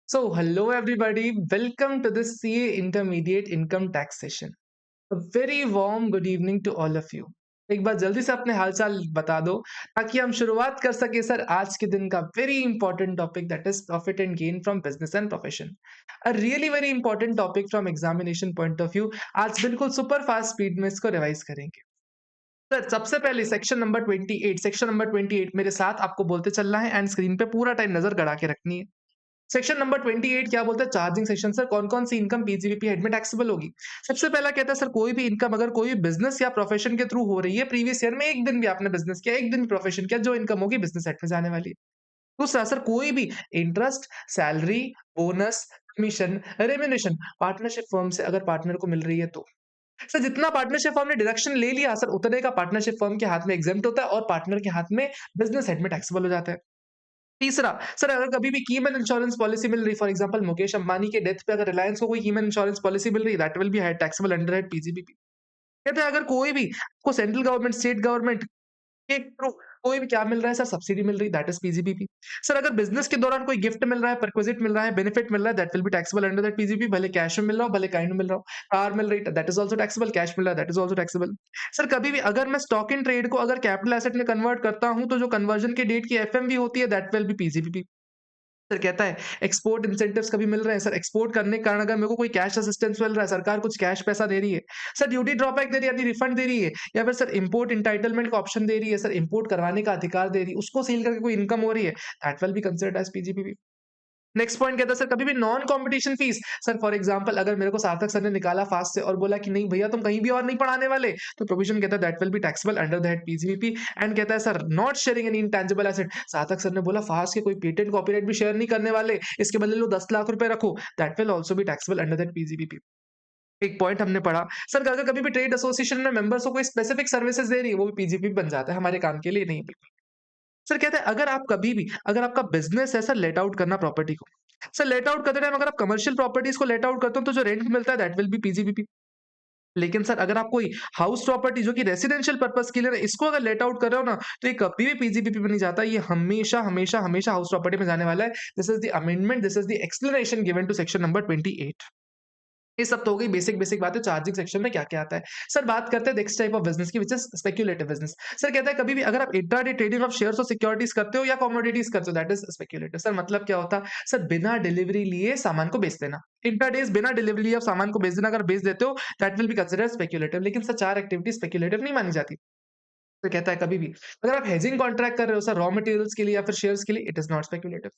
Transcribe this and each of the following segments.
Hello everybody, welcome to this CA Intermediate Income Tax session. A very warm good evening to all of you. एक बार जल्दी से अपने हालचाल बता दो ताकि हम शुरुआत कर सके सर आज के दिन का very important topic that is profit and gain from business and profession. A really very important topic from examination point of view. आज बिल्कुल सुपर फास्ट स्पीड में इसको रिवाइज करेंगे। सर सबसे पहले सेक्शन नंबर 28 मेरे साथ आपको बोलते चलना है एंड स्क्रीन पे पूरा टाइम नजर गड़ा के रखनी है। सेक्शन नंबर 28 क्या बोलता है? Charging section. सर कौन-कौन सी इनकम पीजीबीपी हेड में टैक्सेबल होगी? सबसे पहला कहता है सर कोई भी इनकम अगर कोई बिज़नेस या प्रोफेशन के थ्रू हो रही है, प्रीवियस ईयर में 1 दिन भी आपने बिज़नेस किया, 1 दिन प्रोफेशन किया, जो इनकम होगी बिज़नेस हेड में जाने वाली है। दूसरा सर कोई भी interest, salary, bonus, commission, remuneration partnership firm से अगर पार्टनर को मिल रही है तो। सर जितना पार्टनरशिप फर्म ने डिडक्शन ले लिया सर उतने का पार्टनरशिप फर्म के हाथ में एग्जेम्प्ट होता है और पार्टनर के हाथ में बिज़नेस हेड में टैक्सेबल हो जाता है। तीसरा, सर अगर कभी भी कीमत इंश्योरेंस पॉलिसी मिल रही, फॉर एग्जांपल मुकेश अंबानी के डेथ पे अगर रिलायंस को कोई कीमत इंश्योरेंस पॉलिसी मिल रही, that will be taxable under PGBP. कहते हैं अगर कोई भी को सेंट्रल गवर्नमेंट, स्टेट गवर्नमेंट के थ्रू कोई भी क्या मिल रहा है सर, सब्सिडी मिल रही, दैट इज पीजीबीपी। सर अगर बिजनेस के दौरान कोई गिफ्ट मिल रहा है, परक्विजिट मिल रहा है, बेनिफिट मिल रहा है, that will be taxable under that PGBP. भले कैश में मिल रहा हो, भले काइंड में मिल रहा हो। कार मिल रही, that is also taxable. Cash मिल रहा है, that is also taxable. Sir कभी भी अगर मैं स्टॉक इन ट्रेड को अगर कैपिटल एसेट में कन्वर्ट करता हूं तो जो कन्वर्जन की डेट की एफएमवी होती है, that will B PGBP. Sir कहता है एक्सपोर्ट इंसेंटिव्स कभी मिल रहे हैं सर, एक्सपोर्ट करने के कारण अगर मेरे को कोई कैश असिस्टेंस मिल रहा है, सरकार कुछ कैश पैसा दे रही है, सर ड्यूटी ड्रॉबैक दे रही है यानी रिफंड दे रही है, या फिर सर इंपोर्ट इंटाइटलमेंट का ऑप्शन दे रही है, सर इंपोर्ट करवाने का अधिकार दे रही है, उसको सील करके कोई इनकम हो रही है, that will be considered as PGPP. Next point कहता है सर कभी भी non competition fees. Sir for example अगर मेरे को सार्थक सर ने निकाला फास्ट से और बोला कि नहीं भैया तुम कहीं भी और नहीं पढ़ाने वाले, तो प्रोविजन कहता है that will be taxable under that PGBP. And कहता है sir not sharing any intangible asset. सार्थक सर ने बोला फास्ट के कोई पेटेंट कॉपीराइट भी शेयर नहीं करने वाले, इसके बदले लो 10 लाख रुपए रखो, that will also be taxable under that PGBP. एक पॉइंट हमने पढ़ा सर अगर कभी भी ट्रेड एसोसिएशन में मेंबर्स को कोई स्पेसिफिक सर्विसेज दे रही है, वो भी पीजीबी बन जाता है, हमारे काम के लिए नहीं बिल्कुल। सर कहते हैं अगर आप कभी भी अगर आपका बिजनेस है सर लेट आउट करना प्रॉपर्टी को, सर लेट आउट करते टाइम अगर आप कमर्शियल प्रॉपर्टीज को लेट आउट करते हो तो जो रेंट मिलता है दैट विल बी पीजीबीपी। लेकिन सर अगर आप कोई हाउस प्रॉपर्टी जो कि रेसिडेंशियल पर्पस के लिए ना, इसको अगर लेट आउट कर रहे हो ना, तो ये कभी भी पीजीबीपी में नहीं जाता, ये हमेशा हमेशा हमेशा हाउस प्रॉपर्टी में जाने वाला है। This is the amendment, this is the explanation given to section number 28। ये सब तो हो गई बेसिक बेसिक बातें चार्जिंग सेक्शन में क्या क्या आता है। सर बात करते हैं नेक्स्ट टाइप ऑफ बिजनेस की, which is speculative business. Sir कहता है कभी भी अगर आप इंट्राडे ट्रेडिंग ऑफ शेयर्स और सिक्योरिटीज करते हो या कमोडिटीज करते हो, दैट इज स्पेक्युलेटिव। सर मतलब क्या होता है? सर बिना डिलीवरी लिए सामान को बेच देना। इंट्राडेज बिना डिलीवरी लिए आप सामान को बेच देना, अगर बेच देते हो that will be considered speculative. लेकिन सर चार एक्टिविटी स्पेक्युलेटिव नहीं मानी जाती। तो कहता है कभी भी अगर आप हेजिंग कॉन्ट्रैक्ट कर रहे हो सर रॉ मटेरियल्स के लिए या फिर शेयर्स के लिए, it is not speculative.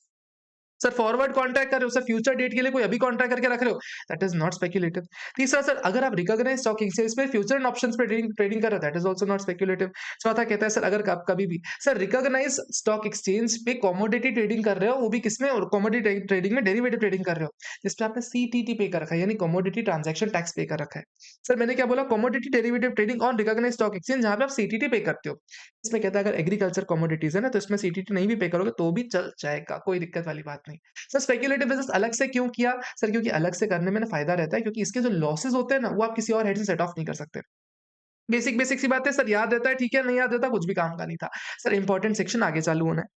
Sir forward contract कर रहे हो, सर फ्यूचर डेट के लिए कोई अभी कॉन्ट्रैक्ट करके रख रहे हो, दैट इज नॉट स्पेक्युलेटिव। तीसरा सर अगर आप रिकॉग्नाइज्ड स्टॉक एक्सचेंज में फ्यूचर एंड ऑप्शंस पे ट्रेडिंग ट्रेडिंग कर रहे हो, that is also not speculative. चौथा कहता है सर अगर आप कभी भी सर रिकॉग्नाइज्ड स्टॉक एक्सचेंज पे कमोडिटी ट्रेडिंग कर रहे हो, वो भी किसमें? और कमोडिटी ट्रेडिंग में डेरिवेटिव ट्रेडिंग कर रहे हो, जिसपे आपने सीटीटी पे कर रखा है यानी कमोडिटी ट्रांजैक्शन टैक्स पे कर रखा है। सर मैंने क्या बोला? Commodity derivative trading on recognised stock exchange, जहां पे आप सीटीटी पे करते हो। इसमें कहता है अगर एग्रीकल्चर कमोडिटीज है ना, तो इसमें सीटीटी नहीं भी पे करोगे तो भी चल जाएगा, कोई दिक्कत वाली बात नहीं। सर स्पेक्युलेटिव बिजनेस अलग से क्यों किया? सर क्योंकि अलग से करने में ना फायदा रहता है, क्योंकि इसके जो लॉसेस होते हैं ना, वो आप किसी और हेड से सेट ऑफ नहीं कर सकते। बेसिक बेसिक सी बात है सर, याद रहता है ठीक है, नहीं याद रहता कुछ भी काम का नहीं था। सर इंपॉर्टेंट सेक्शन आगे चालू होना है।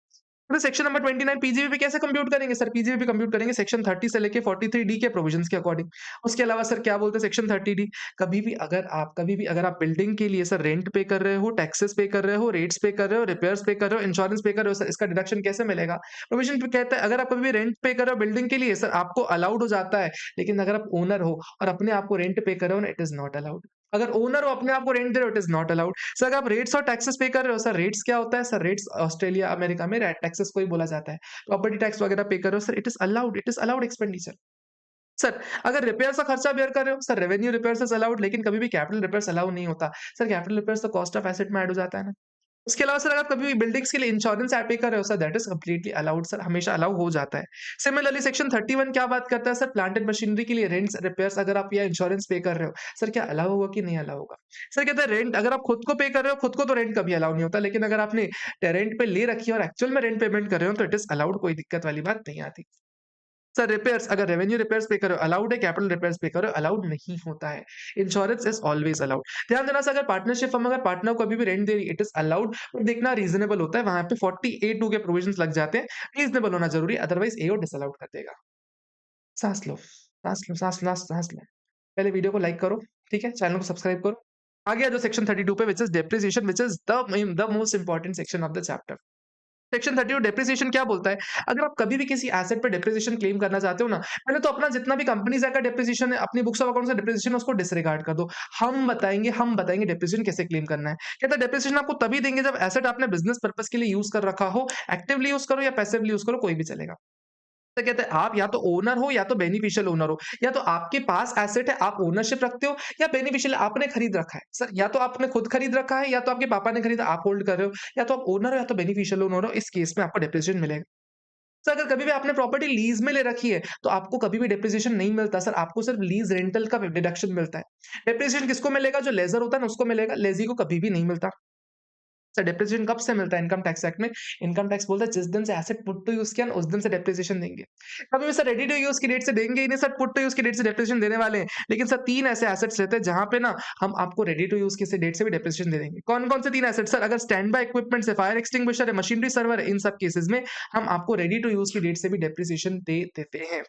तो सेक्शन नंबर 29 पीजीबीपी कैसे कंप्यूट करेंगे? सर पीजीबीपी कंप्यूट करेंगे सेक्शन 30 से लेके 43 डी के प्रोविजंस के अकॉर्डिंग। उसके अलावा सर क्या बोलते हैं सेक्शन 30 डी, कभी भी अगर आप बिल्डिंग के लिए सर रेंट पे कर रहे हो, टैक्सेस पे कर रहे हो, रेट्स पे कर रहे हो, रिपेयर्स पे कर रहे हो, इंश्योरेंस पे कर रहे हो, सर इसका डिडक्शन कैसे मिलेगा? प्रोविजन पे कहता है अगर आप कभी भी रेंट पे कर रहे हो बिल्डिंग के लिए, सर आपको अलाउड हो जाता है। लेकिन अगर आप ओनर हो और अपने आप को रेंट पे कर रहे हो ना, इट इज नॉट अलाउड। अगर ओनर हो अपने आप को रेंट दे रहे हो, it is not allowed. Sir अगर आप रेट्स और टैक्सेस पे कर रहे हो, सर रेट्स क्या होता है? सर रेट्स ऑस्ट्रेलिया अमेरिका में रेट टैक्सेस को ही बोला जाता है। प्रॉपर्टी टैक्स वगैरह पे कर रहे हो sir, it is allowed expenditure. Sir अगर रिपेयर्स का खर्चा बेयर कर रहे हो, sir revenue repairs is allowed, लेकिन कभी भी कैपिटल रिपेयर्स अलाउ नहीं होता। सर कैपिटल रिपेयर्स तो कॉस्ट ऑफ एसेट में ऐड हो जाता है ना। उसके अलावा सर अगर आप कभी भी बिल्डिंग्स के लिए इंश्योरेंस ऐड पे कर रहे हो sir, that is completely allowed, sir हमेशा अलाउ हो जाता है। सिमिलरली सेक्शन 31 क्या बात करता है? सर प्लांट एंड मशीनरी के लिए रेंट्स रिपेयर्स अगर आप या इंश्योरेंस पे कर रहे हो, सर क्या अलाउ होगा कि नहीं अलाउ होगा? सर कहते हैं रेंट अगर आप खुद को पे कर रहे हो, खुद को तो रेंट कभी अलाउ नहीं होता, लेकिन अगर आपने रेंट पे ले रखी है और एक्चुअल में रेंट पेमेंट कर रहे हो तो इट इज अलाउड, कोई दिक्कत वाली बात नहीं आती। सर रिपेयर्स अगर रेवेन्यू रिपेयर्स पे करो अलाउड है, कैपिटल रिपेयर्स पे करो अलाउड नहीं होता है। Insurance is always allowed. ध्यान देना सर, अगर पार्टनरशिप फर्म अगर पार्टनर को कभी भी रेंट दे रही इट इज अलाउड, पर देखना रीजनेबल होता है, वहां पे 40A2 के प्रोविजंस लग जाते हैं। रीजनेबल होना जरूरी, अदरवाइज एओ डिसअलाउड कर देगा। सांस लो, सांस लो, सांस लो, सांस लो। पहले वीडियो को लाइक करो, ठीक है? चैनल को सब्सक्राइब करो। आगे आ जाओ सेक्शन 32 पे, which is depreciation, which is the most important section of the chapter. Section 32 depreciation क्या बोलता है? अगर आप कभी भी किसी एसेट पे डेप्रिसिएशन क्लेम करना चाहते हो ना, पहले तो अपना जितना भी कंपनी का डेप्रिसिएशन है, अपनी बुक्स ऑफ अकाउंट से डेप्रिसिएशन है, उसको डिसरिगार्ड कर दो। हम बताएँगे डेप्रिसिएशन कैसे क्लेम करना है। कहता है डेप्रिसिएशन आपको तभी देंगे जब एसेट आपने बिज़नेस पर्पज़ के लिए यूज़ कर रखा हो, एक्टिवली यूज़ करो या पैसिवली यूज़ करो, कोई भी चलेगा। तो कहते हैं आप या तो ओनर हो या तो बेनिफिशियल ओनर हो, या तो आपके पास एसेट है, आप ओनरशिप रखते हो, या बेनिफिशियल आपने खरीद रखा है। सर या तो आपने खुद खरीद रखा है या तो आपके पापा ने खरीदा, आप होल्ड कर रहे हो, या तो आप ओनर हो या तो बेनिफिशियल ओनर हो, इस केस में आपको डेप्रिसिएशन मिलेगा। सर अगर कभी भी आपने प्रॉपर्टी लीज में ले रखी है, तो आपको कभी भी डेप्रिसिएशन नहीं मिलता सर, आपको सिर्फ लीज रेंटल का डिडक्शन मिलता है। डेप्रिसिएशन किसको मिलेगा? जो लेज़र होता है ना उसको मिलेगा, लेज़ी को कभी भी नहीं मिलता। सर डेप्रिसिएशन कब से मिलता है इनकम टैक्स एक्ट में? इनकम टैक्स बोलता है जिस दिन से एसेट पुट टू यूज़ किया ना, उस दिन से डेप्रिसिएशन देंगे। कभी भी सर रेडी टू यूज़ की डेट से देंगे ही नहीं सर, पुट टू यूज़ की डेट से डेप्रिसिएशन देने वाले हैं। लेकिन सर 3 ऐसे एसेट्स रहते हैं जहाँ पे ना हम आपको रेडी टू यूज़ की से डेट से भी डेप्रिसिएशन दे देंगे। कौन-कौन से 3 एसेट्स? सर अगर स्टैंड बाय इक्विपमेंट्स है, फायर एक्सटिंग्विशर है, मशीनरी सर्वर है, इन सब केसेस में हम आपको रेडी टू यूज़ की डेट से भी डेप्रिसिएशन दे देते हैं।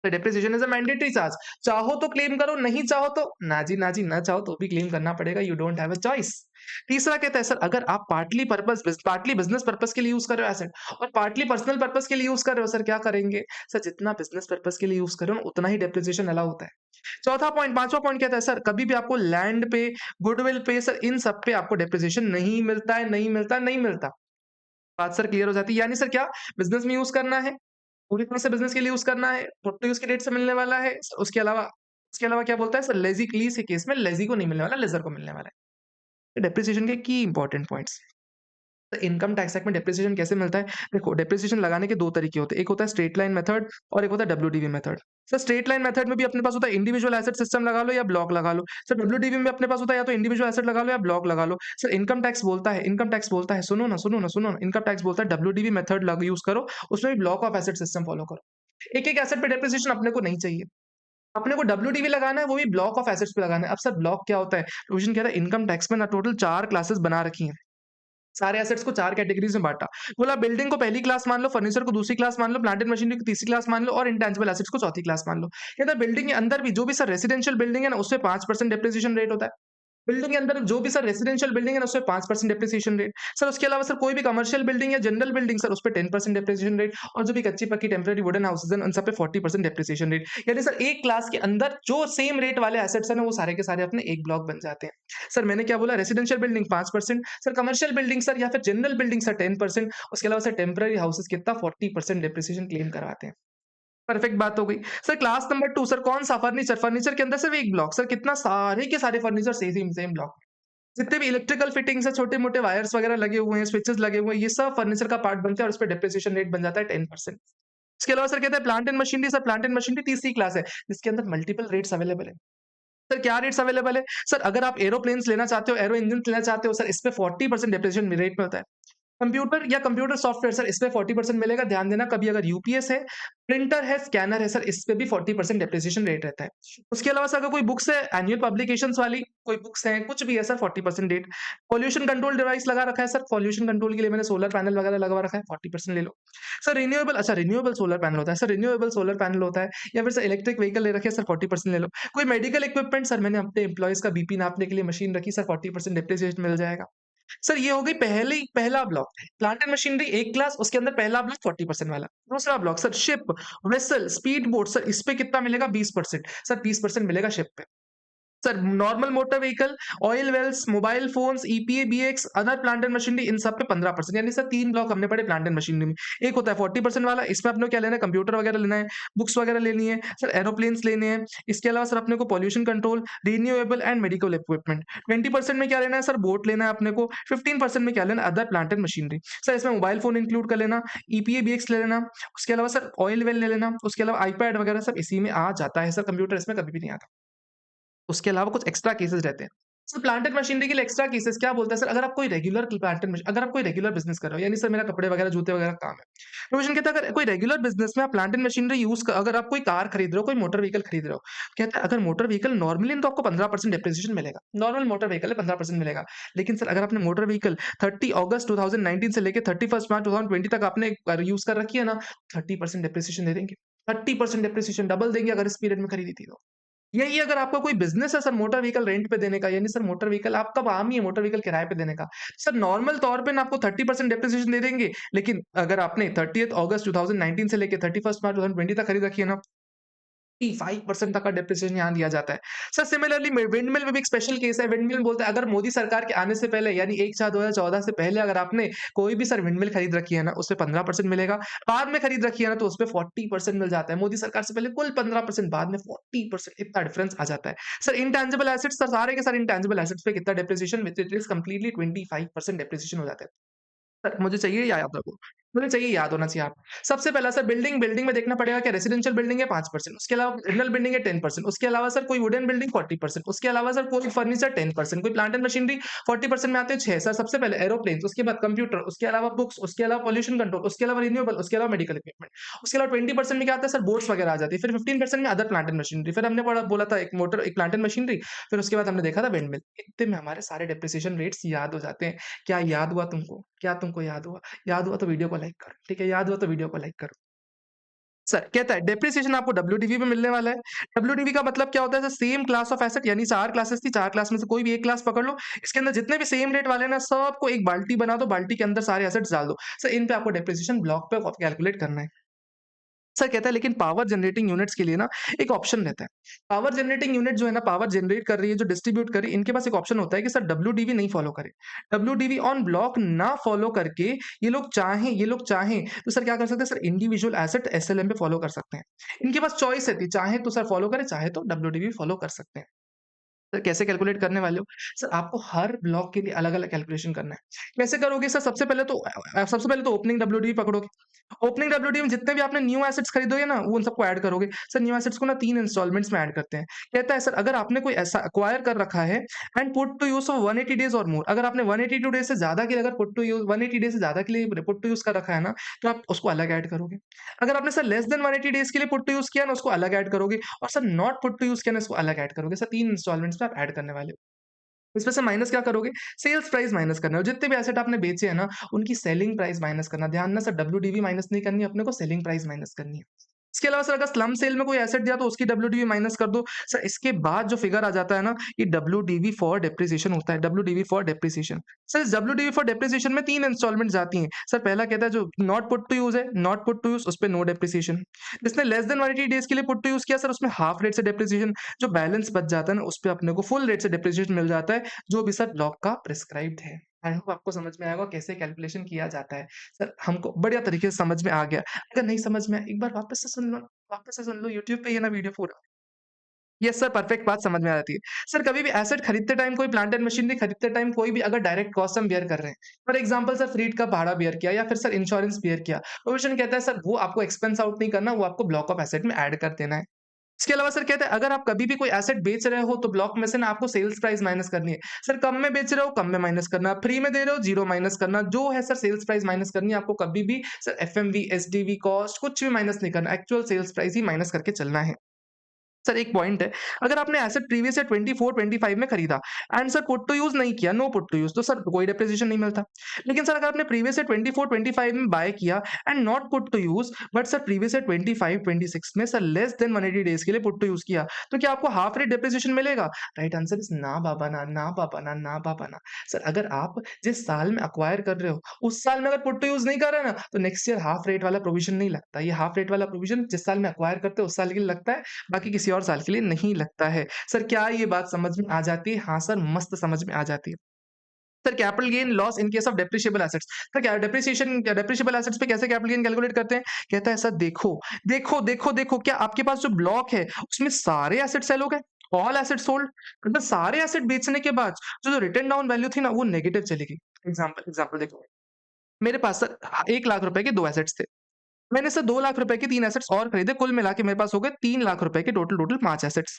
तो depreciation is a mandatory charge. चाहो तो क्लेम करो, नहीं चाहो तो ना जी, ना जी, ना चाहो तो भी क्लेम करना पड़ेगा, you don't have a choice. तीसरा कहता है सर अगर आप पार्टली बिज़नेस पर्पज़ के लिए यूज़ कर रहे हो एसेट और पार्टली पर्सनल पर्पज़ के लिए यूज़ कर रहे हो, सर क्या करेंगे? सर जितना बिज़नेस पर्पज़ के लिए यूज़ कर रहे हो ना, उतना ही डेप्रिसिएशन अलाउ होता है। चौथा पॉइंट 5वां पॉइंट कहता है सर कभी भी आपको लैंड पे, गुडविल पे सर इन सब पे आपको डेप्रिसिएशन नहीं मिलता है, नहीं मिलता, नहीं मिलता। बात सर क्लियर हो जाती है। यानी सर क्या बिज़नेस में यूज़ करना है, पूरी तरह से बिज़नेस के लिए यूज़ करना है, पुट टू यूज़ की डेट से मिलने वाला है। उसके अलावा क्या बोलता है सर लेज़ी लीज़ के केस में लेज़ी को नहीं मिलने वाला, लेज़र को मिलने वाला है। डेप्रिसिएशन के की इंपॉर्टेंट पॉइंट्स। तो इनकम टैक्स एक्ट में डेप्रिसिएशन कैसे मिलता है? देखो डेप्रिसिएशन लगाने के 2 तरीके होते हैं। एक होता है स्ट्रेट लाइन मेथड और एक होता है WDV method. Sir straight line method में भी अपने पास होता है इंडिविजुअल एसेट सिस्टम लगा लो या ब्लॉक लगा लो। सर डब्ल्यूडीवी में अपने पास होता है या तो इंडिविजुअल एसेट लगा लो या ब्लॉक लगा लो। सर इनकम टैक्स बोलता है सुनो ना, इनकम टैक्स बोलता है डब्ल्यूडीवी मेथड लग यूज़ करो, उसमें भी block of asset system follow करो। एक-एक एसेट पे डेप्रिसिएशन अपने को नहीं चाहिए। अपने को डब्ल्यूडीवी लगाना है, वो भी ब्लॉक ऑफ एसेट्स पे लगाना है। अब सर ब्लॉक क्या होता है? प्रोविज़न कह रहा है इनकम टैक्स में ना टोटल 4 क्लासेस बना रखी हैं। सारे एसेट्स को 4 कैटेगरीज़ में बाँटा। बोला बिल्डिंग को पहली क्लास मान लो, फर्नीचर को दूसरी क्लास मान लो, प्लांट एंड मशीनरी को तीसरी क्लास मान लो और इंटेंजिबल एसेट्स को चौथी क्लास मान लो। कहता है बिल्डिंग के अंदर भी जो भी सर रेजिडेंशियल बिल्डिंग है ना, उसपे 5% डेप्रिसिएशन रेट होता है। बिल्डिंग के अंदर जो भी सर रेजिडेंशियल बिल्डिंग है ना, उसपे 5% डेप्रिसिएशन रेट। सर उसके अलावा सर कोई भी कमर्शियल बिल्डिंग या जनरल बिल्डिंग सर उसपे 10% डेप्रिसिएशन रेट और जो भी कच्ची-पक्की टेम्परेरी वुडन हाउसेज़ हैं, उन सब पे 40% डेप्रिसिएशन रेट। यानी सर एक क्लास के अंदर जो सेम रेट वाले एसेट्स हैं ना, वो सारे के सारे अपने एक ब्लॉक बन जाते हैं। सर मैंने क्या बोला residential building 5%, sir commercial building sir या फिर जनरल बिल्डिंग सर 10%, उसके अलावा सर टेम्परेरी हाउसेज़ कितना 40% डेप्रिसिएशन क्लेम करवाते हैं। परफेक्ट बात हो गई। सर क्लास नंबर 2 सर कौन-सा फर्नीचर, फर्नीचर के अंदर सिर्फ एक ब्लॉक, सर कितना सारे के सारे फर्नीचर सेम सेम ब्लॉक। जितने भी इलेक्ट्रिकल फिटिंग्स है, छोटे-मोटे वायर्स वगैरह लगे हुए हैं, स्विचेस लगे हुए हैं, ये सब फर्नीचर का पार्ट बनता है और उसपे डेप्रिसिएशन रेट बन जाता है 10%। इसके अलावा सर कहते हैं plant and machinery, sir plant and machinery तीसरी क्लास है, जिसके अंदर मल्टीपल रेट्स अवेलेबल है। सर क्या रेट्स अवेलेबल है? सर अगर आप एरोप्लेन्स लेना चाहते हो, एरो इंजन्स लेना चाहते हो, सर इस पे 40% डेप्रिसिएशन रेट मिलता है। कंप्यूटर या कंप्यूटर सॉफ्टवेयर सर इसपे 40% मिलेगा, ध्यान देना कभी अगर यूपीएस है, प्रिंटर है, स्कैनर है सर इस पे भी 40% डेप्रिसिएशन रेट रहता है। उसके अलावा सर अगर कोई बुक्स है एनुअल पब्लिकेशंस वाली, कोई बुक्स हैं, कुछ भी है sir 40% rate. Pollution control device लगा रखा है सर, पॉल्यूशन कंट्रोल के लिए मैंने सोलर पैनल वगैरह लगवा रखा है 40% ले लो। सर रिन्यूएबल सोलर पैनल होता है, सर रिन्यूएबल सोलर पैनल होता है या फिर सर इलेक्ट्रिक व्हीकल ले रखी है सर 40% ले लो। कोई मेडिकल इक्विपमेंट सर मैंने अपने एम्प्लॉइज़ का बीपी नापने के लिए मशीन रखी सर 40% डेप्रिसिएशन मिल जाएगा। सर ये हो गई पहला ब्लॉक। प्लांट एंड मशीनरी एक क्लास उसके अंदर पहला ब्लॉक 40% वाला। दूसरा block sir ship, vessel, speed boat sir इस पे कितना मिलेगा 20%। सर 20% मिलेगा शिप पे। Sir normal motor vehicle, oil wells, mobile phones, EPA, BX, other plant and machinery इन सब पे 15% यानी सर 3 ब्लॉक हमने पढ़े प्लांट एंड मशीनरी में। एक होता है 40% वाला, इसमें अपने को क्या लेना है कंप्यूटर वगैरह लेना है, बुक्स वगैरह लेनी है, सर एरोप्लेन्स लेने हैं। इसके अलावा सर अपने को pollution control, renewable and medical equipment. 20% में क्या लेना है सर बोट लेना है अपने को, 15% में क्या लेना है other plant and machinery. Sir इसमें मोबाइल फ़ोन इंक्लूड कर लेना, ईपीए, बीएक्स ले लेना, उसके अलावा सर ऑयल वेल ले लेना, उसके अलावा आईपैड वगैरह सब इसी में आ जाता है सर, कंप्यूटर इसमें कभी भी नहीं आता। उसके अलावा कुछ एक्स्ट्रा केसेस रहते हैं। सर प्लांट एंड मशीनरी के लिए एक्स्ट्रा केसेस क्या बोलता है सर अगर आप कोई रेगुलर बिज़नेस कर रहे हो यानी सर मेरा कपड़े वगैरह, जूते वगैरह का काम है। प्रोविज़न कहता है अगर कोई रेगुलर बिज़नेस में आप प्लांट एंड मशीनरी अगर आप कोई कार खरीद रहे हो, कोई मोटर व्हीकल खरीद रहे हो, कहता है अगर मोटर व्हीकल नॉर्मली तो आपको 15% डेप्रिसिएशन मिलेगा। नॉर्मल मोटर व्हीकल है 15% मिलेगा। लेकिन सर अगर आपने मोटर व्हीकल 30 अगस्त 2019 से लेके 31 मार्च 2020 तक आपने यूज़ कर रखी है ना, 30% डेप्रिसिएशन दे देंगे। 30% डेप्रिसिएशन डबल देंगे अगर इस पीरियड में खरीदी थी तो। यही अगर आपका कोई बिज़नेस है सर मोटर व्हीकल रेंट पे देने का, यानी सर मोटर व्हीकल आपका काम ही है मोटर व्हीकल किराए पे देने का। सर नॉर्मल तौर पे ना आपको 30% डेप्रिसिएशन दे देंगे, लेकिन अगर आपने 30th अगस्त 2019 से लेके 31st मार्च 2020 तक खरीद रखी है ना, 5% तक का डेप्रिसिएशन यहाँ दिया जाता है। सर सिमिलरली विंडमिल में भी एक स्पेशल केस है। विंडमिल बोलता है अगर मोदी सरकार के आने से पहले यानी 1/4 2014 से पहले अगर आपने कोई भी सर विंडमिल खरीद रखी है ना, उसपे 15% मिलेगा। बाद में खरीद रखी है ना, तो उसपे 40% मिल जाता है। मोदी सरकार से पहले कुल 15%, बाद में 40%, इतना डिफरेंस आ जाता है। सर इनटैंजिबल एसेट्स, सर सारे के सारे इनटैंजिबल एसेट्स पे कितना depreciation, which it is completely 25% depreciation हो जाता है। सर मुझे चाहिए या याद रखो, मुझे चाहिए याद होना चाहिए आप। सबसे पहला सर बिल्डिंग, बिल्डिंग में देखना पड़ेगा कि रेजिडेंशियल बिल्डिंग है 5%, उसके अलावा रियल बिल्डिंग है 10%, उसके अलावा सर कोई वुडन बिल्डिंग 40%, उसके अलावा सर कोई फर्नीचर 10%, कोई प्लांट एंड मशीनरी 40% में आते हैं 6 सर। सबसे पहले एरोप्लेन्स, उसके बाद कंप्यूटर, उसके अलावा बुक्स, उसके अलावा पॉल्यूशन कंट्रोल, उसके अलावा रिन्यूएबल, उसके अलावा मेडिकल इक्विपमेंट, उसके अलावा 20% में क्या आता है सर, बोट्स वगैरह आ जाती है। फिर 15% में अदर प्लांट एंड मशीनरी, फिर हमने पढ़ा बोला था एक मोटर, एक प्लांट एंड मशीनरी, फिर उसके बाद हमने देखा था विंडमिल। इतने में हमारे सारे डेप्रिसिएशन रेट्स याद हो जाते हैं। क्या याद हुआ तुमको? क्या तुमको याद हुआ? याद हुआ तो वीडियो को लाइक करो, ठीक है? याद हुआ तो वीडियो को लाइक करो। सर कहता है डेप्रिसिएशन आपको डब्ल्यूडीवी में मिलने वाला है। डब्ल्यूडीवी का मतलब क्या होता है? Sir same class of asset, यानी 4 क्लासेस थी, 4 क्लास में से कोई भी एक क्लास पकड़ लो। इसके अंदर जितने भी सेम रेट वाले हैं ना, सबको एक बाल्टी बना दो, बाल्टी के अंदर सारे एसेट्स डाल दो। सर इन पे आपको डेप्रिसिएशन ब्लॉक पे कैलकुलेट करना है। सर कहता है लेकिन पावर जनरेटिंग यूनिट्स के लिए ना एक ऑप्शन रहता है। पावर जनरेटिंग यूनिट जो है ना, पावर जनरेट कर रही है, जो डिस्ट्रीब्यूट कर रही है, इनके पास एक ऑप्शन होता है कि सर डब्ल्यूडीवी नहीं फॉलो करें। डब्ल्यूडीवी ऑन ब्लॉक ना फॉलो करके ये लोग चाहें तो सर क्या कर सकते हैं? सर इंडिविजुअल एसेट एसएलएम पे फॉलो कर सकते हैं। इनके पास चॉइस है कि चाहे तो सर फॉलो करें, चाहे तो डब्ल्यूडीवी फॉलो कर सकते हैं। सर कैसे कैलकुलेट करने वाले हो? सर आपको हर ब्लॉक के लिए अलग-अलग कैलकुलेशन करना है। कैसे करोगे सर? सबसे पहले तो ओपनिंग डब्ल्यूडीवी पकड़ोगे। ओपनिंग डब्ल्यूडीवी में जितने भी आपने न्यू एसेट्स खरीदोगे ना, वो उन सबको ऐड करोगे। सर न्यू एसेट्स को ना 3 इंस्टॉलमेंट्स में ऐड करते हैं। कहता है सर अगर आपने कोई ऐसा एक्वायर कर रखा है and put to use for 180 days और मोर, अगर आपने 182 डेज़ से ज़्यादा के लिए अगर पुट टू यूज़ 180 डेज़ से ज़्यादा के लिए पुट टू यूज़ कर रखा है ना, तो आप उसको अलग ऐड करोगे। अगर आपने सर लेस देन 180 डेज़ के लिए पुट टू यूज़ किया ना, उसको अलग ऐड करोगे, और sir not put to use किया ना, इसको अलग ऐड करोगे। सर 3 इंस्टॉलमेंट्स में आप ऐड करने वाले हो। इसमें से माइनस क्या करोगे? सेल्स प्राइस माइनस करना है, और जितने भी एसेट आपने बेचे हैं ना, उनकी सेलिंग प्राइस माइनस करना। ध्यान ना सर, डब्ल्यूडीवी माइनस नहीं करनी है अपने को, सेलिंग प्राइस माइनस करनी है। इसके अलावा सर अगर स्लम सेल में कोई एसेट दिया तो उसकी डब्ल्यूडीवी माइनस कर दो। सर इसके बाद जो फिगर आ जाता है ना, ये डब्ल्यूडीवी फॉर डेप्रिसिएशन होता है, डब्ल्यूडीवी फॉर डेप्रिसिएशन। सर इस डब्ल्यूडीवी फॉर डेप्रिसिएशन में 3 इंस्टॉलमेंट्स आती हैं। सर पहला कहता है जो नॉट पुट टू यूज़ है, नॉट पुट टू यूज़, उस पे नो डेप्रिसिएशन। जिसने लेस देन 180 डेज़ के लिए पुट टू यूज़ किया, सर उसमें हाफ रेट से डेप्रिसिएशन। जो बैलेंस बच जाता है ना, उस पे अपने को फुल रेट से डेप्रिसिएशन मिल जाता है, जो भी सर ब्लॉक का प्रिस्क्राइब्ड है। आई होप आपको समझ में आएगा कैसे कैलकुलेशन किया जाता है। सर हमको बढ़िया तरीके से समझ में आ गया। अगर नहीं समझ में आया, एक बार वापस से सुन लो, यूट्यूब पे ये ना वीडियो पूरा। यस सर, परफेक्ट बात समझ में आ जाती है। सर कभी भी एसेट खरीदते टाइम, कोई प्लांट एंड मशीनरी खरीदते टाइम, कोई भी अगर डायरेक्ट कॉस्ट हम बेयर कर रहे हैं, फॉर एग्जांपल सर फ्लीट का भाड़ा बेयर किया या फिर सर इंश्योरेंस बेयर किया, प्रोविजन कहता है सर वो आपको एक्सपेंस आउट नहीं करना, वो आपको ब्लॉक ऑफ एसेट में ऐड कर देना है। इसके अलावा सर कहते हैं अगर आप कभी भी कोई एसेट बेच रहे हो तो ब्लॉक में से ना आपको सेल्स प्राइस माइनस करनी है। सर कम में बेच रहे हो, कम में माइनस करना, फ्री में दे रहे हो, जीरो माइनस करना, जो है सर सेल्स प्राइस माइनस करनी है आपको कभी भी। सर एफएमवी, एसडीवी कॉस्ट कुछ भी माइनस नहीं करना, एक्चुअल सेल्स प्राइस ही माइनस करके चलना है। सर एक पॉइंट है, अगर आपने एसेट प्रीवियस ईयर 24-25 में खरीदा and sir put to use नहीं किया, नो पुट टू यूज़, तो सर कोई डेप्रिसिएशन नहीं मिलता। लेकिन सर अगर आपने प्रीवियस ईयर 24-25 में बाय किया and not put to use, but sir previous year 25-26 में सर लेस देन 180 डेज़ के लिए पुट टू यूज़ किया, तो क्या आपको हाफ रेट डेप्रिसिएशन मिलेगा? राइट आंसर इज़ ना बाबा ना, ना बाबा ना, ना बाबा ना। सर अगर आप जिस साल में एक्वायर कर रहे हो, उस साल में अगर पुट टू यूज़ नहीं कर रहे हैं ना, तो नेक्स्ट ईयर हाफ रेट वाला प्रोविजन नहीं लगता। ये हाफ रेट वाला प्रोविजन जिस साल में एक्वायर करते हो उस साल के लिए लगता है, बाकी किसी और साल के लिए नहीं लगता है। सर क्या ये बात समझ में आ जाती है? हाँ सर, मस्त समझ में आ जाती है। Sir capital gain loss in case of depreciable assets. Sir क्या डेप्रिशिएबल एसेट्स पे कैसे कैपिटल गेन कैलकुलेट करते हैं? कहता है सर देखो क्या आपके पास जो ब्लॉक है उसमें सारे एसेट सेल हो गए? All asset sold? मतलब सारे एसेट बेचने के बाद जो रिटन डाउन वैल्यू थी ना वो नेगेटिव चली गई। एग्जांपल देखो, मेरे पास सर 1 लाख रुपए के 2 एसेट्स थे। मैंने सर 2 लाख रुपए के 3 एसेट्स और खरीदे, कुल मिला के मेरे पास हो गए 3 लाख रुपए के टोटल 5 एसेट्स।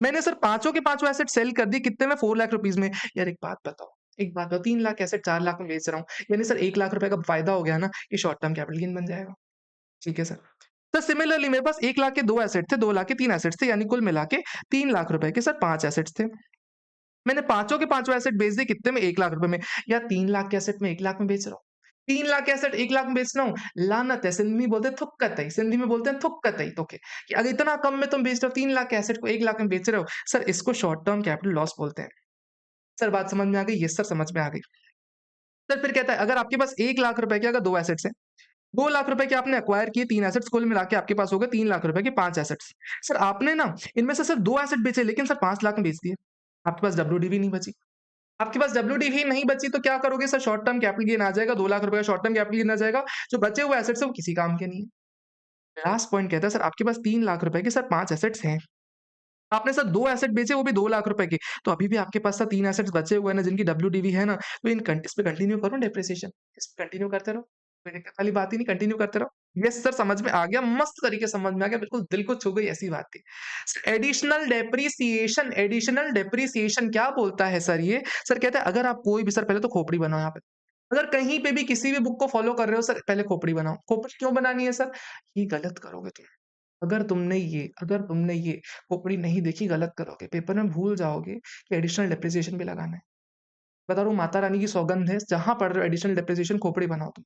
मैंने सर पाँचों के पाँचों एसेट सेल कर दिए कितने में? 4 लाख रुपीज़ में। यार एक बात बताओ 3 लाख एसेट 4 लाख में बेच रहा हूँ, यानी सर 1 लाख रुपए का फ़ायदा हो गया ना, ये शॉर्ट टर्म कैपिटल गेन बन जाएगा। ठीक है सर। सर सिमिलरली मेरे पास 1 लाख के 2 एसेट थे, 2 लाख के 3 एसेट्स थे, यानी कुल मिला के 3 लाख रुपए के सर 5 एसेट्स थे। मैंने पाँचों के पाँचों एसेट बेच दिए कितने में? 1 लाख रुपए में। यार 3 लाख के एसेट में 1 लाख में बेच रहा हूँ। 3 लाख एसेट 1 लाख में बेच रहा हूँ, लानत है, सिंधी में बोलते हैं थुक्कतई, सिंधी में बोलते हैं थुक्कतई तोखे, कि अगर इतना कम में तुम बेच रहे हो 3 लाख के एसेट को 1 लाख में बेच रहे हो, सर इसको शॉर्ट टर्म कैपिटल लॉस बोलते हैं। सर बात समझ में आ गई? यस सर समझ में आ गई। सर फिर कहता है अगर आपके पास 1 लाख रुपए के अगर 2 एसेट्स हैं, 2 लाख रुपए के आपने एक्वायर किए 3 एसेट्स कुल मिला के आपके पास हो गए 3 लाख रुपए के 5 एसेट्स। सर आपने ना इनमें से सिर्फ 2 एसेट बेचे लेकिन सर 5 लाख में बेच दिए। आपके पास डब्ल्यूडीवी नहीं बची। आपके पास डब्ल्यूडीवी नहीं बची तो क्या करोगे sir short term capital gain आ जाएगा 2 लाख रुपए का शॉर्ट टर्म कैपिटल गेन आ जाएगा। जो बचे हुए एसेट्स है वो किसी काम के नहीं है। लास्ट पॉइंट कहता है सर आपके पास 3 लाख रुपए के सर 5 एसेट्स हैं। आपने सर 2 एसेट बेचे वो भी 2 लाख रुपए के। तो अभी भी आपके पास सर 3 एसेट्स बचे हुए हैं ना जिनकी डब्ल्यूडीवी है ना, तो इस पे कंटिन्यू करो डेप्रिसिएशन। इस पे कंटिन्यू करते रहो। कोई दिक्कत वाली बात ही नहीं कंटिन्यू करते रहो। यस सर समझ में आ गया, मस्त तरीके से समझ में आ गया, बिल्कुल दिल को छू गई ऐसी बात थी। एडिशनल डेप्रिसिएशन क्या बोलता है सर ये? सर कहता है अगर आप कोई भी सर पहले तो खोपड़ी बनाओ यहाँ पे। अगर कहीं पे भी किसी भी बुक को फॉलो कर रहे हो सर पहले खोपड़ी बनाओ। खोपड़ी क्यों बनानी है सर? ये गलत करोगे तुम। अगर तुमने ये खोपड़ी नहीं देखी गलत करोगे, पेपर में भूल जाओगे कि एडिशनल डेप्रिसिएशन भी लगाना है। बता रहा हूँ माता रानी की सौगंध है, जहाँ पढ़ रहे हो एडिशनल डेप्रिसिएशन खोपड़ी बनाओ तुम।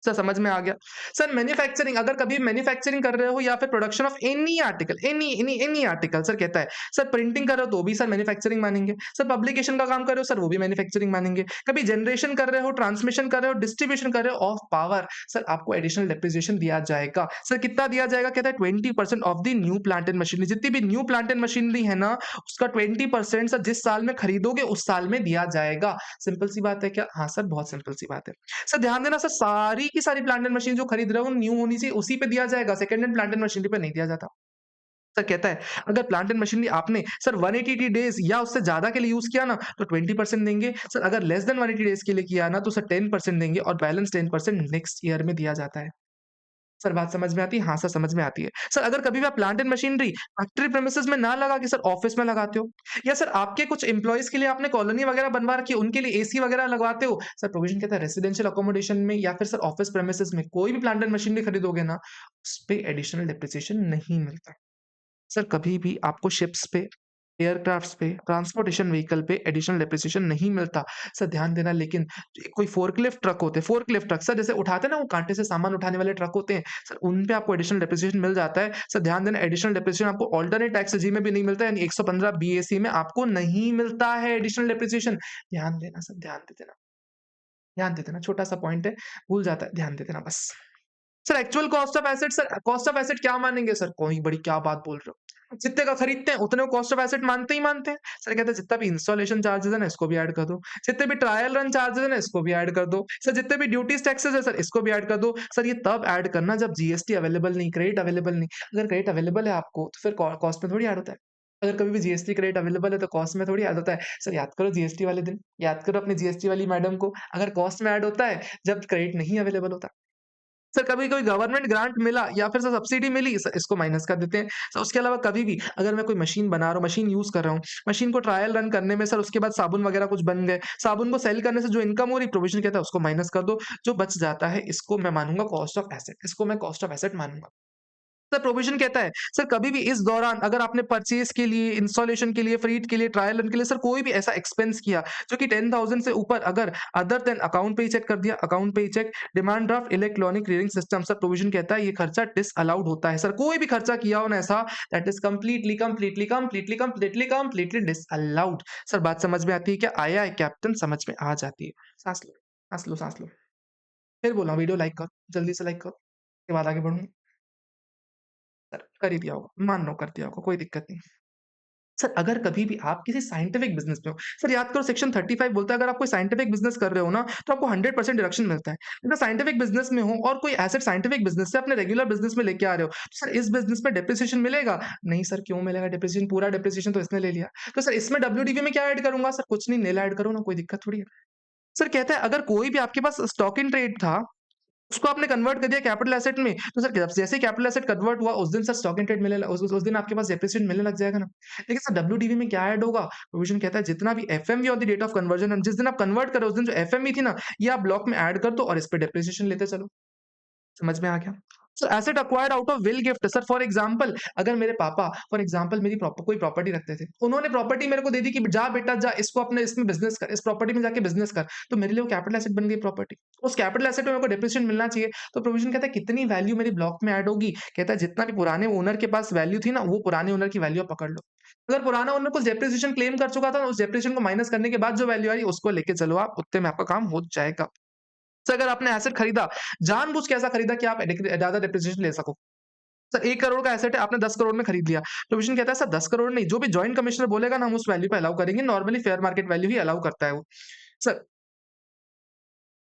सर समझ में आ गया। सर मैन्युफैक्चरिंग अगर कभी मैन्युफैक्चरिंग कर रहे हो या फिर production of any article any article sir कहता है सर प्रिंटिंग कर रहे हो तो भी सर मैन्युफैक्चरिंग मानेंगे। सर पब्लिकेशन का काम कर रहे हो सर वो भी मैन्युफैक्चरिंग मानेंगे। कभी जनरेशन कर रहे हो, ट्रांसमिशन कर रहे हो, डिस्ट्रीब्यूशन कर रहे हो ऑफ पावर सर आपको एडिशनल डेप्रिसिएशन दिया जाएगा। सर कितना दिया जाएगा? कहता है 20% of the new plant and machinery. जितनी भी न्यू प्लांट एंड मशीनरी है ना उसका 20% सर जिस साल में खरीदोगे उस साल में दिया जाएगा। सिंपल सी बात है क्या? हाँ सर बहुत सिंपल सी बात है। सर ध्यान देना सर सारी की सारी प्लांट एंड मशीन जो खरीद रहे हो न्यू होनी चाहिए उसी पे दिया जाएगा। Second hand plant and machinery पे नहीं दिया जाता। सर कहता है अगर प्लांट एंड मशीनरी आपने सर 180 डेज या उससे ज्यादा के लिए यूज किया ना तो 20% देंगे। सर अगर लेस देन 180 डेज के लिए किया ना तो सर 10% देंगे और बैलेंस 10% नेक्स्ट ईयर में दिया जाता है। सर बात समझ में आती है? हाँ सर समझ में आती है। सर अगर कभी भी आप plant and machinery factory premises में ना लगा के सर ऑफिस में लगाते हो या सर आपके कुछ एम्प्लॉइज के लिए आपने कॉलोनी वगैरह बनवा रखी है उनके लिए एसी वगैरह लगवाते हो सर प्रोविजन कहता है रेसिडेंशियल अकोमोडेशन में या फिर सर ऑफिस प्रेमिसेस में कोई भी प्लांट एंड मशीनरी खरीदोगे ना उस पे एडिशनल डेप्रिसिएशन नहीं मिलता। सर कभी भी आपको शिप्स पे, एयरक्राफ्ट्स पे, ट्रांसपोर्टेशन व्हीकल पे एडिशनल डेप्रिसिएशन नहीं मिलता। सर ध्यान देना लेकिन कोई फोर्कलिफ्ट ट्रक होते हैं, फोर्कलिफ्ट ट्रक सर जैसे उठाते हैं ना वो काँटे से सामान उठाने वाले ट्रक होते हैं, सर उन पे आपको एडिशनल डेप्रिसिएशन मिल जाता है। सर ध्यान देना एडिशनल डेप्रिसिएशन आपको अल्टरनेट टैक्स रेजीम में भी नहीं मिलता है, यानी 115 बीएसी में आपको नहीं मिलता है एडिशनल डेप्रिसिएशन। ध्यान देना सर, ध्यान दे देना, छोटा-सा पॉइंट है, भूल जाता है, ध्यान दे देना बस। Sir actual cost of asset sir cost of asset क्या मानेंगे सर? कोई बड़ी क्या बात बोल रहे हो? जितने का खरीदते हैं उतने को कॉस्ट ऑफ एसेट मानते ही मानते हैं। सर कहते हैं जितना भी इंस्टॉलेशन चार्जेस है ना इसको भी ऐड कर दो। जितने भी ट्रायल रन चार्जेस है ना इसको भी ऐड कर दो। सर जितने भी ड्यूटीज टैक्सेस है सर इसको भी ऐड कर दो। सर ये तब ऐड करना जब जीएसटी अवेलेबल नहीं, क्रेडिट अवेलेबल नहीं। अगर क्रेडिट अवेलेबल है आपको तो फिर कॉस्ट में थोड़ी ऐड होता है। अगर कभी भी जीएसटी क्रेडिट अवेलेबल है तो कॉस्ट में थोड़ी ऐड होता है। सर याद करो जीएसटी वाले दिन, याद करो अपनी जीएसटी वाली मैडम को, अगर कॉस्ट में ऐड होता है जब क्रेडिट नहीं अवेलेबल होता। सर कभी कोई गवर्नमेंट ग्रांट मिला या फिर सर सब्सिडी मिली सर इसको माइनस कर देते हैं। सर उसके अलावा कभी भी अगर मैं कोई मशीन बना रहा हूँ, मशीन यूज़ कर रहा हूँ, मशीन को ट्रायल रन करने में सर उसके बाद साबुन वगैरह कुछ बन गए, साबुन को सेल करने से जो इनकम हो रही प्रोविज़न कहता है उसको माइनस कर दो, जो बच जाता है इसको मैं मानूँगा कॉस्ट ऑफ एसेट, इसको मैं कॉस्ट ऑफ एसेट मानूँगा। सर प्रोविज़न कहता है, सर कभी भी इस दौरान अगर आपने परचेज़ के लिए, इंस्टॉलेशन के लिए, फ्रीट के लिए, ट्रायल रन के लिए सर कोई भी ऐसा एक्सपेंस किया जो कि 10,000 से ऊपर अगर अदर देन अकाउंट पे ही चेक कर दिया, अकाउंट पे ही cheque, demand draft, electronic clearing system sir provision कहता है ये खर्चा डिसअलाउड होता है। सर कोई भी खर्चा किया हो ना ऐसा that is completely disallowed. Sir बात समझ में आती है क्या? आया है कैप्टन समझ में आ जाती है। साँस लो, साँस लो, साँस लो। फिर बोल रहा हूँ वीडियो लाइक करो, जल्दी से लाइक करो, उसके बाद आगे बढ़ूँगा। सर कर ही दिया होगा, मान लो कर दिया होगा, कोई दिक्कत नहीं। सर अगर कभी भी आप किसी साइंटिफिक बिज़नेस में हो, सर याद करो सेक्शन 35 बोलता है अगर आप कोई साइंटिफिक बिज़नेस कर रहे हो ना, तो आपको 100% डिडक्शन मिलता है। अगर साइंटिफिक बिज़नेस में हो और कोई एसेट साइंटिफिक बिज़नेस से अपने रेगुलर बिज़नेस में लेके आ रहे हो, तो सर इस बिज़नेस में डेप्रिसिएशन मिलेगा? नहीं सर क्यों मिलेगा डेप्रिसिएशन? पूरा डेप्रिसिएशन तो इसने ले लिया। तो सर इसमें डब्ल्यूडीवी में क्या ऐड करूँगा? सर कुछ नहीं, निल ऐड करो ना, कोई दिक्कत थोड़ी है। सर कहता है अगर कोई भी आपके पास स्टॉक इन ट्रेड था उसको आपने कन्वर्ट कर दिया कैपिटल एसेट में, तो सर जब जैसे ही कैपिटल एसेट कन्वर्ट हुआ, उस दिन सर स्टॉक इन ट्रेड मिलने ल उस दिन आपके पास डेप्रिसिएशन मिलने लग जाएगा ना। लेकिन सर डब्ल्यूडीवी में क्या ऐड होगा? प्रोविज़न कहता है जितना भी FMV on the date of conversion है, जिस दिन आप कन्वर्ट कर रहे हो, उस दिन जो एफएमवी थी ना, ये आप ब्लॉक में ऐड कर दो और इस पे डेप्रिसिएशन लेते चलो। समझ में आ गया? Sir asset acquired out of will gift sir for example अगर मेरे पापा फॉर एग्जांपल मेरी कोई प्रॉपर्टी रखते थे, उन्होंने प्रॉपर्टी मेरे को दे दी कि जा बेटा जा इसको अपने इसमें बिजनेस कर, इस प्रॉपर्टी में जाके बिजनेस कर, तो मेरे लिए वो कैपिटल एसेट बन गई प्रॉपर्टी। उस कैपिटल एसेट में मेरे को डेप्रिसिएशन मिलना चाहिए, तो प्रोविजन कहता है कितनी वैल्यू मेरी ब्लॉक में ऐड होगी, कहता है जितना भी पुराने ओनर के पास वैल्यू थी ना वो पुराने ओनर की वैल्यू पकड़ लो। अगर पुराना ओनर कुछ डेप्रिसिएशन क्लेम कर चुका था, उस डेप्रिसिएशन को माइनस करने के बाद जो वैल्यू आई उसको लेके चलो आप, उतने में आपका काम हो जाएगा। तो अगर आपने एसेट खरीदा, जानबूझ के ऐसा खरीदा कि आप ज्यादा डेप्रिसिएशन ले सको। सर 1 करोड़ का एसेट है, आपने 10 करोड़ में खरीद लिया। प्रोविजन कहता है सर 10 करोड़ नहीं, जो भी जॉइंट कमिश्नर बोलेगा ना हम उस वैल्यू पे अलाउ करेंगे। नॉर्मली फेयर मार्केट वैल्यू ही अलाउ करता है वो। सर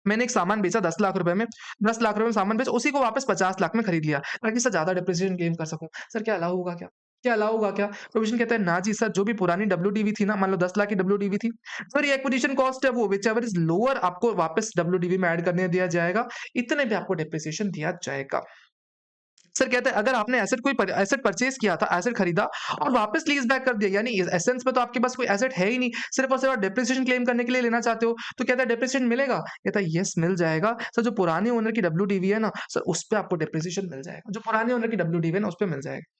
मैंने एक सामान बेचा 10 लाख रुपए में, 10 लाख रुपए में सामान बेचा, उसी को वापस 50 लाख में खरीद लिया, ताकि सर ज़्यादा डेप्रिसिएशन क्लेम कर सकूँ। सर क्या अलाउ होगा क्या? क्या अलाउ होगा क्या? प्रोविजन कहता है ना जी सर, जो भी पुरानी डब्ल्यूडीवी थी ना, मान लो 10 लाख की डब्ल्यूडीवी थी, सर ये एक्विजिशन कॉस्ट है वो व्हिचएवर इज़ लोअर आपको वापस डब्ल्यूडीवी में ऐड करने दिया जाएगा, इतने पे आपको डेप्रिसिएशन दिया जाएगा। सर कहते हैं अगर आपने एसेट परचेज किया था, एसेट खरीदा और वापस लीज बैक कर दिया, यानी एसेंस में तो आपके पास कोई एसेट है ही नहीं, सिर्फ और सिर्फ आप डेप्रिसिएशन क्लेम करने के लिए लेना चाहते हो, तो कहता है डेप्रिसिएशन मिलेगा? कहता है यस मिल जाएगा। सर जो पुराने ओनर की डब्ल्यूडीवी है ना, सर उस पे आपको डेप्रिसिएशन मिल जाएगा। जो पुराने ओनर की डब्ल्यूडीवी है ना, उस पे मिल जाएगा।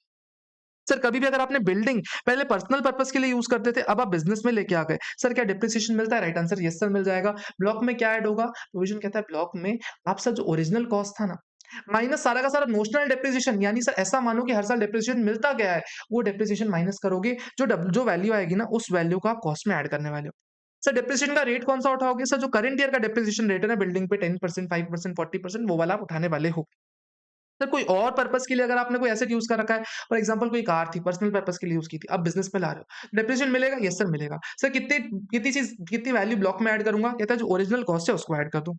सर कभी भी अगर आपने बिल्डिंग पहले पर्सनल पर्पस के लिए यूज करते थे, अब आप बिजनेस में लेके आ गए, सर क्या डेप्रिसिएशन मिलता है? राइट आंसर यस सर मिल जाएगा। ब्लॉक में क्या ऐड होगा? प्रोविजन कहता है ब्लॉक में आप सर जो ओरिजिनल कॉस्ट था ना, माइनस सारा का सारा नोशनल डेप्रिसिएशन, यानी सर ऐसा मानो कि हर साल डेप्रिसिएशन मिलता गया है, वो डेप्रिसिएशन माइनस करोगे, जो वैल्यू आएगी ना उस वैल्यू को आप कॉस्ट में ऐड करने वाले हो। सर डेप्रिसिएशन का रेट कौन सा उठाओगे? सर जो करंट ईयर का डेप्रिसिएशन रेट है ना बिल्डिंग पे 10%, 5%, 40% वो वाला आप उठाने वाले हो। सर कोई और पर्पस के लिए अगर आपने कोई एसेट यूज कर रखा है, फॉर एग्जांपल कोई कार थी, पर्सनल पर्पस के लिए यूज की थी, अब बिजनेस में ला रहे हो, डेप्रिसिएशन मिलेगा? यस सर मिलेगा। सर कितनी वैल्यू ब्लॉक में ऐड करूंगा? कहता है जो ओरिजिनल कॉस्ट है उसको ऐड कर दूं।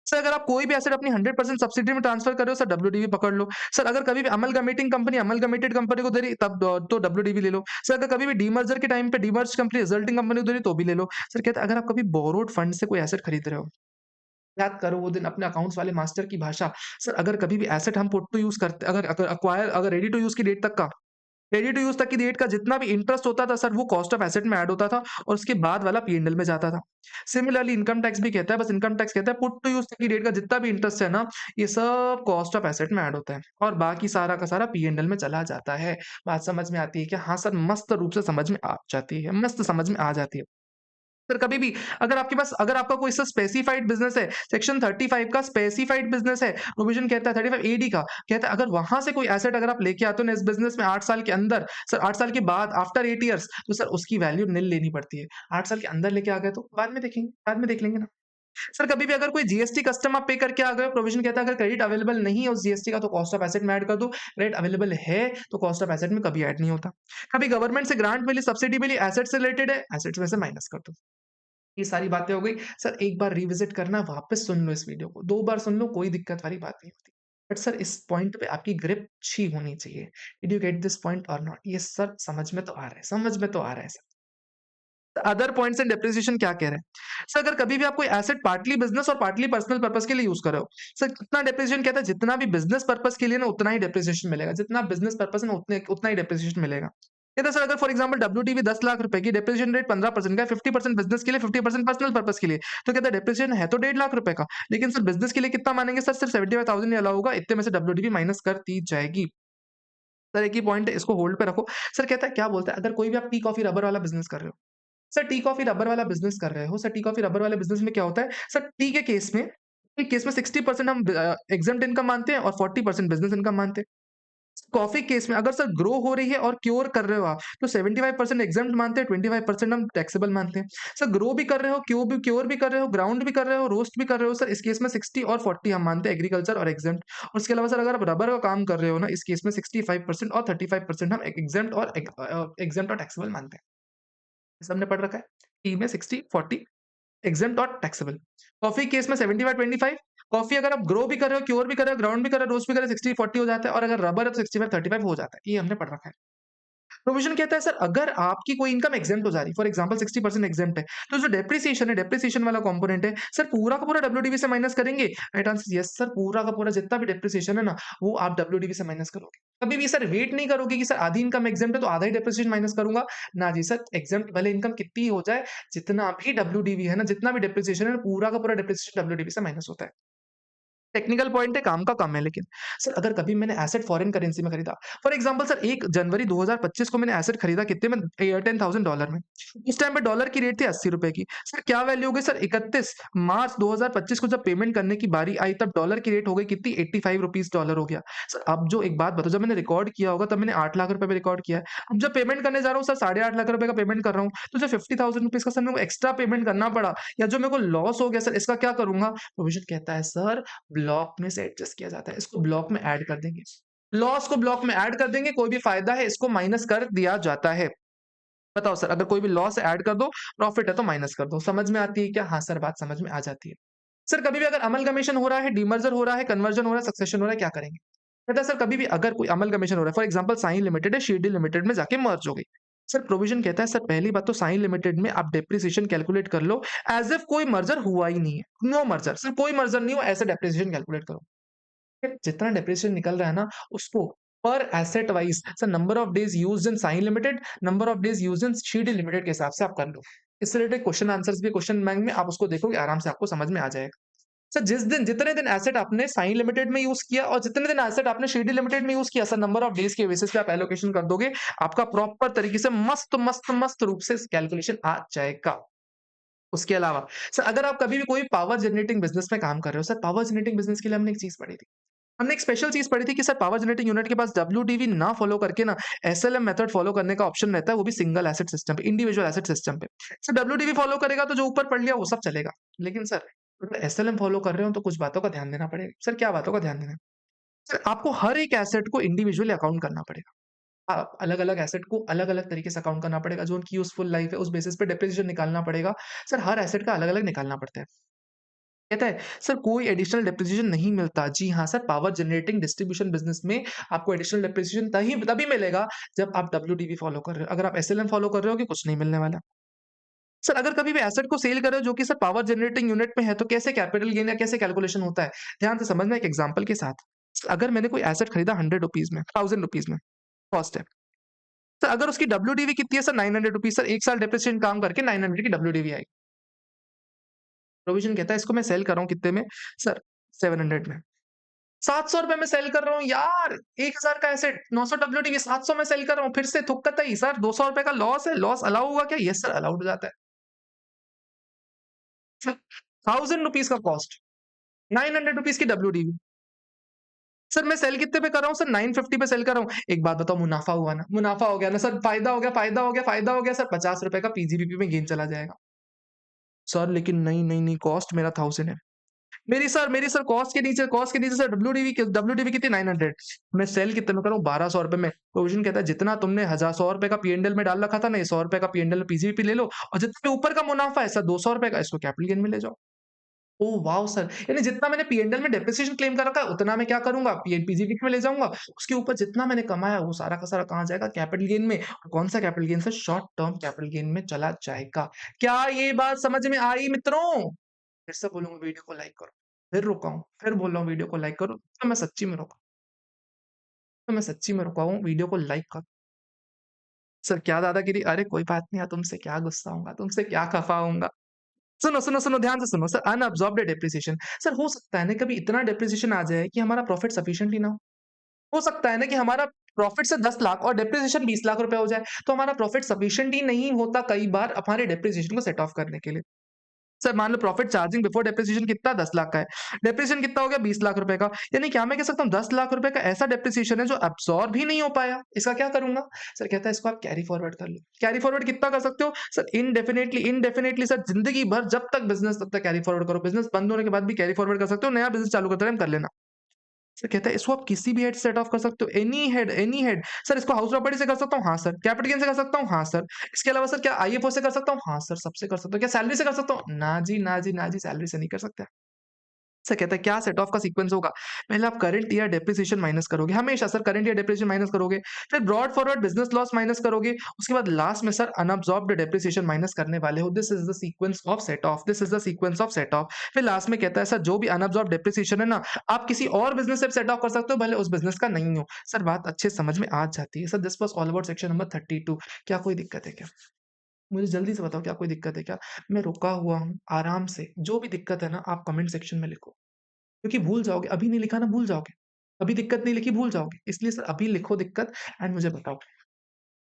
सर अगर आप कोई भी एसेट अपनी 100% सब्सिडी में ट्रांसफर कर रहे हो, सर डब्ल्यूडीवी पकड़ लो। सर अगर कभी भी अमलगमेटेड कंपनी को दे रही तब तो डब्ल्यूडीवी ले लो। सर अगर कभी भी डीमर्जर के टाइम पे डीमर्ज कंपनी रिजल्टिंग कंपनी को दे रही तो भी ले लो। सर कहता है अगर आप कभी बोरोड फंड से कोई एसेट खरीद रहे हो, याद करो वो दिन अपने अकाउंट्स वाले मास्टर की भाषा। सर अगर कभी भी एसेट हम पुट टू यूज़ करते, अगर रेडी टू यूज़ की डेट तक का, रेडी टू यूज़ तक की डेट का जितना भी इंटरेस्ट होता था सर वो कॉस्ट ऑफ एसेट में ऐड होता था और उसके बाद वाला पी&एल में जाता था। सिमिलरली इनकम टैक्स भी कहता है, बस इनकम टैक्स कहता है पुट टू यूज़ तक की डेट का जितना भी इंटरेस्ट है ना, ये सब कॉस्ट ऑफ एसेट में ऐड होता है और बाकी सारा का सारा पी&एल में चला जाता है। बात समझ में आती है क्या? हाँ सर, मस्त रूप से समझ में आ जाती है, मस्त समझ में आ जाती है। सर कभी भी अगर आपका कोई सा स्पेसिफाइड बिजनेस है, सेक्शन 35 का स्पेसिफाइड बिजनेस है, प्रोविजन कहता है 35 एडी का कहता है अगर वहां से कोई एसेट अगर आप लेके आते हो ना इस बिजनेस में 8 साल के अंदर, सर 8 साल के बाद आफ्टर 8 इयर्स, तो सर उसकी वैल्यू निल लेनी पड़ती है। 8 साल के अंदर लेके आ गए तो बाद में देखेंगे, बाद में देख लेंगे ना। सर कभी भी अगर कोई जीएसटी कस्टम आप पे करके आ गए हो, प्रोविजन कहता है अगर क्रेडिट अवेलेबल नहीं है उस जीएसटी का तो कॉस्ट ऑफ एसेट में ऐड कर दो, क्रेडिट अवेलेबल है तो कॉस्ट ऑफ एसेट में कभी ऐड नहीं होता। कभी गवर्नमेंट से ग्रांट मिली, सब्सिडी मिली, एसेट से रिलेटेड है, एसेट्स में से माइनस कर दो। ये सारी बातें हो गई। सर एक बार रिविज़िट करना, वापस सुन लो इस वीडियो को, 2 बार सुन लो, कोई दिक्कत वाली बात नहीं होती। बट सर इस पॉइंट पे आपकी ग्रिप अच्छी होनी चाहिए। Did you get this point और नॉट? ये सर समझ में तो आ रहा है, समझ में तो आ रहा है sir. Other points and depreciation क्या कह रहे हैं? सर अगर कभी भी आप कोई एसेट पार्टली बिज़नेस और पार्टली पर्सनल पर्पज़ के लिए यूज़ कर रहे हो, सर कितना डेप्रिसिएशन कहता है जितना भी बिज़नेस पर्पज़ के लिए ना उतना ही डेप्रिसिएशन मिलेगा। जितना बिज़नेस पर्पज़ है ना उतना ही डेप्रिसिएशन मिलेगा। कहता है सर अगर फॉर एग्जांपल डब्ल्यूटीवी 10 लाख रुपए की, डेप्रिसिएशन रेट 15% का है, 50% बिज़नेस के लिए, 50% पर्सनल पर्पज़ के लिए। तो कहता है डेप्रिसिएशन है तो 1.5 लाख रुपए का, लेकिन सर बिज़नेस के लिए कितना मानेंगे सर? सिर्फ 75,000 ही अलाउ होगा, इतने में से डब्ल्यूटीवी माइनस कर दी जाएगी। सर एक ही पॉइंट है, इसको होल्ड पे रखो। सर कहता है क्या बोलता है, अगर कोई भी आप टी कॉफी रबर वाला बिज़नेस कर रहे हो, सर टी कॉफी रबर वाला बिज़नेस कर रहे हो, सर टी कॉफी रबर वाले बिज़नेस में क्या होता है, सर टी केस में 60% हम एग्जेम्प्ट इनकम मानते हैं और 40% बिज़नेस इनकम मानते हैं। कॉफी केस में अगर सर ग्रो हो रही है और क्योर कर रहे हो आप, तो 75% एग्जेम्प्ट मानते हैं, 25% हम टैक्सेबल मानते हैं। सर ग्रो भी कर रहे हो, क्योर भी कर रहे हो, ग्राउंड भी कर रहे हो, रोस्ट भी कर रहे हो, सर इस केस में 60 और 40 हम मानते हैं एग्रीकल्चर और एग्जेम्प्ट। और उसके अलावा सर अगर आप रबर का काम कर रहे हो ना, इस केस में 65% और 35% हम एग्जेम्प्ट और टैक्सेबल मानते हैं। सबने पढ़ रखा है। टी में 60, 40 एग्जेम्प्ट और टैक्सेबल। कॉफी केस में 75, 25। कॉफी अगर आप ग्रो भी कर रहे हो, क्योर भी कर रहे हो, ग्राउंड भी कर रहे हो, रोस्ट भी कर रहे हो, 60, 40 हो जाता है और अगर रबर है तो 65, 35 हो जाता है। ये हमने पढ़ रखा है। प्रोविजन कहता है सर अगर आपकी कोई इनकम एग्जेम्प्ट हो जा रही है, फॉर एग्जांपल 60% एग्जेम्प्ट है, तो जो डेप्रिसिएशन है, डेप्रिसिएशन वाला कंपोनेंट है, सर पूरा का पूरा डब्ल्यूडीवी से माइनस करेंगे? राइट आंसर यस सर, पूरा का पूरा जितना भी डेप्रिसिएशन है ना, वो आप डब्ल्यूडीवी से माइनस करोगे। कभी भी सर वेट नहीं करोगे कि सर आधी इनकम एग्जेम्प्ट है तो आधा ही डेप्रिसिएशन माइनस करूंगा। ना जी सर, एग्जेम्प्ट भले इनकम कितनी ही हो जाए, जितना भी डब्ल्यूडीवी है ना, जितना भी डेप्रिसिएशन है, पूरा का पूरा डेप्रिसिएशन डब्ल्यूडीवी से माइनस होता है। टेक्निकल पॉइंट है, काम का कम है लेकिन। सर अगर कभी मैंने एसेट फॉरेन करेंसी में खरीदा, फॉर एग्ज़ाम्पल सर 1 जनवरी 2025 को मैंने एसेट खरीदा कितने में? $10,000 में। उस टाइम पे डॉलर की रेट थी ₹80 की। सर क्या वैल्यू हो गई सर 31 मार्च 2025 को जब पेमेंट करने की बारी आई तब डॉलर की रेट हो गई कितनी? ₹85 डॉलर हो गया। सर अब जो एक बात बताओ, जब मैंने रिकॉर्ड किया होगा तब मैंने ₹8,00,000 में रिकॉर्ड किया है। अब जब पेमेंट करने जा रहा हूँ सर ₹8,50,000 का पेमेंट कर रहा हूँ, तो जो ₹50,000 का सर मेरे को एक्स्ट्रा पेमेंट करना पड़ा या जो मेरे को लॉस हो गया सर, इसका क्या करूँगा? प्रोविज़न कहता है सर ब्लॉक में से एडजस्ट किया जाता है। इसको ब्लॉक में ऐड कर देंगे। लॉस को ब्लॉक में ऐड कर देंगे, कोई भी फ़ायदा है इसको माइनस कर दिया जाता है। बताओ सर अगर कोई भी लॉस ऐड कर दो, प्रॉफ़िट है तो माइनस कर दो। समझ में आती है क्या? हाँ सर, बात समझ में आ जाती है। सर कभी भी अगर अमलगमेशन हो रहा है, डीमर्जर हो रहा है, कन्वर्जन हो रहा है, सक्सेशन हो रहा है, क्या करेंगे? कहता है सर कभी भी अगर कोई अमलगमेशन हो रहा है, फॉर एग्ज़ाम्पल साइन लिमिटेड है, शीडी लिमिटेड में जाके मर्ज हो गई। सर प्रोविज़न कहता है सर पहली बात तो साइन लिमिटेड में आप डेप्रिसिएशन कैलकुलेट कर लो एज़ इफ कोई मर्जर हुआ ही नहीं है। नो मर्जर, सर कोई मर्जर नहीं हुआ ऐसे डेप्रिसिएशन कैलकुलेट करो। फिर जितना डेप्रिसिएशन निकल रहा है ना, उसको पर asset wise sir number of days used in sign limited, number of days used in CD limited के हिसाब से आप कर लो। इससे रिलेटेड क्वेश्चन आंसर्स भी क्वेश्चन बैंक में आप उसको देखोगे आराम से आपको समझ में आ जाएगा। सर जिस दिन जितने दिन एसेट आपने साइन लिमिटेड में यूज़ किया और जितने दिन एसेट आपने शीडी लिमिटेड में यूज़ किया सर नंबर ऑफ डेज़ के बेसिस पे आप एलोकेशन कर दोगे, आपका प्रॉपर तरीके से मस्त रूप से कैलकुलेशन आ जाएगा। उसके अलावा सर अगर आप कभी भी कोई पावर जनरेटिंग बिज़नेस में काम कर रहे हो, सर पावर जनरेटिंग बिज़नेस के लिए हमने एक चीज़ पढ़ी थी। हमने एक स्पेशल चीज़ पढ़ी थी कि सर पावर जनरेटिंग यूनिट के पास डब्ल्यूडीवी ना फॉलो करके ना एसएलएम मेथड फॉलो करने का ऑप्शन रहता है, वो भी सिंगल एसेट सिस्टम पे, इंडिविजुअल एसेट सिस्टम पे। सर डब्ल्यूडीवी फॉलो करेगा तो जो ऊपर पढ़ लिया वो सब चलेगा। लेकिन सर अगर एसएलएम फॉलो कर रहे हो तो कुछ बातों का ध्यान देना पड़ेगा। सर क्या बातों का ध्यान देना है? सर आपको हर एक एसेट को इंडिविजुअली अकाउंट करना पड़ेगा। अलग-अलग एसेट को अलग-अलग तरीके से अकाउंट करना पड़ेगा, जो उनकी यूज़फुल लाइफ है उस बेसिस पे डेप्रिसिएशन निकालना पड़ेगा। सर हर एसेट का अलग-अलग निकालना पड़ता है। कहता है सर कोई एडिशनल डेप्रिसिएशन नहीं मिलता। जी हाँ sir, power generating distribution business में आपको एडिशनल डेप्रिसिएशन तही तभी मिलेगा जब आप डब्ल्यूडीवी फॉलो कर रहे हो। अगर आप एसएलएम फॉलो कर रहे हो कि कुछ नहीं मिलने वाला। सर अगर कभी भी एसेट को सेल कर रहे हो जो कि सर पावर जनरेटिंग यूनिट में है तो कैसे कैपिटल गेन या कैसे कैलकुलेशन होता है? ध्यान से समझना एक एग्जांपल के साथ। अगर मैंने कोई एसेट खरीदा ₹100 में, ₹1000 में, कॉस्ट है। सर अगर उसकी डब्ल्यूडीवी कितनी है सर ₹900 सर 1 साल डेप्रिसिएशन काम करके 900 की डब्ल्यूडीवी आई। प्रोविज़न कहता है इसको मैं सेल कर रहा हूँ कितने में? सर 700 में। ₹700 में सेल कर रहा हूँ यार, 1000 का एसेट 900 डब्ल्यूटीवी 700 में सेल कर रहा हूँ, फिर से थुक्कतई सर ₹200 का लॉस है, लॉस अलाउ होगा क्या? यस सर अलाउड हो जाता है। सर ₹1000 का कॉस्ट, ₹900 की डब्ल्यूटीवी। सर मैं सेल कितने पे कर रहा हूँ? सर 950 पे सेल कर रहा हूँ। एक बात बताओ मुनाफ़ा हुआ ना? मुनाफ़ा हो गया ना सर, फ़ायदा हो गया, फ़ायदा हो गया, फ़ायदा हो गया सर ₹50 का पीजीबीपी में गेन चला जाएगा। सर लेकिन नहीं, कॉस्ट मेरा 1000 है। मेरी सर कॉस्ट के नीचे सर डब्ल्यूडीवी कितनी 900 मैं सेल कितने में कर रहा हूँ ₹1200 में। प्रोविज़न कहता है जितना तुमने ₹1000 का पी&एल में डाल रखा था ना, ये ₹100 का पी&एल पीसीबीपी ले लो और जितने ऊपर का मुनाफ़ा है सर ₹200 का इसको कैपिटल गेन में ले जाओ। Oh wow sir! यानी जितना मैंने पी&एल में डेप्रिसिएशन क्लेम कर रखा है उतना मैं क्या करूँगा पीसीबीपी में ले जाऊँगा। उसके ऊपर जितना मैंने कमाया वो सारा का सारा कहाँ जाएगा कैपिटल गेन में। और कौन सा capital gain sir short term capital gain में चला जाएगा। क्या ये बात समझ में आई मित्रों? फिर से बोलूँगा वीडियो को लाइक करो। फिर रुका हूँ, फिर बोल रहा हूँ वीडियो को लाइक करो, तो मैं सच्ची में रुका तो मैं सच्ची में रुका हूँ, वीडियो को लाइक करो। सर क्या दादागिरी? अरे कोई बात नहीं यार, तुमसे क्या गुस्सा होऊँगा, तुमसे क्या खफ़ा होऊँगा। सुनो, ध्यान से सुनो। सर अनअब्सॉर्ब्ड डेप्रिसिएशन सर हो सकता है ना कभी इतना डेप्रिसिएशन आ जाए कि हमारा प्रॉफिट सफिशिएंट ही ना हो। हो सकता है ना कि हमारा प्रॉफिट से 10 लाख और डेप्रिसिएशन 20 लाख रुपए हो जाए, तो हमारा प्रॉफिट सफिशिएंट ही नहीं होता कई बार हमारे डेप्रिसिएशन को सेट ऑफ करने के लिए। सर मान लो प्रॉफिट चार्जिंग बिफोर डेप्रिसिएशन कितना 10 लाख का है। डेप्रिसिएशन कितना हो गया 20 लाख रुपए का। यानी क्या मैं कह सकता हूँ 10 लाख रुपए का ऐसा डेप्रिसिएशन है जो अब्सॉर्ब ही नहीं हो पाया। इसका क्या करूँगा? सर कहता है इसको आप कैरी फॉरवर्ड कर लो। कैरी फॉरवर्ड कितना कर सकते हो? सर इंडेफिनिटली सर ज़िंदगी भर जब तक बिज़नेस तब तक कैरी फॉरवर्ड करो। बिज़नेस बंद होने के बाद भी कैरी फॉरवर्ड कर सकते हो। नया बिज़नेस चालू करते टाइम कर लेना। सर कहता है इसको आप किसी भी हेड से सेट ऑफ कर सकते हो। Any head. सर इसको हाउस प्रॉपर्टी से कर सकता हूँ? हाँ सर। कैपिटल गेन से कर सकता हूँ? हाँ सर। इसके अलावा सर क्या आईएफओ से कर सकता हूँ? हाँ सर, सबसे कर सकता हूँ। क्या सैलरी से कर सकता हूँ? ना जी, सैलरी से नहीं कर सकते। सर कहता है क्या सेट ऑफ का सीक्वेंस होगा? पहले आप करंट ईयर डेप्रिसिएशन माइनस करोगे, हमेशा sir current year depreciation minus करोगे, फिर brought forward business loss minus करोगे, उसके बाद लास्ट में सर अनअब्सॉर्ब्ड डेप्रिसिएशन माइनस करने वाले हो। This is the sequence of set of. फिर लास्ट में कहता है सर जो भी अनअब्सॉर्ब्ड डेप्रिसिएशन है ना, आप किसी और बिज़नेस से सेट ऑफ कर सकते हो, भले उस बिज़नेस का नहीं हो। सर बात अच्छे से समझ में आ जाती है। Sir this was all about section number 32। क्या कोई दिक्कत है क्या? मुझे जल्दी से बताओ क्या कोई दिक्कत है क्या? मैं रुका हुआ हूँ, आराम से, जो भी दिक्कत है ना आप कमेंट सेक्शन में लिखो। क्योंकि भूल जाओगे, अभी नहीं लिखा ना भूल जाओगे। अभी दिक्कत नहीं लिखी भूल जाओगे। इसलिए सर अभी लिखो दिक्कत एंड मुझे बताओ।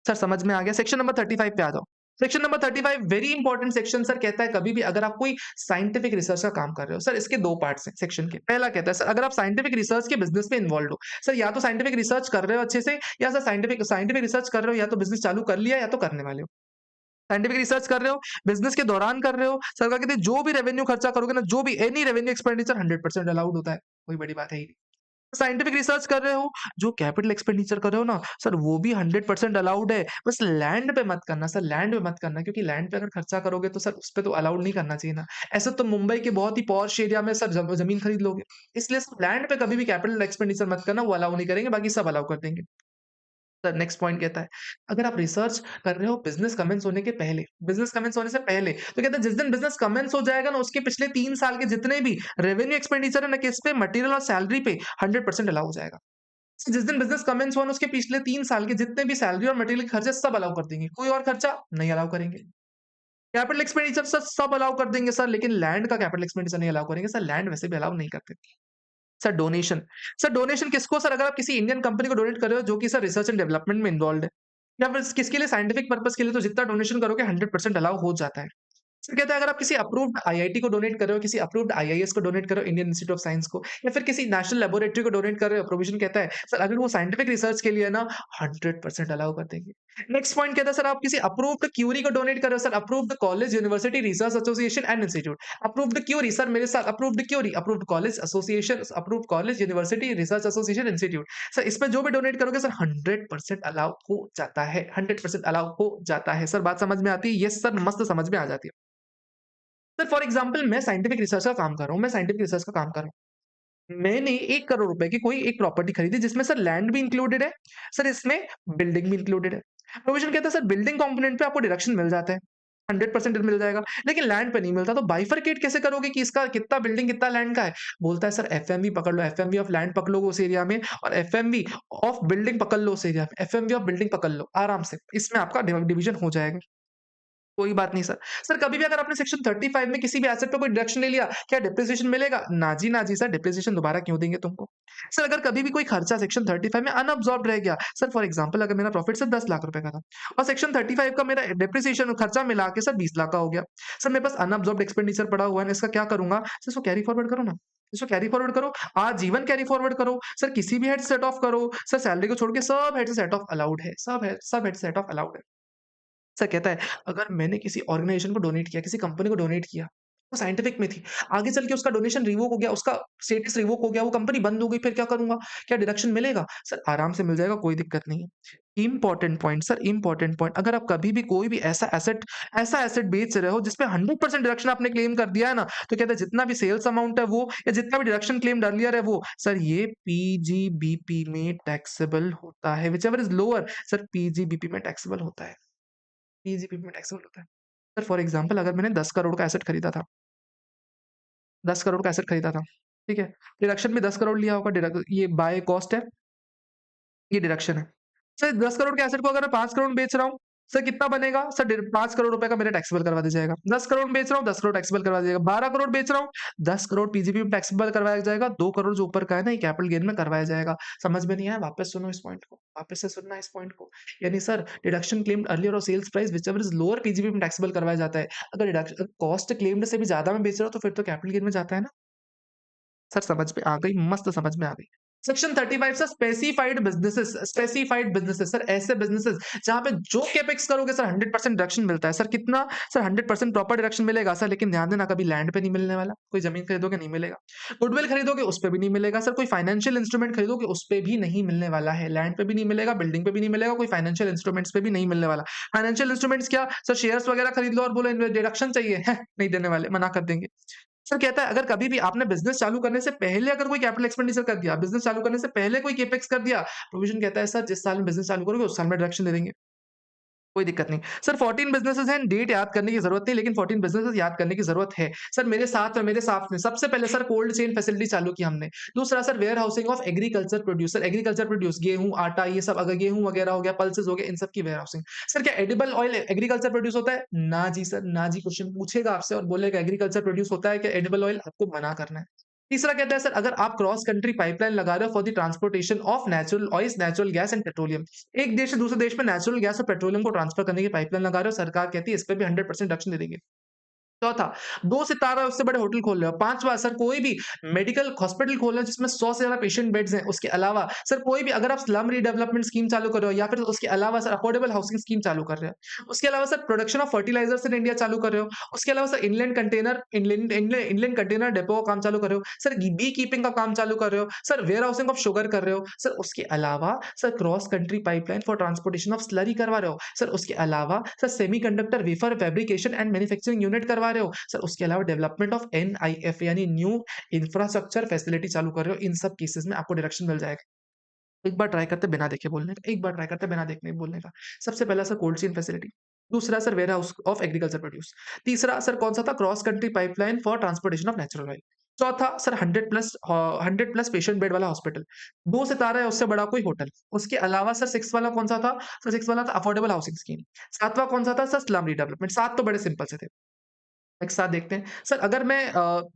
सर समझ में आ गया? सेक्शन नंबर 35 पे आ जाओ। Section number 35 very important section sir कहता है कभी भी अगर आप कोई साइंटिफिक रिसर्च का काम कर रहे हो, सर इसके 2 पार्ट्स हैं सेक्शन के। पहला कहता है सर अगर आप साइंटिफिक रिसर्च के बिज़नेस में इन्वॉल्व्ड हो, सर या तो साइंटिफिक रिसर्च कर रहे हो अच्छे से या सर साइंटिफिक साइंटिफिक रिसर्च कर रहे हो या तो बिज़नेस चालू कर लिया या तो करने वाले हो। साइंटिफिक रिसर्च कर रहे हो, बिज़नेस के दौरान कर रहे हो, सरकार कहती है जो भी रेवेन्यू खर्चा करोगे ना, जो भी एनी रेवेन्यू एक्सपेंडिचर 100% अलाउड होता है। कोई बड़ी बात है ही नहीं। साइंटिफिक रिसर्च कर रहे हो, जो कैपिटल एक्सपेंडिचर कर रहे हो ना, सर वो भी 100% अलाउड है। बस लैंड पे मत करना सर, लैंड पे मत करना क्योंकि लैंड पे अगर खर्चा करोगे तो सर उसपे तो अलाउड नहीं करना चाहिए ना। ऐसे तो मुंबई के बहुत ही पॉश एरिया में सर ज़मीन खरीद लोगे। इसलिए सर लैंड पे कभी भी कैपिटल एक्सपेंडिचर मत करना, वो अलाउ नहीं करेंगे, बाकी सब अलाउ कर देंगे। सर नेक्स्ट पॉइंट कहता है, अगर आप रिसर्च कर रहे हो बिज़नेस कमेंस होने के पहले, बिज़नेस कमेंस होने से पहले, तो कहता है जिस दिन बिज़नेस कमेंस हो जाएगा ना, उसके पिछले 3 साल के जितने भी रेवेन्यू एक्सपेंडिचर है ना, किस पे मटेरियल और सैलरी पे 100% अलाउ हो जाएगा। So, जिस दिन बिज़नेस कमेंस हुआ ना, उसके पिछले 3 साल के जितने भी सैलरी और मटेरियल के खर्चे सब अलाउ कर देंगे। कोई और खर्चा नहीं अलाउ करेंगे। कैपिटल एक्सपेंडिचर सर सब अलाउ कर देंगे सर, लेकिन लैंड का कैपिटल एक्सपेंडिचर नहीं अलाउ करेंगे सर, लैंड वैसे भी अलाउ नहीं करते। सर डोनेशन, सर डोनेशन किसको सर अगर आप किसी इंडियन कंपनी को डोनेट कर रहे हो जो कि सर रिसर्च एंड डेवलपमेंट में इन्वॉल्व्ड है या फिर किसके लिए साइंटिफिक पर्पस के लिए तो जितना डोनेशन करोगे 100% अलाउ हो जाता है। सर कहता है अगर आप किसी अप्रूव्ड आईआईटी को डोनेट कर रहे हो, किसी अप्रूव्ड आईआईएस को डोनेट कर रहे हो, इंडियन इंस्टीट्यूट ऑफ साइंस को या फिर किसी नेशनल लैबोरेटरी को डोनेट कर रहे हो, प्रोविजन कहता है सर अगर वो साइंटिफिक रिसर्च के लिए है ना 100% अलाउ कर देंगे। नेक्स्ट पॉइंट कहता है सर आप किसी अप्रूव्ड क्यूरी को डोनेट कर रहे हो, sir approved college, university, research association and institute. Approved query sir मेरे साथ approved query, approved college association, approved college, university, research association, institute. Sir इसमें जो भी डोनेट करोगे सर 100% अलाउ हो जाता है, 100% अलाउ हो जाता है। सर बात समझ में आती है? यस सर, मस्त समझ में आ जाती है। सर फॉर एग्जांपल मैं साइंटिफिक रिसर्च का काम कर रहा हूँ, मैं साइंटिफिक रिसर्च का काम कर रहा हूँ। मैंने 1 करोड़ रुपए की कोई एक प्रॉपर्टी खरीदी जिसमें सर लैंड भी इंक्लूडेड है, सर इसमें बिल्डिंग भी इंक्लूडेड है। प्रोविज़न कहता है सर बिल्डिंग कंपोनेंट पे आपको डिडक्शन मिल जाता है, 100% मिल जाएगा, लेकिन लैंड पे नहीं मिलता। तो बाइफरकेट कैसे करोगे कि इसका कितना बिल्डिंग कितना लैंड का है? बोलता है सर एफएमवी पकड़ लो, एफएमवी ऑफ लैंड पकड़ लो उस एरिया में और एफएमवी ऑफ बिल्डिंग पकड़ लो उस एरिया में, एफएमवी ऑफ बिल्डिंग पकड़ लो आराम से। इसमें आपका डिवीजन हो जाएगा। कोई बात नहीं सर। सर कभी भी अगर आपने सेक्शन 35 में किसी भी एसेट पे कोई डिडक्शन ले लिया, क्या डिप्रिसिएशन मिलेगा? ना जी सर, डिप्रिसिएशन दोबारा क्यों देंगे तुमको? सर अगर कभी भी कोई खर्चा सेक्शन 35 में अनअब्सॉर्ब्ड रह गया, सर फॉर एग्जांपल अगर मेरा प्रॉफिट सर 10 लाख रुपए का था और सेक्शन 35 का मेरा डिप्रिसिएशन खर्चा मिला के सर 20 लाख का हो गया। सर मेरे पास अनअब्सॉर्ब्ड एक्सपेंडिचर पड़ा हुआ है, इसका क्या करूँगा? सर इसको कैरी फॉरवर्ड करो ना। इसको कैरी फॉरवर्ड करो, आजीवन कैरी फॉरवर्ड करो। सर किसी भी हेड सेट ऑफ करो। सर सैलरी को छोड़ के सब हेड से सेट ऑफ अलाउड है। सब हेड सेट ऑफ अलाउड है। सर कहता है अगर मैंने किसी ऑर्गेनाइजेशन को डोनेट किया, किसी कंपनी को डोनेट किया, वो साइंटिफिक में थी, आगे चल के उसका डोनेशन रिवोक हो गया, उसका स्टेटस रिवोक हो गया, वो कंपनी बंद हो गई, फिर क्या करूँगा? क्या डिडक्शन मिलेगा? सर आराम से मिल जाएगा, कोई दिक्कत नहीं है। Important point sir important point अगर आप कभी भी कोई भी ऐसा एसेट बेच रहे हो जिसपे 100% डिडक्शन आपने क्लेम कर दिया है ना, तो कहते हैं जितना भी सेल्स अमाउंट है वो या जितना भी डिडक्शन क्लेम्ड अर्लियर है वो, सर ये पीजीबीपी में टैक्सेबल होता है, whichever is lower sir PGBP में टैक्सेबल होता है। पीजीपी में टैक्सेबल होता है। सर फॉर एग्ज़ाम्पल अगर मैंने 10 करोड़ का एसेट खरीदा था, 10 करोड़ का एसेट खरीदा था, ठीक है? डिडक्शन में 10 करोड़ लिया होगा ये बाय कॉस्ट है, ये डिडक्शन है। सर 10 करोड़ के एसेट को अगर मैं 5 करोड़ में बेच रहा हूँ, सर कितना बनेगा? सर 5 करोड़ रुपए का मेरा टैक्सेबल करवा दिया जाएगा। 10 करोड़ में बेच रहा हूँ, 10 करोड़ टैक्सेबल करवा दिया जाएगा। 12 करोड़ बेच रहा हूँ, 10 करोड़ पीजीपी में टैक्सेबल करवाया जाएगा, 2 करोड़ जो ऊपर का है ना, ये कैपिटल गेन में करवाया जाएगा। समझ में नहीं आया? वापस सुनो इस पॉइंट को, वापस से सुनना इस पॉइंट को। यानी सर डिडक्शन क्लेम्ड अर्लियर और sales price whichever is lower PGP में टैक्सेबल करवाया जाता है। अगर कॉस्ट क्लेम्ड से भी ज़्यादा मैं बेच रहा हूँ, तो फिर तो कैपिटल गेन में जाता है ना? सर समझ में आ गई, मस्त समझ में आ गई। Section 35 sir specified businesses sir ऐसे बिज़नेसेस जहाँ पे जो कैपेक्स करोगे सर 100% डिडक्शन मिलता है। सर कितना? सर 100% प्रॉपर डिडक्शन मिलेगा सर, लेकिन ध्यान देना कभी लैंड पे नहीं मिलने वाला। कोई ज़मीन खरीदोगे नहीं मिलेगा। गुडविल खरीदोगे उस पे भी नहीं मिलेगा सर, कोई फाइनेंशियल इंस्ट्रूमेंट खरीदोगे उस पे भी नहीं मिलने वाला है। लैंड पे भी नहीं मिलेगा, बिल्डिंग पे भी नहीं मिलेगा, कोई फाइनेंशियल इंस्ट्रूमेंट्स पे भी नहीं मिलने वाला। फाइनेंशियल इंस्ट्रूमेंट्स क्या? सर शेयर्स वगैरह खरीद लो और बोलो इनमें डिडक्शन चाहिए, नहीं देने वाले, मना कर देंगे। सर कहता है अगर कभी भी आपने बिज़नेस चालू करने से पहले अगर कोई कैपिटल एक्सपेंडिचर कर दिया, बिज़नेस चालू करने से पहले कोई कैपेक्स कर दिया, प्रोविज़न कहता है सर जिस साल में बिज़नेस चालू करोगे उस साल में डिडक्शन दे देंगे। कोई दिक्कत नहीं। सर 14 बिज़नेसेस हैं, डेट याद करने की ज़रूरत नहीं लेकिन 14 बिज़नेसेस याद करने की ज़रूरत है। सर मेरे साथ में सबसे पहले सर कोल्ड चेन फैसिलिटी चालू की हमने। दूसरा sir warehousing of agriculture produce, sir agriculture produce गेहूँ, आटा ये सब अगर गेहूँ वगैरह हो गया, पल्सेस हो गए, इन सब की वेयर हाउसिंग। सर क्या एडिबल ऑयल एग्रीकल्चर प्रोड्यूस होता है? ना जी सर, ना जी। क्वेश्चन पूछेगा आपसे और बोलेगा एग्रीकल्चर प्रोड्यूस होता है क्या एडिबल ऑयल? आपको मना करना है। तीसरा कहता है सर अगर आप क्रॉस कंट्री पाइपलाइन लगा रहे हो for the transportation of natural oil, natural gas and petroleum, एक देश से दूसरे देश में नेचुरल गैस और पेट्रोलियम को ट्रांसफर करने की पाइपलाइन लगा रहे हो, सरकार कहती है इस पे भी 100% रिडक्शन दे देंगे। चौथा, 2 सितारा उससे बड़े होटल खोल रहे हो। 5वां सर कोई भी मेडिकल हॉस्पिटल खोल रहे हो जिसमें 100 से ज़्यादा पेशेंट बेड्स हैं। उसके अलावा सर कोई भी अगर आप स्लम रीडेवलपमेंट स्कीम चालू कर रहे हो या फिर उसके अलावा सर अफोर्डेबल हाउसिंग स्कीम चालू कर रहे हो। उसके अलावा sir production of fertilisers in India चालू कर रहे हो। उसके अलावा सर इनलैंड कंटेनर डिपो का काम चालू कर रहे हो। सर बी कीपिंग का काम चालू कर रहे हो। Sir warehousing of sugar कर रहे हो। सर उसके अलावा sir cross country pipeline for transportation of slurry करवा रहे हो। सर उसके अलावा sir semiconductor wafer fabrication and manufacturing unit करवा रहे हो। सर उसके अलावा डेवलपमेंट ऑफ एनआईएफ यानी न्यू इंफ्रास्ट्रक्चर फैसिलिटी चालू कर रहे हो। इन सब केसेस में आपको डायरेक्शन मिल जाएगा। एक बार ट्राई करते बिना देखे बोलने का, एक बार ट्राई करते बिना देखने बोलने का। सबसे पहला सर कोल्ड चेन फैसिलिटी, दूसरा sir warehouse of agriculture produce, तीसरा सर कौन सा था cross country pipeline for transportation of natural oil, चौथा सर 100 प्लस पेशेंट बेड वाला हॉस्पिटल, 2 सितारा है उससे बड़ा कोई होटल। उसके अलावा सर 6 वाला कौन सा था? सर 6 वाला था अफोर्डेबल हाउसिंग स्कीम। 7वां कौन सा था? Sir slum redevelopment. 7 तो बड़े सिंपल से थे। एक साथ देखते हैं। सर अगर मैं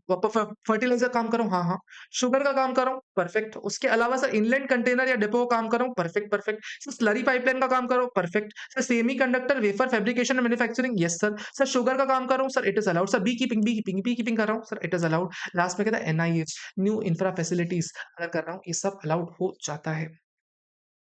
फर्टिलाइज़र काम कर रहा हूँ, हाँ, हाँ। शुगर का काम कर रहा हूँ, परफेक्ट। उसके अलावा सर इनलैंड कंटेनर या डिपो का काम कर रहा हूँ, perfect, perfect. Sir slurry pipeline का काम कर रहा हूँ, perfect. Sir semiconductor wafer fabrication and manufacturing, yes sir. Sir sugar का काम कर रहा हूँ, sir it is allowed. Sir beekeeping कर रहा हूँ, sir it is allowed. Last में कहता है एनआईएच, न्यू इंफ्रा फैसिलिटीज़ अगर कर रहा हूँ, ये सब अलाउड हो जाता है।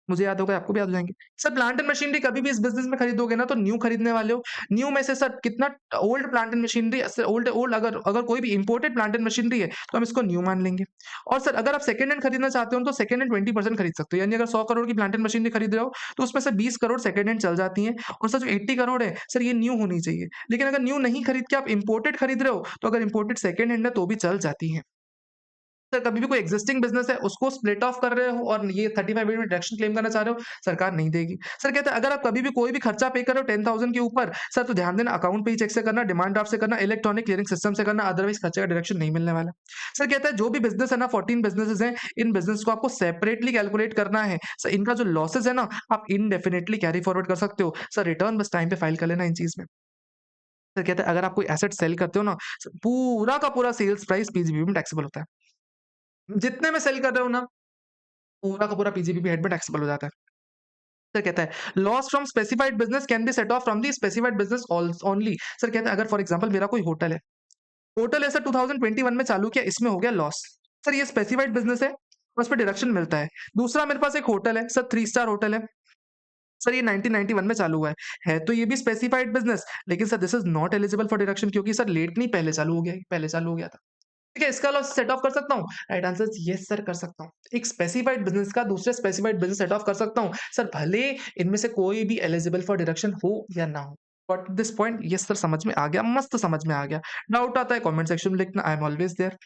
मुझे याद होगा, आपको भी याद हो जाएँगे। सर प्लांट एंड मशीनरी कभी भी इस बिज़नेस में खरीदोगे ना तो न्यू खरीदने वाले हो। न्यू में से सर कितना old plant and machinery sir old old अगर अगर कोई भी इम्पोर्टेड प्लांट एंड मशीनरी है तो हम इसको न्यू मान लेंगे। और सर अगर आप सेकंड हैंड खरीदना चाहते हो तो सेकंड हैंड 20% खरीद सकते हो। यानी अगर 100 करोड़ की प्लांट एंड मशीनरी खरीद रहे हो तो उसमें से 20 करोड़ सेकंड हैंड चल जाती हैं और सर जो 80 करोड़ है सर ये न्यू होनी चाहिए। लेकिन अगर न्यू नहीं खरीद के आप इम्पोर्टेड खरीद रहे हो तो अगर इम्पोर्टेड सेकंड हैंड है तो भी चल जाती हैं। सर कभी भी कोई एक्जिस्टिंग बिज़नेस है, उसको स्प्लिट ऑफ कर रहे हो और ये 35 में डिडक्शन क्लेम करना चाह रहे हो, सरकार नहीं देगी। सर कहते हैं अगर आप कभी भी कोई भी खर्चा पे कर रहे हो 10,000 के ऊपर, सर तो ध्यान देना अकाउंट पे ही चेक से करना, डिमांड ड्राफ्ट से करना, इलेक्ट्रॉनिक क्लियरिंग सिस्टम से करना, अदरवाइज़ खर्चे का डिडक्शन नहीं मिलने वाला। सर कहता है जो भी बिज़नेस है ना 14 बिज़नेसेस हैं, इन बिज़नेस को आपको सेपरेटली कैलकुलेट करना है। सर इनका जो लॉसेस है ना, आप इंडेफिनिटली कैरी फॉरवर्ड कर सकते हो। सर रिटर्न बस टाइम पे फाइल कर लेना इन चीज़ में। सर कहता है अगर आप कोई एसेट सेल करते हो ना, पूरा का पूरा सेल्स प्राइस पीजीबी में टैक्सेबल होता है। जितने में सेल कर रहे हो ना पूरा का पूरा पीजीबीपी हेड में टैक्सेबल हो जाता है। सर कहता है loss from specified business can be set of from the specified business only. Sir कहता है अगर फॉर एग्जांपल मेरा कोई होटल है सर 2021 में चालू किया, इसमें हो गया लॉस। सर ये स्पेसिफाइड बिजनेस है, उस पर डिडक्शन मिलता है। दूसरा मेरे पास एक होटल है सर 3 स्टार होटल है। सर ये 1991 में चालू हुआ है तो ये भी स्पेसिफाइड बिजनेस, लेकिन sir this is not eligible for deduction क्योंकि सर लेट नहीं पहले चालू हो गया था। ठीक है, इसका लॉस सेट ऑफ कर सकता हूँ? राइट आंसर यस सर कर सकता हूँ। एक स्पेसिफाइड बिज़नेस का दूसरे स्पेसिफाइड बिज़नेस सेट ऑफ कर सकता हूँ। सर भले इनमें से कोई भी एलिजिबल फॉर डिडक्शन हो या ना हो। But this point yes sir समझ में आ गया, मस्त समझ में आ गया। डाउट आता है कमेंट सेक्शन में लिखना, आई एम ऑलवेज देयर।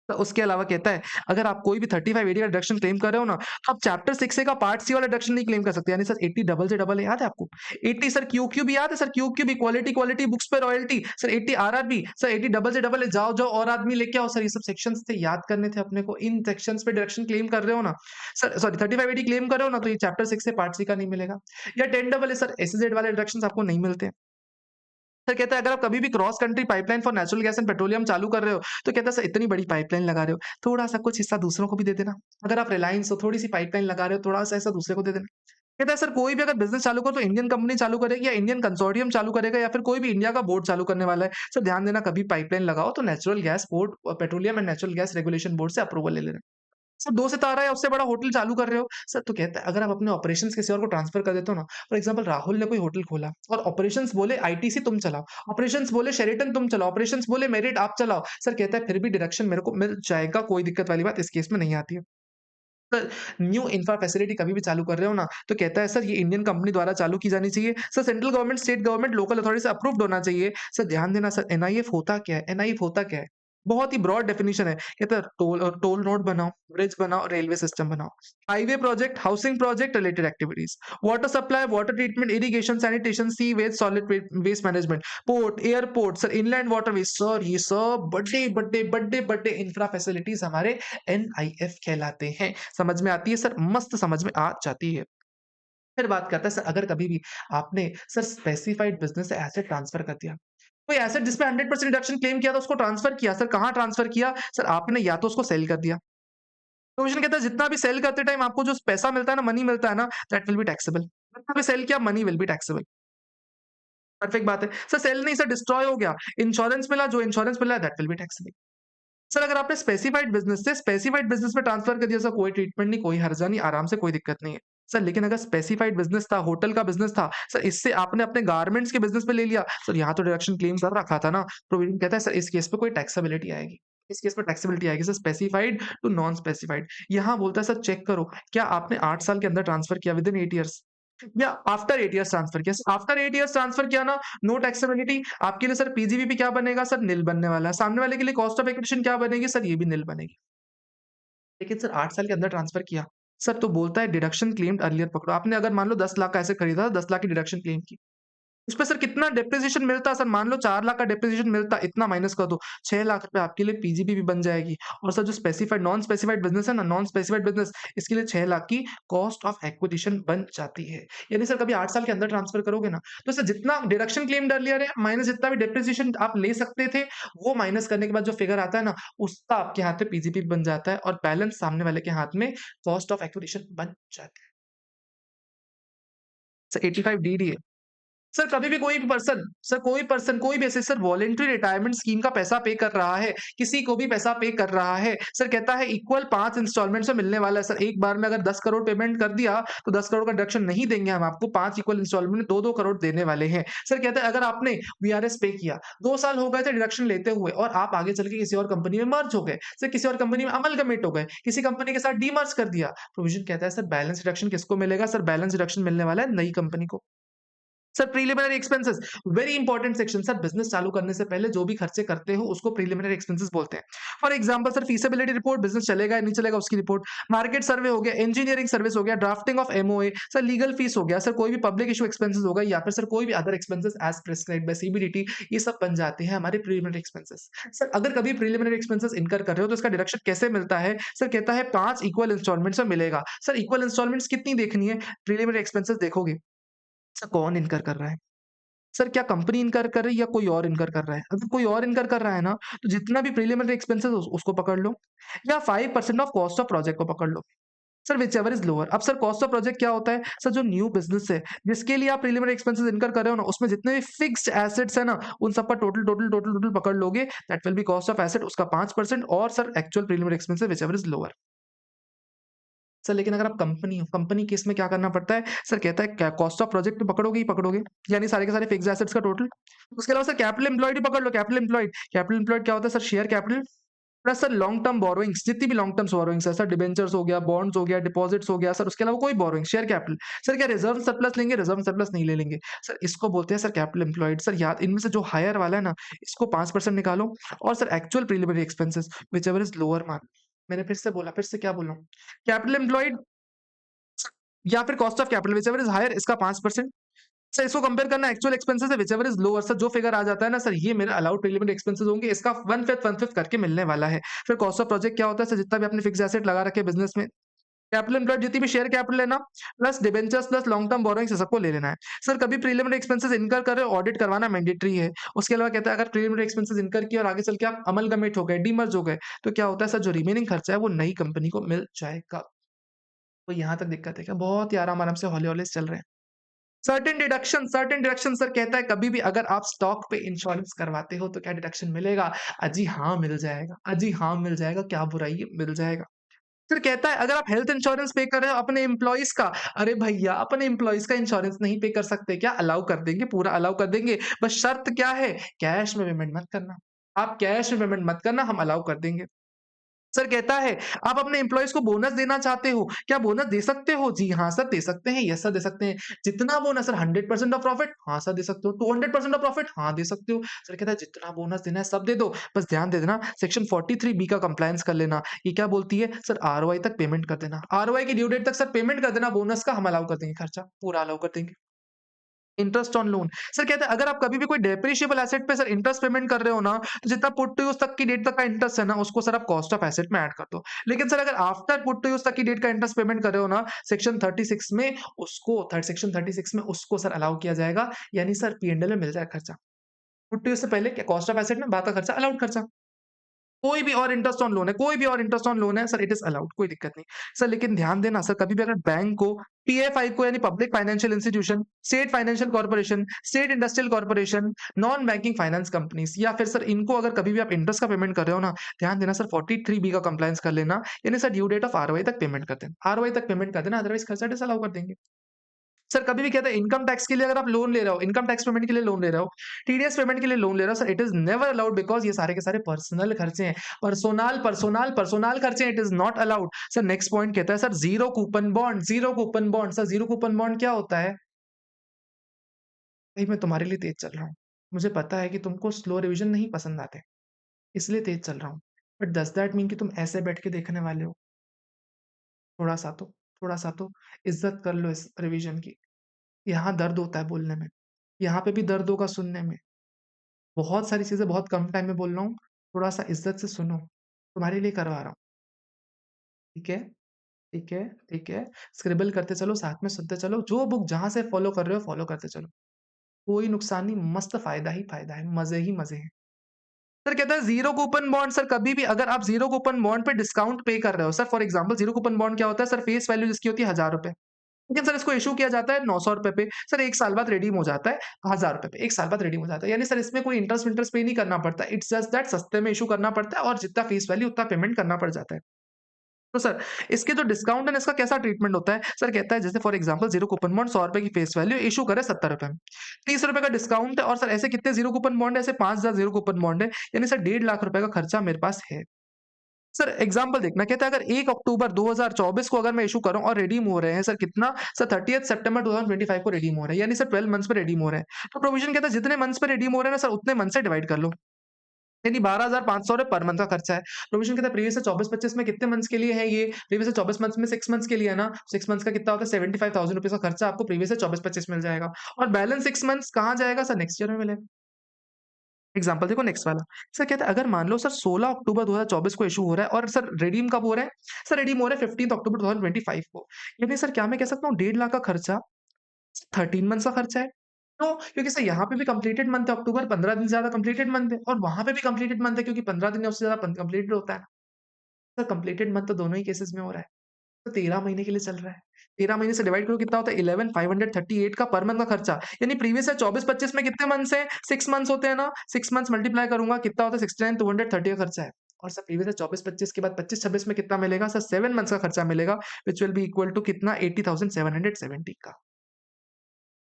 तो उसके अलावा कहता है अगर आप कोई भी 35 एडी का डिडक्शन क्लेम कर रहे हो ना तो आप चैप्टर 6 ए का पार्ट सी वाला डिडक्शन नहीं क्लेम कर सकते। यानी सर 80 डबल से डबल है, याद है आपको? 80 सर क्यू भी याद है? Sir Q equality quality books पे royalty, sir 80 RRB, sir 80 double से डबल है, जाओ जाओ और आदमी लेके आओ। सर ये सब सेक्शंस थे, याद करने थे अपने को। इन सेक्शंस पे डिडक्शन क्लेम कर रहे हो ना सर, सॉरी 35 एडी क्लेम कर रहे हो ना तो ये चैप्टर 6 से पार्ट सी का नहीं मिलेगा। या 10 डबल है सर, एसइजेड वाले डिडक्शंस आपको नहीं मिलते। सर कहता है अगर आप कभी भी cross country pipeline for natural gas and petroleum चालू कर रहे हो तो कहता है सर इतनी बड़ी पाइपलाइन लगा रहे हो, थोड़ा सा कुछ हिस्सा दूसरों को भी दे देना। अगर आप रिलायंस हो थोड़ी सी पाइपलाइन लगा रहे हो, थोड़ा सा हिस्सा दूसरे को दे देना। कहता है सर कोई भी अगर बिजनेस चालू करो तो इंडियन कंपनी चालू करेगी या इंडियन कंसोर्टियम चालू करेगा या फिर कोई भी इंडिया का बोर्ड चालू करने वाला है। सर ध्यान देना कभी पाइपलाइन लगाओ तो natural gas board, petroleum and natural gas regulation board से अप्रूवल ले लेना। सर 2 सितारा या उससे बड़ा होटल चालू कर रहे हो, सर तो कहता है अगर आप अपने ऑपरेशंस किसी और को ट्रांसफर कर देते हो ना, फॉर एग्जांपल राहुल ने कोई होटल खोला और ऑपरेशंस बोले आईटीसी तुम चलाओ, ऑपरेशंस बोले शेरेटन तुम चलाओ, ऑपरेशंस बोले मेरिट आप चलाओ। सर कहता है फिर भी डिडक्शन मेरे को मिल जाएगा, कोई दिक्कत वाली बात इस केस में नहीं आती है। सर न्यू इंफ्रा फैसिलिटी कभी भी चालू कर रहे हो ना, तो कहता है सर ये इंडियन कंपनी द्वारा चालू की जानी चाहिए। Sir central government, state government, local authority से अप्रूव्ड होना चाहिए। सर ध्यान देना सर एनआईएफ होता क्या है? एनआईएफ होता क्या है? बहुत ही ब्रॉड डेफिनिशन है। कहता है टोल रोड बनाओ, ब्रिज बनाओ, रेलवे सिस्टम बनाओ, highway project, housing project, related activities, water supply, water treatment, irrigation, sanitation, sea waste, solid waste management, port, airport, sir inland waterways, sir ये सब बड़े इंफ्रा फैसिलिटीज हमारे एनआईएफ कहलाते हैं। समझ में आती है सर? मस्त समझ में आ जाती है। फिर बात करता है सर अगर कभी भी आपने सर स्पेसिफाइड बिजनेस से एसेट ट्रांसफर कर दिया कोई एसेट जिसमें 100% डिडक्शन क्लेम किया था उसको ट्रांसफर किया। सर कहाँ ट्रांसफर किया? सर आपने या तो उसको सेल कर दिया। प्रोविज़न कहता है जितना भी सेल करते टाइम आपको जो पैसा मिलता है ना, मनी मिलता है ना, दैट विल बी टैक्सेबल। जितना भी सेल किया money will be taxable. Perfect बात है। सर सेल नहीं, सर डिस्ट्रॉय हो गया, इंश्योरेंस मिला, जो इंश्योरेंस मिला that will be taxable. Sir अगर आपने स्पेसिफाइड बिज़नेस से स्पेसिफाइड बिज़नेस में ट्रांसफर कर दिया, सर कोई ट्रीटमेंट नहीं, कोई हर्जा नहीं, आराम से, कोई दिक्कत नहीं है। सर लेकिन अगर स्पेसिफाइड बिज़नेस था, होटल का बिज़नेस था, सर इससे आपने अपने गारमेंट्स के बिज़नेस में ले लिया, सर यहाँ तो डिडक्शन क्लेम कर रखा था ना, प्रोविज़न कहता है सर इस केस पे कोई टैक्सेबिलिटी आएगी। इस केस में टैक्सेबिलिटी आएगी sir specified to non specified. यहाँ बोलता है सर चेक करो, क्या आपने 8 साल के अंदर ट्रांसफर किया विदिन 8 इयर्स या आफ्टर 8 इयर्स ट्रांसफर किया? आफ्टर 8 इयर्स ट्रांसफर किया ना, नो टैक्सेबिलिटी। आपके लिए सर पीजीबीपी क्या बनेगा? सर निल बनने वाला है। सामने वाले के लिए कॉस्ट ऑफ एक्विजिशन क्या बनेगी? सर ये भी निल बनेगी। लेकिन सर 8 साल के अंदर ट्रांसफर किया। सर तो बोलता है डिडक्शन क्लेम्ड अर्लियर पकड़ो। आपने अगर मान लो 10 लाख का एसेट खरीदा था, 10 लाख की डिडक्शन क्लेम की। उसपे सर कितना डेप्रिसिएशन मिलता? सर मान लो 4 लाख का डेप्रिसिएशन मिलता, इतना माइनस कर दो, 6 लाख रुपए आपके लिए पीजीबी भी बन जाएगी। और सर जो स्पेसिफाइड नॉन स्पेसिफाइड बिज़नेस है ना, नॉन स्पेसिफाइड बिज़नेस, इसके लिए 6 लाख की कॉस्ट ऑफ एक्विजिशन बन जाती है। यानी सर कभी 8 साल के अंदर ट्रांसफर करोगे ना, तो सर जितना डिडक्शन क्लेम्ड अर्लियर है, माइनस जितना भी डेप्रिसिएशन आप ले सकते थे, वो माइनस करने के बाद जो फिगर आता है ना, उसका आपके हाथ में पीजीबी बन जाता है और बैलेंस सामने वाले के हाथ में कॉस्ट ऑफ एक्विजिशन बन जाता है। Sir 85 DDA. सर कभी भी कोई भी पर्सन सर कोई पर्सन कोई भी ऐसे सर वॉलंटरी रिटायरमेंट स्कीम का पैसा पे कर रहा है, किसी को भी पैसा पे कर रहा है, सर कहता है इक्वल 5 इंस्टॉलमेंट्स में मिलने वाला है। सर एक बार में अगर 10 करोड़ पेमेंट कर दिया, तो 10 करोड़ का डिडक्शन नहीं देंगे हम आपको, 5 इक्वल इंस्टॉलमेंट में 2-2 करोड़ देने वाले हैं। सर कहता है अगर आपने वीआरएस पे किया, 2 साल हो गए थे डिडक्शन लेते हुए और आप आगे चल के किसी और कंपनी में मर्ज हो गए, सर किसी और कंपनी में अमलगमेट हो गए, किसी कंपनी के साथ डीमर्ज कर दिया, प्रोविजन कहता है सर बैलेंस डिडक्शन किसको मिलेगा? सर बैलेंस डिडक्शन मिलने वाला है नई कंपनी को। Sir preliminary expenses very important section. Sir business चालू करने से पहले जो भी खर्चे करते हो उसको प्रीलिमिनरी एक्सपेंसेस बोलते हैं। For example sir feasibility report, business चलेगा या नहीं चलेगा उसकी रिपोर्ट, मार्केट सर्वे हो गया, इंजीनियरिंग सर्विस हो गया, drafting of MOA, sir legal fees हो गया, सर कोई भी पब्लिक इशू एक्सपेंसेस होगा या फिर सर कोई भी other expenses as prescribed by CBDT, ये सब बन जाते हैं हमारे प्रीलिमिनरी एक्सपेंसेस। सर अगर कभी प्रीलिमिनरी एक्सपेंसेस इनकर कर रहे हो तो इसका डिडक्शन कैसे मिलता है? सर कहता है 5 इक्वल इंस्टॉलमेंट्स में मिलेगा। सर इक्वल इंस्टॉलमेंट्स कितनी देखनी है? प्रीलिमिनरी एक्सपेंसेस देखोगे। सर कौन इनकर कर रहा है? सर क्या कंपनी इनकर कर रही है या कोई और इनकर कर रहा है? अगर कोई और इनकर कर रहा है ना, तो जितना भी प्रीलिमिनरी एक्सपेंसेस उसको पकड़ लो या 5% ऑफ कॉस्ट ऑफ प्रोजेक्ट को पकड़ लो। Sir whichever is lower. अब सर कॉस्ट ऑफ प्रोजेक्ट क्या होता है? सर जो न्यू बिज़नेस है, जिसके लिए आप प्रीलिमिनरी एक्सपेंसेस इनकर कर रहे हो ना, उसमें जितने भी फिक्स्ड एसेट्स है ना, उन सबका टोटल पकड़ लोगे, that will B cost of asset उसका 5% और sir actual preliminary expenses whichever is lower. Sir लेकिन अगर आप कंपनी हो, कंपनी केस में क्या करना पड़ता है? सर कहता है क्या कॉस्ट ऑफ प्रोजेक्ट तो पकड़ोगे ही पकड़ोगे, यानी सारे के सारे फिक्स्ड एसेट्स का टोटल। उसके अलावा सर कैपिटल एम्प्लॉयड ही पकड़ लो, कैपिटल एम्प्लॉयड। कैपिटल एम्प्लॉयड क्या होता है? Sir share capital plus sir long term borrowings, जितनी भी लॉन्ग टर्म्स बोरोइंग्स है, सर डिबेंचर्स हो गया, बॉन्ड्स हो गया, डिपॉजिट्स हो गया, सर उसके अलावा कोई बोरोइंग, शेयर कैपिटल। सर क्या रिजर्व सरप्लस लेंगे? रिजर्व सरप्लस नहीं ले लेंगे। सर इसको बोलते हैं सर कैपिटल एम्प्लॉयड। सर याद इनमें से जो हायर वाला है ना, इसको 5% निकालो और sir actual preliminary expenses whichever is lower मान। मैंने फिर से बोला, फिर से क्या बोल रहा हूँ? कैपिटल एम्प्लॉयड या फिर cost of capital whichever is higher, इसका 5%। सर इसको कंपेयर करना एक्चुअल एक्सपेंसेस है, व्हिचएवर इज़ लोअर। सर जो फिगर आ जाता है ना सर, ये मेरा अलाउड प्रीलिमिनरी एक्सपेंसेस होंगे, इसका 1/5 करके मिलने वाला है। फिर कॉस्ट ऑफ प्रोजेक्ट क्या होता है? सर जितना भी आपने फिक्स्ड एसेट लगा रखे हैं बिज़नेस में, कैपिटल एम्प्लॉयड जितनी भी शेयर कैपिटल है ना, plus debentures plus long term borrowings सबको ले लेना है। सर कभी प्रीलिमिनरी एक्सपेंसेस इनकर कर रहे हो, ऑडिट करवाना मैंडेटरी है। उसके अलावा कहता है अगर प्रीलिमिनरी एक्सपेंसेस इनकर किए और आगे चल के आप अमलगमेट हो गए, डीमर्ज हो गए, तो क्या होता है? सर जो रिमेनिंग खर्चा है वो नई कंपनी को मिल जाएगा। तो यहाँ तक दिक्कत है क्या? बहुत ही आराम-आराम से हौले-हौले से चल रहे हैं। सर्टेन डिडक्शन सर कहता है कभी भी अगर आप स्टॉक पे इंश्योरेंस करवाते हो तो क्या डिडक्शन मिलेगा? अजी हाँ, मिल जाएगा। अजी हाँ, मिल जाएगा, क्या बुराई है? मिल जाएगा। फिर कहता है अगर आप हेल्थ इंश्योरेंस पे कर रहे हो अपने एम्प्लॉइज़ का, अरे भैया अपने एम्प्लॉइज़ का इंश्योरेंस नहीं पे कर सकते क्या? अलाउ कर देंगे, पूरा अलाउ कर देंगे। बस शर्त क्या है? कैश में पेमेंट मत करना। आप कैश में पेमेंट मत करना, हम अलाउ कर देंगे। सर कहता है, आप अपने एम्प्लॉइज़ को बोनस देना चाहते हो, क्या बोनस दे सकते हो? जी हाँ सर, दे सकते हैं। यस सर, दे सकते हैं। जितना बोनस सर 100% ऑफ प्रॉफिट? हाँ सर, दे सकते हो। 200% ऑफ प्रॉफिट? हाँ, दे सकते हो। सर कहता है जितना बोनस देना है सब दे दो, बस ध्यान दे देना सेक्शन 43 बी का कंप्लायंस कर लेना। ये क्या बोलती है? सर आरओआई तक पेमेंट कर देना। आरओआई की ड्यू डेट तक सर पेमेंट कर देना बोनस का, हम अलाउ कर देंगे खर्चा, पूरा अलाउ कर देंगे। Interest on loan. सर कहता है अगर आप कभी भी कोई डेप्रिशिएबल एसेट पे सर इंटरेस्ट पेमेंट कर रहे हो ना, तो जितना पुट टू यूज़ तक की डेट तक का इंटरेस्ट है ना, उसको सर आप कॉस्ट ऑफ एसेट में ऐड कर दो। लेकिन सर अगर आफ्टर पुट टू यूज़ तक की डेट का इंटरेस्ट पेमेंट कर रहे हो ना, सेक्शन 36 में उसको थर्ड सेक्शन 36 में उसको सर अलाउ किया जाएगा, यानी सर पी-एंड-एल में मिल जाएगा खर्चा। पुट टू यूज़ से पहले क्या कॉस्ट ऑफ एसेट में बाद का खर्चा अलाउड खर्चा। कोई भी और इंटरेस्ट ऑन लोन है, कोई भी और इंटरेस्ट ऑन लोन है सर इट इज़ अलाउड, कोई दिक्कत नहीं। सर लेकिन ध्यान देना सर कभी भी अगर बैंक को, पीएफआई को यानी public financial institution, state financial corporation, state industrial corporation, non banking finance companies या फिर सर इनको अगर कभी भी आप इंटरेस्ट का पेमेंट कर रहे हो ना, ध्यान देना सर 43 बी का कंप्लायंस कर लेना, यानी sir due date of ROI तक पेमेंट कर देना। आरओआई तक पेमेंट कर देना अदरवाइज़ खर्चा डिसअलाउ कर देंगे। सर कभी भी कहते हैं इनकम टैक्स के लिए अगर आप लोन ले रहे हो, इनकम टैक्स पेमेंट के लिए लोन ले रहे हो, टीडीएस पेमेंट के लिए लोन ले रहे हो, sir it is never allowed because ये सारे के सारे पर्सनल खर्चे हैं। पर्सोनल खर्चे हैं, it is not allowed. Sir next point कहता है sir zero coupon bond. Sir zero coupon bond क्या होता है? भई मैं तुम्हारे लिए तेज़ चल रहा हूँ। मुझे पता है कि तुमको स्लो रिविज़न नहीं पसंद आते, इसलिए तेज़ चल रहा हूँ। बट डज़ दैट मीन कि तुम ऐसे बैठ के देखने वाले हो? थोड़ा-सा तो थोड़ा-सा तो इज़्ज़त कर लो इस रिविज़न की। यहाँ दर्द होता है बोलने में, यहाँ पे भी दर्द होगा सुनने में। बहुत सारी चीज़ें बहुत कम टाइम में बोल रहा हूँ, थोड़ा-सा इज़्ज़त से सुनो, तुम्हारे लिए करवा रहा हूँ, ठीक है? ठीक है, ठीक है। स्क्रिबल करते चलो, साथ में सुनते चलो, जो बुक जहाँ से फ़ॉलो कर रहे हो, फ़ॉलो करते चलो। कोई नुकसान नहीं, मस्त फ़ायदा ही फ़ायदा है, मज़े ही मज़े हैं। सर कहता है ज़ीरो कूपन बॉन्ड सर कभी भी अगर आप ज़ीरो कूपन बॉन्ड पे डिस्काउंट पे कर रहे हो, sir for example zero coupon bond क्या होता है? सर फेस वैल्यू जिसकी होती है ₹1000 लेकिन सर इसको इश्यू किया जाता है ₹900 पे, सर 1 साल बाद रिडीम हो जाता है ₹1000 पे, 1 साल बाद रिडीम हो जाता है। यानी सर इसमें कोई इंटरेस्ट विंटरेस्ट पे नहीं करना पड़ता, इट्स जस्ट दैट सस्ते में इश्यू करना पड़ता है और जितना फेस वैल्यू उतना पेमेंट करना पड़ जाता है। तो सर इसके जो डिस्काउंट है ना इसका कैसा ट्रीटमेंट होता है? सर कहता है जैसे for example zero coupon bond ₹100 की फेस वैल्यू इश्यू करे ₹70 में, ₹30 का डिस्काउंट है और सर ऐसे कितने ज़ीरो कूपन बॉन्ड है? ऐसे 5000 ज़ीरो कूपन बॉन्ड है, यानी सर ₹1.5 लाख का खर्चा मेरे पास है। सर एग्ज़ाम्पल देखना कहता है अगर 1 अक्टूबर 2024 को अगर मैं इश्यू कर रहा हूँ और रिडीम हो रहे हैं सर कितना? सर 30th सितंबर 2025 को रिडीम हो रहे हैं, यानी सर 12 मंथ्स पे रिडीम हो रहे हैं। तो प्रोविज़न कहता है जितने मंथ्स पे रिडीम हो रहे हैं ना सर उतने मंथ से डिवाइड कर लो। यानी 12,500 पर मंथ का खर्चा है। प्रोविज़न कहता है प्रीवियस से 24-25 में कितने मंथ्स के लिए है ये? प्रीवियस से 24 मंथ्स में 6 मंथ्स के लिए है ना? 6 मंथ्स का कितना होता है? ₹75,000 का खर्चा आपको प्रीवियस से 24-25 मिल जाएगा और बैलेंस 6 मंथ्स कहाँ जाएगा? सर नेक्स्ट ईयर में मिलेगा। एग्ज़ाम्पल देखो नेक्स्ट वाला। सर कहता है अगर मान लो सर 16 अक्टूबर 2024 को इश्यू हो रहा है और सर रिडीम कब हो रहा है? सर रिडीम हो रहा है 15th अक्टूबर 2025 को। यानी सर क्या मैं कह सकता हूँ 1.5 लाख का खर्चा 13 मंथ्स का खर्चा है। क्यों? क्योंकि सर यहाँ पे भी कंप्लीटेड मंथ है अक्टूबर 15 दिन से ज़्यादा कंप्लीटेड मंथ है और वहाँ पे भी कंप्लीटेड मंथ है क्योंकि 15 दिन या उससे ज़्यादा कंप्लीटेड होता है। सर कंप्लीटेड मंथ तो दोनों ही केसेस में हो रहा है। तो 13 महीने के लिए चल रहा है। 13 महीने से डिवाइड करो कितना होता है 11,538 का पर मंथ का खर्चा। यानी प्रीवियस है 24-25 में कितने मंथ्स हैं? 6 मंथ्स होते हैं ना? 6 मंथ्स मल्टीप्लाई करूँगा कितना होता है 69,230 का खर्चा है। और सर प्रीवियस है 24-25 के बाद 25-26 में कितना मिलेगा? सर 7 मंथ्स का खर्चा मिलेगा which will be equal to कितना 80,770 का।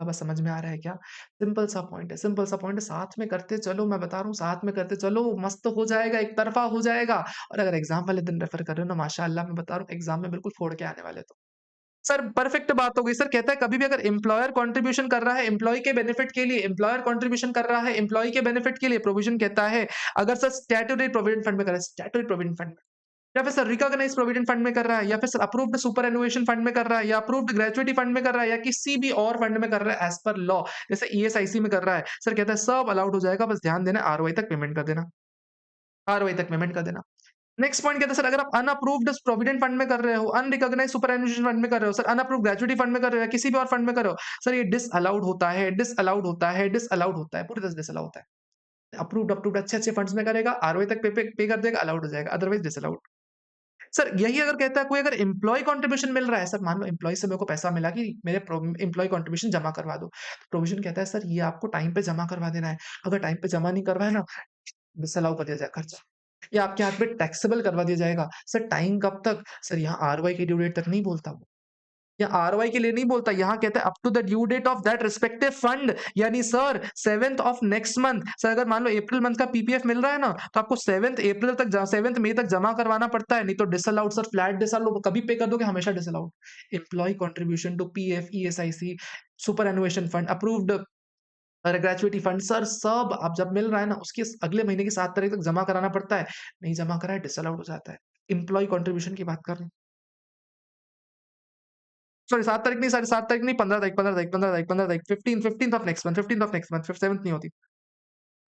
अब समझ में आ रहा है क्या? सिंपल सा पॉइंट है, साथ में करते चलो मैं बता रहा हूँ साथ में करते चलो मस्त हो जाएगा, एक तरफ़ा हो जाएगा और अगर एग्ज़ाम वाले दिन रेफ़र कर रहे हो ना माशाअल्लाह मैं बता रहा हूँ एग्ज़ाम में बिल्कुल फोड़ के आने वाले हो तुम। सर परफेक्ट बात हो गई। सर कहता है कभी भी अगर एम्प्लॉयर कंट्रीब्यूशन कर रहा है एम्प्लॉयी के बेनिफिट के लिए एम्प्लॉयर कंट्रीब्यूशन कर रहा है एम्प्लॉयी के बेनिफिट के लिए प्रोविजन कहता है अगर सर स्टैट्यूटरी प्रोविडेंट फंड में कर रहा है स्टैट्यूटरी प्रोविडेंट फंड में या फिर सर रिकॉग्नाइज्ड प्रोविडेंट फंड में कर रहा है या फिर सर अप्रूव्ड सुपरएनुएशन फंड में कर रहा है या अप्रूव्ड ग्रेच्युइटी फंड में कर रहा है या किसी भी और फंड में कर रहा है एज पर लॉ जैसे ईएसआईसी में कर रहा है सर कहता है सब अलाउड हो जाएगा बस ध्यान देना आरओआई तक पेमेंट कर देना आरओआई तक पेमेंट कर देना नेक्स्ट पॉइंट कहता है सर अगर आप अनअप्रूव्ड प्रोविडेंट फंड में कर रहे हो, अनरिकॉग्नाइज्ड सुपरएनुएशन फंड में कर रहे हो, सर अनअप्रूव्ड ग्रेच्युइटी फंड में कर रहे हो या किसी भी और फंड में कर रहे हो, सर ये डिसअलाउड होता है, डिसअलाउड होता है, डिसअलाउड होता है, पूरी तरह से डिसअलाउ होता है। अप्रूव्ड अप्रूव्ड अच्छे-अच्छे फंड्स में करेगा, आरओआई तक पे कर देगा, अलाउड हो जाएगा, अदरवाइज़ डिसअलाउड। सर यही अगर कहता है कोई अगर एम्प्लॉयी कंट्रीब्यूशन मिल रहा है, सर मान लो एम्प्लॉयी से मेरे को पैसा मिला कि मेरे एम्प्लॉयी कंट्रीब्यूशन जमा करवा दो। प्रोविजन कहता है सर ये आपको टाइम पे जमा करवा देना है। अगर टाइम पे जमा नहीं करवाया ना, डिसअलाउ कर दिया जाएगा खर्चा। या आपके हाथ में टैक्सेबल करवा दिया जाएगा। सर टाइम कब तक? सर यहाँ आरओआई की ड्यू डेट तक नहीं बोलता वो। यहाँ आरओआई के लिए नहीं बोलता, यहाँ कहता है up to the due date of that respective fund यानी sir 7th of next month sir अगर मान लो अप्रैल मंथ का पीपीएफ मिल रहा है ना, तो आपको 7th मई तक जमा करवाना पड़ता है, नहीं तो डिसअलाउड सर फ्लैट डिसअलाउड कभी पे कर दोगे हमेशा disallowed. Employee contribution to PF, ESIC, superannuation fund, approved gratuity fund sir सब अब जब मिल रहा है ना उसके अगले महीने की 7 तारीख तक जमा कराना पड़ता है। नहीं जमा करा है डिसअलाउड हो जाता है। एम्प्लॉयी कंट्रीब्यूशन की बात कर रहा हूँ। सॉरी 7 तारीख नहीं सॉरी 7 तारीख नहीं 15 तारीख 15th ऑफ नेक्स्ट मंथ फिर 7th नहीं होती।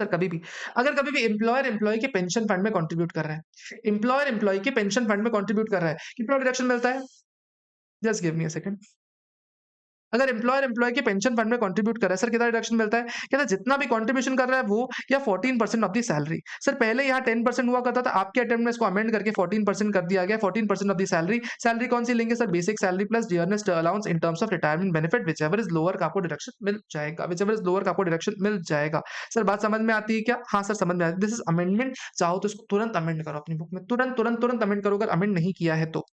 सर कभी भी अगर कभी भी एम्प्लॉयर एम्प्लॉयी के पेंशन फंड में कंट्रीब्यूट कर रहा है। एम्प्लॉयर एम्प्लॉयी के पेंशन फंड में कंट्रीब्यूट कर रहा है। कितना डिडक्शन मिलता है? Just give me a second. अगर एम्प्लॉयर एम्प्लॉयी के पेंशन फंड में कंट्रीब्यूट कर रहा है, सर कितना डिडक्शन मिलता है? कहता है जितना भी कंट्रीब्यूशन कर रहा है वो या 14% ऑफ द सैलरी। सर पहले यहाँ 10% हुआ करता था, आपके अटेम्प्ट में इसको अमेंड करके 14% कर दिया गया, 14% ऑफ द सैलरी। सैलरी कौन सी लेंगे sir? Basic salary plus dearness allowance in terms of retirement benefit whichever is lower का आपको डिडक्शन मिल जाएगा, व्हिचएवर इज लोअर का आपको डिडक्शन मिल जाएगा। सर बात समझ में आती है क्या? हाँ सर समझ में आती है। दिस इज अमेंडमेंट, चाहो तो इसको तुरंत अमेंड करो अपनी बुक में, तुरंत तुरंत तुरंत अमेंड करो अगर अमेंड नहीं किया है तो।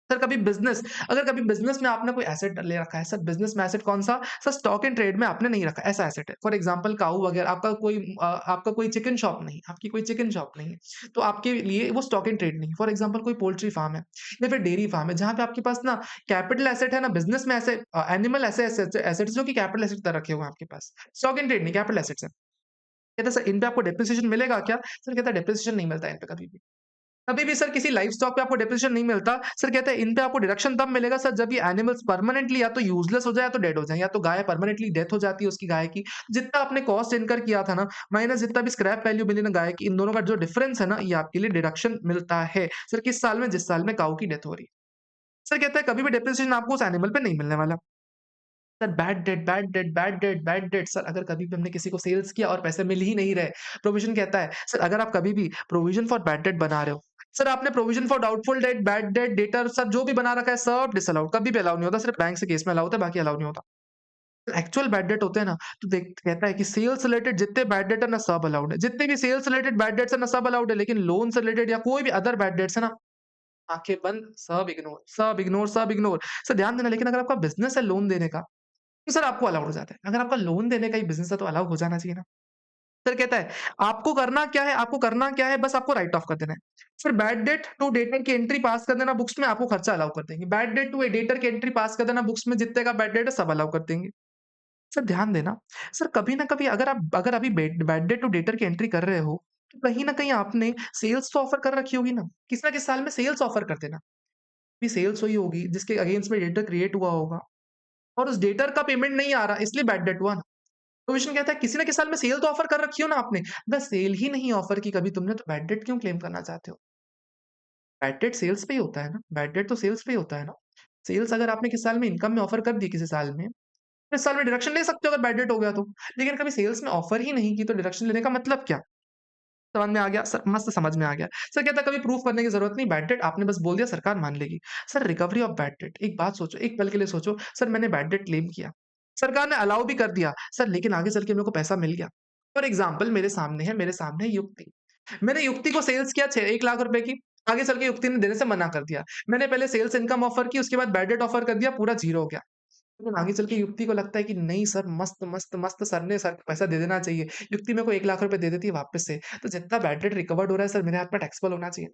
सर कभी बिज़नेस, अगर कभी बिज़नेस में आपने कोई एसेट ले रखा है, सर बिज़नेस में एसेट कौन-सा? सर स्टॉक एंड ट्रेड में आपने नहीं रखा, ऐसा एसेट है। फॉर एग्ज़ाम्पल काऊ वगैरह, आपका कोई चिकन शॉप नहीं, आपकी कोई चिकन शॉप नहीं है, तो आपके लिए वो स्टॉक एंड ट्रेड नहीं है। फॉर एग्ज़ाम्पल कोई पोल्ट्री फार्म है या फिर डेयरी फार्म है, जहाँ पे आपके पास ना कैपिटल एसेट है ना, बिज़नेस में ऐसे एनिमल ऐसे एसेट्स जो कि कैपिटल एसेट तरह रखे हुए हैं आपके पास। स्टॉक एंड ट्रेड नहीं, कैपिटल एसेट्स है। कहता है सर इन पे आपको डेप्रिसिएशन मिलेगा क्या? सर कहता है डेप्रिसिएशन नहीं मिलता है इन पे कभी भी। कभी भी सर किसी लाइव स्टॉक पे आपको डेप्रिसिएशन नहीं मिलता। सर कहते हैं इन पे आपको डिडक्शन तब मिलेगा सर जब ये एनिमल्स परमानेंटली या तो यूजलेस हो जाए या तो डेड हो जाए, या तो गाय परमानेंटली डेथ हो जाती है उसकी गाय की। जितना आपने कॉस्ट इनकर किया था ना, माइनस जितना भी स्क्रैप वैल्यू मिली ना गाय की, इन दोनों का जो डिफरेंस है ना, ये आपके लिए डिडक्शन मिलता है। सर किस साल में? जिस साल में काऊ की डेथ हो रही है। सर कहता है कभी भी डेप्रिसिएशन आपको उस एनिमल पे नहीं मिलने वाला। Sir bad date, bad debt, bad debt, bad debt, sir अगर कभी भी हमने किसी को सेल्स किया और पैसे मिल ही नहीं रहे, प्रोविज़न कहता है सर अगर आप कभी भी प्रोविज़न फॉर बैड डेट बना रहे हो, सर आपने provision for doubtful debt, bad debt, debtor सब जो भी बना रखा है सब डिसअलाउड, कभी भी अलाउ नहीं होता, सिर्फ बैंक से केस में अलाउ होता है, बाकी अलाउ नहीं होता। एक्चुअल बैड डेट होते हैं ना, तो देख कहता है कि सेल्स रिलेटेड जितने बैड डेट है ना सब अलाउड है। जितने भी सेल्स रिलेटेड बैड डेट्स है ना सब अलाउड है, लेकिन लोन से रिलेटेड या कोई भी अदर बैड डेट्स है ना, आँखें बंद, सब इग्नोर, सब इग्नोर, सब इग्नोर। सर ध्यान देना, लेकिन अगर आपका बिज़नेस है लोन देने का, तो सर आपको अलाउड हो जाता है। अगर आपका लोन देने का ही बिज़नेस है तो अलाउ हो जाना चाहिए ना। सर कहता है आपको करना क्या है, आपको करना क्या है, बस आपको राइट ऑफ कर देना है। Sir bad debt to debtor की एंट्री पास कर देना बुक्स में, आपको खर्चा अलाउ कर देंगे। बैड डेट टू डेटर की एंट्री पास कर देना बुक्स में, जितने का बैड डेट है सब अलाउ कर देंगे। सर ध्यान देना, सर कभी ना कभी अगर अभी bad bad debt to debtor की एंट्री कर रहे हो, तो कहीं न कहीं आपने सेल्स तो ऑफर कर रखी होगी ना। किसी ना किसी साल में सेल्स ऑफर कर देना। अभी सेल्स हुई होगी जिसके अगेंस्ट में डेटर क्रिएट हुआ होगा और उस डेटर का पेमेंट नहीं आ रहा, इसलिए बैड डेट हुआ ना। प्रोविज़न कहता है किसी न किसी साल में सेल तो ऑफर कर रखी हो ना आपने। अगर सेल ही नहीं ऑफर की कभी तुमने, तो बैड डेट क्यों क्लेम करना चाहते हो? बैड डेट सेल्स पे ही होता है ना, बैड डेट तो सेल्स पे ही होता है ना। सेल्स अगर आपने किसी साल में इनकम में ऑफर कर दी किसी साल में, तो इस साल में डिडक्शन ले सकते हो अगर बैड डेट हो गया तो। लेकिन कभी सेल्स में ऑफर ही नहीं की तो डिडक्शन लेने का मतलब क्या? समझ में आ गया? सर मस्त समझ में आ गया। सर कहता है कभी प्रूफ करने की ज़रूरत नहीं, बैड डेट आपने बस बोल दिया सरकार मान लेगी। Sir recovery of bad debt, एक बात सोचो, एक पल के लिए सोचो, सर मैंने बैड डेट क्लेम किया, सरकार ने अलाउ भी कर दिया, सर लेकिन आगे चल के मेरे को पैसा मिल गया। फॉर एग्ज़ाम्पल मेरे सामने है युक्ति। मैंने युक्ति को सेल्स किया 1 लाख रुपए की, आगे चल के युक्ति ने देने से मना कर दिया। मैंने पहले सेल्स इनकम ऑफर की, उसके बाद बैड डेट ऑफर कर दिया, पूरा ज़ीरो हो गया। लेकिन आगे चल के युक्ति को लगता है कि नहीं सर मस्त, मस्त, मस्त सर ने सर पैसा दे देना चाहिए। युक्ति मेरे को 1 लाख रुपए दे देती है वापस से, तो जितना बैड डेट रिकवर्ड हो रहा है सर मेरे हाथ में टैक्सेबल होना चाहिए।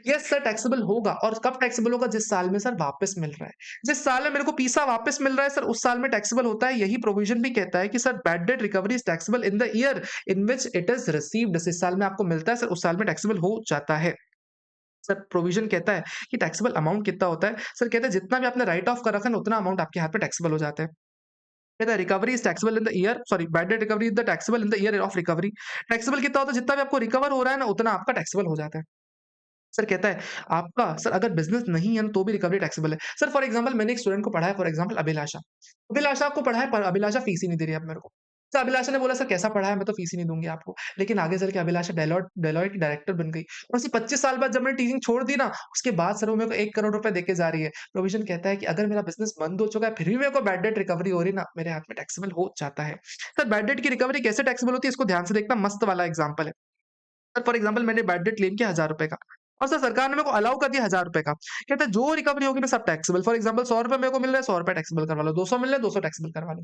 यस सर टैक्सेबल होगा, और कब टैक्सेबल होगा? जिस साल में सर वापस मिल रहा है। जिस साल में मेरे को पैसा वापस मिल रहा है सर उस साल में टैक्सेबल होता है। यही प्रोविज़न भी कहता है कि sir bad date recovery is taxable in the year in which it is received. जिस साल में आपको मिलता है सर उस साल में टैक्सेबल हो जाता है। सर प्रोविज़न कहता है कि टैक्सेबल अमाउंट कितना होता है? सर कहता है जितना भी आपने राइट ऑफ कर रखा है ना उतना अमाउंट आपके हाथ में टैक्सेबल हो जाता है। कहता है recovery is taxable in the year, sorry bad debt recovery is the taxable in the year of recovery. Taxable कितना होता है? जितना भी आपको रिकवर हो रहा है ना उतना आपका टैक्सेबल हो जाता है। सर कहता है आपका सर अगर बिज़नेस नहीं है ना तो भी रिकवरी टैक्सेबल है। सर फॉर एग्ज़ाम्पल मैंने एक स्टूडेंट को पढ़ाया, फॉर एग्ज़ाम्पल अभिलाषा। अभिलाषा को पढ़ाया पर अभिलाषा फीस ही नहीं दे रही है अब मेरे को। सर अभिलाषा ने बोला सर कैसा पढ़ाया, मैं तो फीस ही नहीं दूँगी आपको। लेकिन आगे चल के अभिलाषा डेलॉयट की डायरेक्टर बन गई और उसी 25 साल बाद जब मैंने टीचिंग छोड़ दी ना, उसके बाद सर वो मेरे को 1 करोड़ रुपए देके जा रही है। प्रोविज़न कहता है कि अगर मेरा बिज़नेस बंद हो चुका है फिर भी मेरे को बैड डेट रिकवरी हो रही है ना, मेरे हाथ में टैक्सेबल हो जाता है। सर बैड डेट की रिकवरी कैसे टैक्सेबल होती है इसको ध्यान से देखना, मस्त वाला एग्ज़ाम्पल है। सर फॉर एग्ज़ाम्पल मैंने बैड डेट क्लेम किया ₹1000 का और सर सरकार ने मेरे को अलाउ कर दिया ₹1000 का। कहता है जो रिकवरी होगी ना सब टैक्सेबल। फॉर एग्ज़ाम्पल ₹100 मेरे को मिल रहा है, ₹100 टैक्सेबल करवा लो, 200 मिल रहा है, 200 टैक्सेबल करवा लो।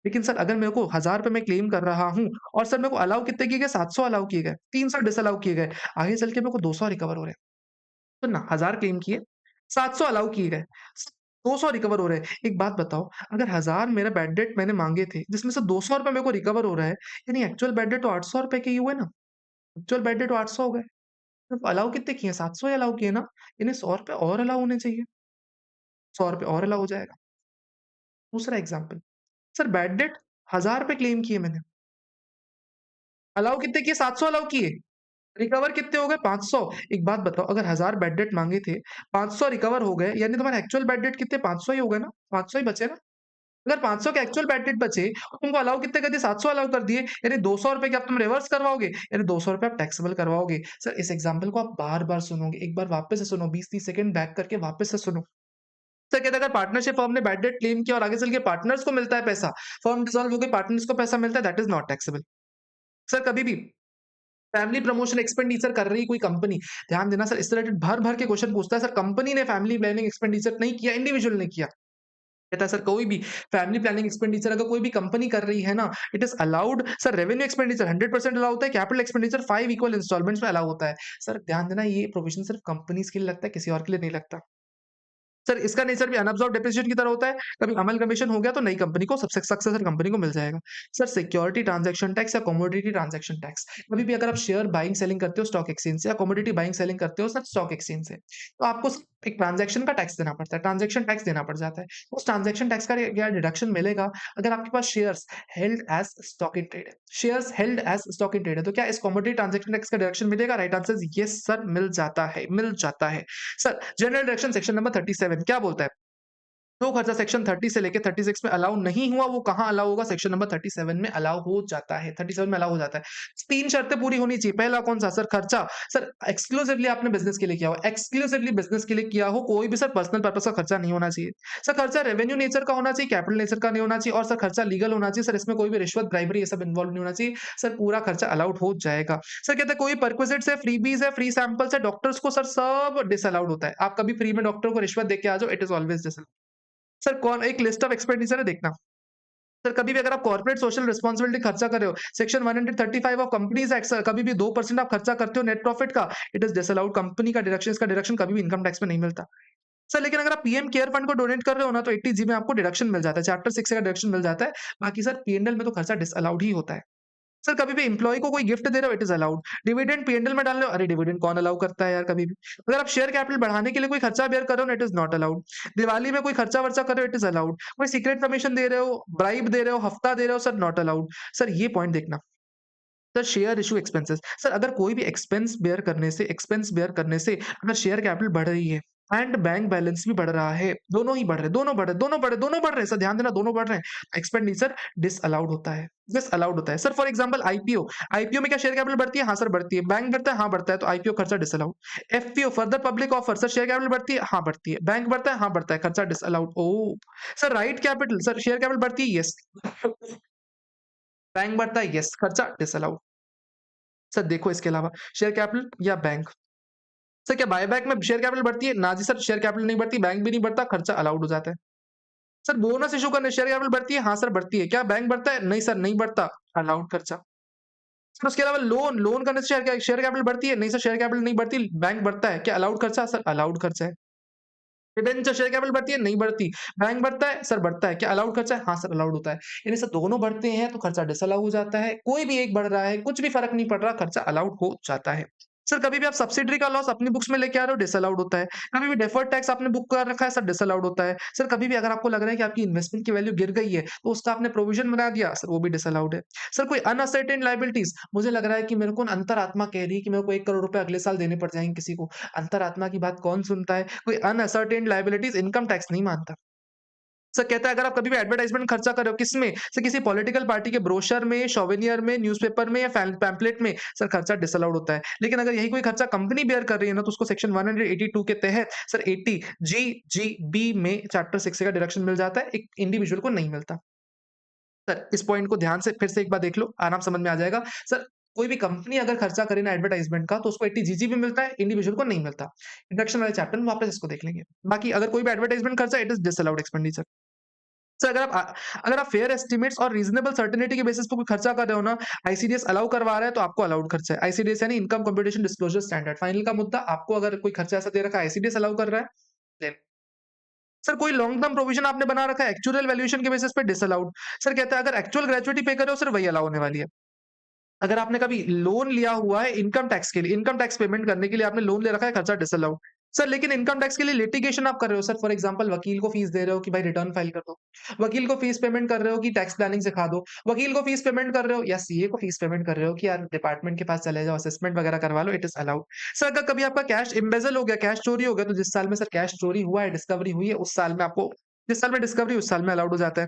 लेकिन सर अगर मेरे को ₹1000 मैं क्लेम कर रहा हूँ और सर मेरे को अलाउ कितने किए गए, 700 अलाउ किए गए, 300 डिसअलाउ किए गए। आगे चल के मेरे को 200 रिकवर हो रहे हैं। तो ना 1000 क्लेम किए, 700 अलाउ किए गए, 200 रिकवर हो रहे हैं। एक बात बताओ, अगर 1000 मेरा बैड डेट मैंने माँगे थे, जिसमें से ₹200 मेरे को रिकवर हो रहा है, यानी एक्चुअल बैड डेट तो ₹800 के ही हुए ना? एक्चुअल बैड डेट तो 800 हो गए। सिर्फ अलाउ कितने किए हैं? 700 ही अलाउ किए ना? यानी ₹100 और अलाउ होने चाहिए। ₹100 और अलाउ हो जाएगा। दूसरा example, sir bad date ₹1000 claim किए मैंने। अलाउ कितने किए? 700 अलाउ किए। रिकवर कितने हो गए? 500। एक बात बताओ, अगर 1000 बैड डेट माँगे थे, 500 रिकवर हो गए, यानी तुम्हारे एक्चुअल बैड डेट कितने? 500 ही हो गए ना? 500 ही बचे ना? अगर 500 के एक्चुअल बैड डेट बचे और तुमको अलाउ कितने कर दिए, 700 अलाउ कर दिए, यानी 200 रुपए क्या तुम रिवर्स करवाओगे, यानी 200 रुपए आप टैक्सेबल करवाओगे। सर इस एग्जांपल को आप बार-बार सुनोगे, एक बार वापस से सुनो, 20-30 सेकंड बैक करके वापस से सुनो। सर कहते हैं अगर पार्टनरशिप फर्म ने बैड डेट क्लेम किया और आगे चल के पार्टनर्स को मिलता है पैसा, फर्म डिसॉल्व हो गई, पार्टनर्स को पैसा मिलता है, that is not taxable. Sir कभी भी फैमिली प्रमोशन एक्सपेंडिचर कर रही कोई कंपनी, ध्यान देना सर इस रिलेटेड भर-भर के क्वेश्चन पूछता है, सर कंपनी ने फैमिली प्लानिंग एक्सपेंडिचर नहीं किया, इंडिविजुअल ने किया। कहता है सर कोई भी फैमिली प्लानिंग एक्सपेंडिचर अगर कोई भी कंपनी कर रही है ना, it is allowed. Sir revenue expenditure 100% allow होता है, कैपिटल एक्सपेंडिचर 5 इक्वल इंस्टॉलमेंट्स में अलाउ होता है। सर ध्यान देना ये प्रोविजन सिर्फ कंपनीज के लिए लगता है, किसी और के लिए नहीं लगता। सर इसका नेचर भी अनअब्सॉर्ब्ड डेप्रिसिएशन की तरह होता है, कभी अमल कमीशन हो गया तो नई कंपनी को सक्सेसर कंपनी को मिल जाएगा। सर सिक्योरिटी ट्रांजैक्शन टैक्स या कमोडिटी ट्रांजैक्शन टैक्स, कभी भी अगर आप शेयर बाइंग सेलिंग करते हो स्टॉक एक्सचेंज से या कमोडिटी बाइंग सेलिंग करते हो सर स्टॉक एक्सचेंज से, तो आपको एक ट्रांजैक्शन का टैक्स देना पड़ता है, ट्रांजैक्शन टैक्स देना पड़ जाता है। उस ट्रांजैक्शन टैक्स का क्या डिडक्शन मिलेगा, अगर आपके पास shares held as stock in trade है, shares held as stock in trade है, तो क्या इस कमोडिटी ट्रांजैक्शन टैक्स का डिडक्शन मिलेगा? राइट आंसर यस सर, मिल जाता है, मिल जाता है। Sir general deduction section number 37 क्या बोलता है? जो खर्चा सेक्शन 30 से लेके 36 में अलाउ नहीं हुआ वो कहाँ अलाउ होगा? सेक्शन नंबर 37 में अलाउ हो जाता है, 37 में अलाउ हो जाता है। 3 शर्तें पूरी होनी चाहिए। पहला कौन-सा? सर खर्चा, सर एक्सक्लूसिवली आपने बिज़नेस के लिए किया हो, एक्सक्लूसिवली बिज़नेस के लिए किया हो, कोई भी सर पर्सनल पर्पज़ का खर्चा नहीं होना चाहिए। सर खर्चा रेवेन्यू नेचर का होना चाहिए, कैपिटल नेचर का नहीं होना चाहिए और सर खर्चा लीगल होना चाहिए। सर इसमें कोई भी रिश्वत, ब्राइबरी ये सब इन्वॉल्व नहीं होना चाहिए। सर पूरा खर्चा अलाउड हो जाएगा। सर कहते हैं कोई परक्विजिट्स है, फ्रीबीज़ है, फ्री सैंपल्स है, डॉक्टर्स को सर सब डिसअलाउड होता है। आप कभी फ्री में डॉक्टर को रिश्वत दे के आ जाओ, it is always disallowed. Sir कौन एक लिस्ट ऑफ एक्सपेंडिचर है देखना। सर कभी भी अगर आप कॉर्पोरेट सोशल रिस्पांसिबिलिटी खर्चा कर रहे हो, section 135 of companies act sir कभी भी 2% आप खर्चा करते हो नेट प्रॉफिट का, इट इज डिसअलाउड। कंपनी का डिडक्शन, इसका डिडक्शन कभी भी इनकम टैक्स में नहीं मिलता। सर लेकिन अगर आप पीएम केयर फंड को डोनेट कर रहे हो ना, तो 80 जी में आपको डिडक्शन मिल जाता है, चैप्टर 6 का डिडक्शन मिल जाता है। बाकी सर पीएनएल में तो खर्चा डिसअलाउड ही होता है। सर कभी भी एम्प्लॉयी को कोई गिफ्ट दे रहे हो, it is allowed. Dividend PNL में डाल रहे हो, अरे डिविडेंड कौन अलाउ करता है यार कभी भी। अगर आप शेयर कैपिटल बढ़ाने के लिए कोई खर्चा बेयर कर रहे हो ना, it is not allowed. Diwali में कोई खर्चा वर्चा कर रहे हो, इट इज अलाउड। कोई सीक्रेट परमिशन दे रहे हो, ब्राइब दे रहे हो, हफ्ता दे रहे हो, सर नॉट अलाउड। सर ये पॉइंट देखना। Sir share issue expenses, sir अगर कोई भी एक्सपेंस बेयर करने से अगर शेयर कैपिटल बढ़ रही है एंड बैंक बैलेंस भी बढ़ रहा है, दोनों ही बढ़ रहे हैं, दोनों बढ़ रहे हैं, सर ध्यान देना दोनों बढ़ रहे हैं, एक्सपेंडिचर डिसअलाउड होता है, डिसअलाउड होता है। Sir for example IPO, IPO में क्या शेयर कैपिटल बढ़ती है? हाँ सर बढ़ती है। बैंक बढ़ता है? हाँ बढ़ता है, तो आईपीओ खर्चा disallowed. FPO further public offer, sir share capital बढ़ती है? हाँ बढ़ती है। बैंक बढ़ता है? हाँ बढ़ता है, खर्चा disallowed. Oh sir right capital, sir share capital बढ़ती है? यस। बैंक बढ़ता है? यस, खर्चा डिसअलाउड। सर देखो इसके अलावा शेयर कैपिटल या बैंक, सर क्या बायबैक में शेयर कैपिटल बढ़ती है? ना जी सर, शेयर कैपिटल नहीं बढ़ती, बैंक भी नहीं बढ़ता, खर्चा अलाउड हो जाता है। सर बोनस इश्यू करने शेयर कैपिटल बढ़ती है? हाँ सर बढ़ती है। क्या बैंक बढ़ता है? नहीं सर नहीं बढ़ता, अलाउड खर्चा। सर उसके अलावा लोन लोन करने से शेयर कैपिटल बढ़ती है? नहीं सर शेयर कैपिटल नहीं बढ़ती, बैंक बढ़ता है। क्या अलाउड खर्चा? सर अलाउड खर्चा है। डिबेंचर शेयर कैपिटल बढ़ती है? नहीं बढ़ती, बैंक बढ़ता है? सर बढ़ता है। क्या अलाउड खर्चा है? हाँ सर अलाउड होता है। यानी सर दोनों बढ़ते हैं तो खर्चा डिसअलाउ हो जाता है, कोई भी एक बढ़ रहा है, कुछ भी फर्क नहीं पड़ रहा, खर्चा अलाउड हो जाता है। सर कभी भी आप सब्सिडरी का लॉस अपनी बुक्स में लेके आ रहे हो, डिसअलाउड होता है। कभी भी डेफर्ड टैक्स आपने बुक कर रखा है, सर डिसअलाउड होता है। सर कभी भी अगर आपको लग रहा है कि आपकी इन्वेस्टमेंट की वैल्यू गिर गई है, तो उसका आपने प्रोविजन बना दिया, सर वो भी डिसअलाउड है। सर कोई अनअसर्टेन लायबिलिटीज, मुझे लग रहा है कि मेरे को अंतरात्मा कह रही है कि मेरे को 1 करोड़ रुपए अगले साल देने पड़ जाएंगे किसी को। अंतरात्मा की बात कौन सुनता है? कोई अनअसर्टेन लायबिलिटीज इनकम टैक्स नहीं मानता। सर कहता है अगर आप कभी भी एडवर्टाइजमेंट खर्चा कर रहे हो किसमें? सर किसी पॉलिटिकल पार्टी के ब्रोशर में, सोवेनियर में, न्यूज़पेपर में या पैम्फलेट में, सर खर्चा डिसअलाउड होता है। लेकिन अगर यही कोई खर्चा कंपनी बेयर कर रही है ना, तो उसको सेक्शन 182 के तहत सर 80 जी में चैप्टर 6 का डिडक्शन मिल जाता है, एक इंडिविजुअल को नहीं मिलता। सर इस पॉइंट को ध्यान से फिर से एक बार देख लो, आराम समझ में आ जाएगा। सर कोई भी कंपनी अगर खर्चा करे ना एडवर्टाइजमेंट का, तो उसको 80 जीजी भी मिलता है, इंडिविजुअल को नहीं मिलता। इंट्रोडक्शन वाले चैप्टर में वापस इसको देख लेंगे। बाकी अगर कोई भी एडवर्टाइजमेंट खर्चा, it is disallowed expenditure. Sir अगर आप फेयर एस्टिमेट्स और रीजनेबल सर्टेनिटी के बेसिस पे कोई खर्चा कर रहे हो ना, आईसीडीएस अलाउ करवा रहा है तो आपको अलाउड खर्चा है। आईसीडीएस यानी income computation disclosure standard. Final का मुद्दा, आपको अगर कोई खर्चा ऐसा दे रखा है, आईसीडीएस अलाउ कर रहा है, देन सर कोई लॉन्ग टर्म प्रोविजन आपने बना रखा है एक्चुअल वैल्यूएशन के बेसिस पे, डिसअलाउड। सर कहता है अगर एक्चुअल ग्रेच्युटी पे कर रहे हो, सर वही अलाउ होने वाली है। अगर आपने कभी लोन लिया हुआ है इनकम टैक्स के लिए, इनकम टैक्स पेमेंट करने के लिए आपने लोन ले रखा है, खर्चा डिसअलाउड। सर लेकिन इनकम टैक्स के लिए लिटिगेशन आप कर रहे हो, सर फॉर एग्जांपल वकील को फीस दे रहे हो कि भाई रिटर्न फाइल कर दो, वकील को फीस पेमेंट कर रहे हो कि टैक्स प्लानिंग सिखा दो, वकील को फीस पेमेंट कर रहे हो या सीए को फीस पेमेंट कर रहे हो कि यार डिपार्टमेंट के पास चले जाओ, असेसमेंट वगैरह करवा लो, इट इज अलाउड। सर अगर कभी आपका कैश एम्बेजल हो गया, कैश चोरी हो गया, तो जिस साल में सर कैश चोरी हुआ है, डिस्कवरी हुई है, उस साल में आपको, जिस साल में डिस्कवरी उस साल में अलाउड हो जाता है।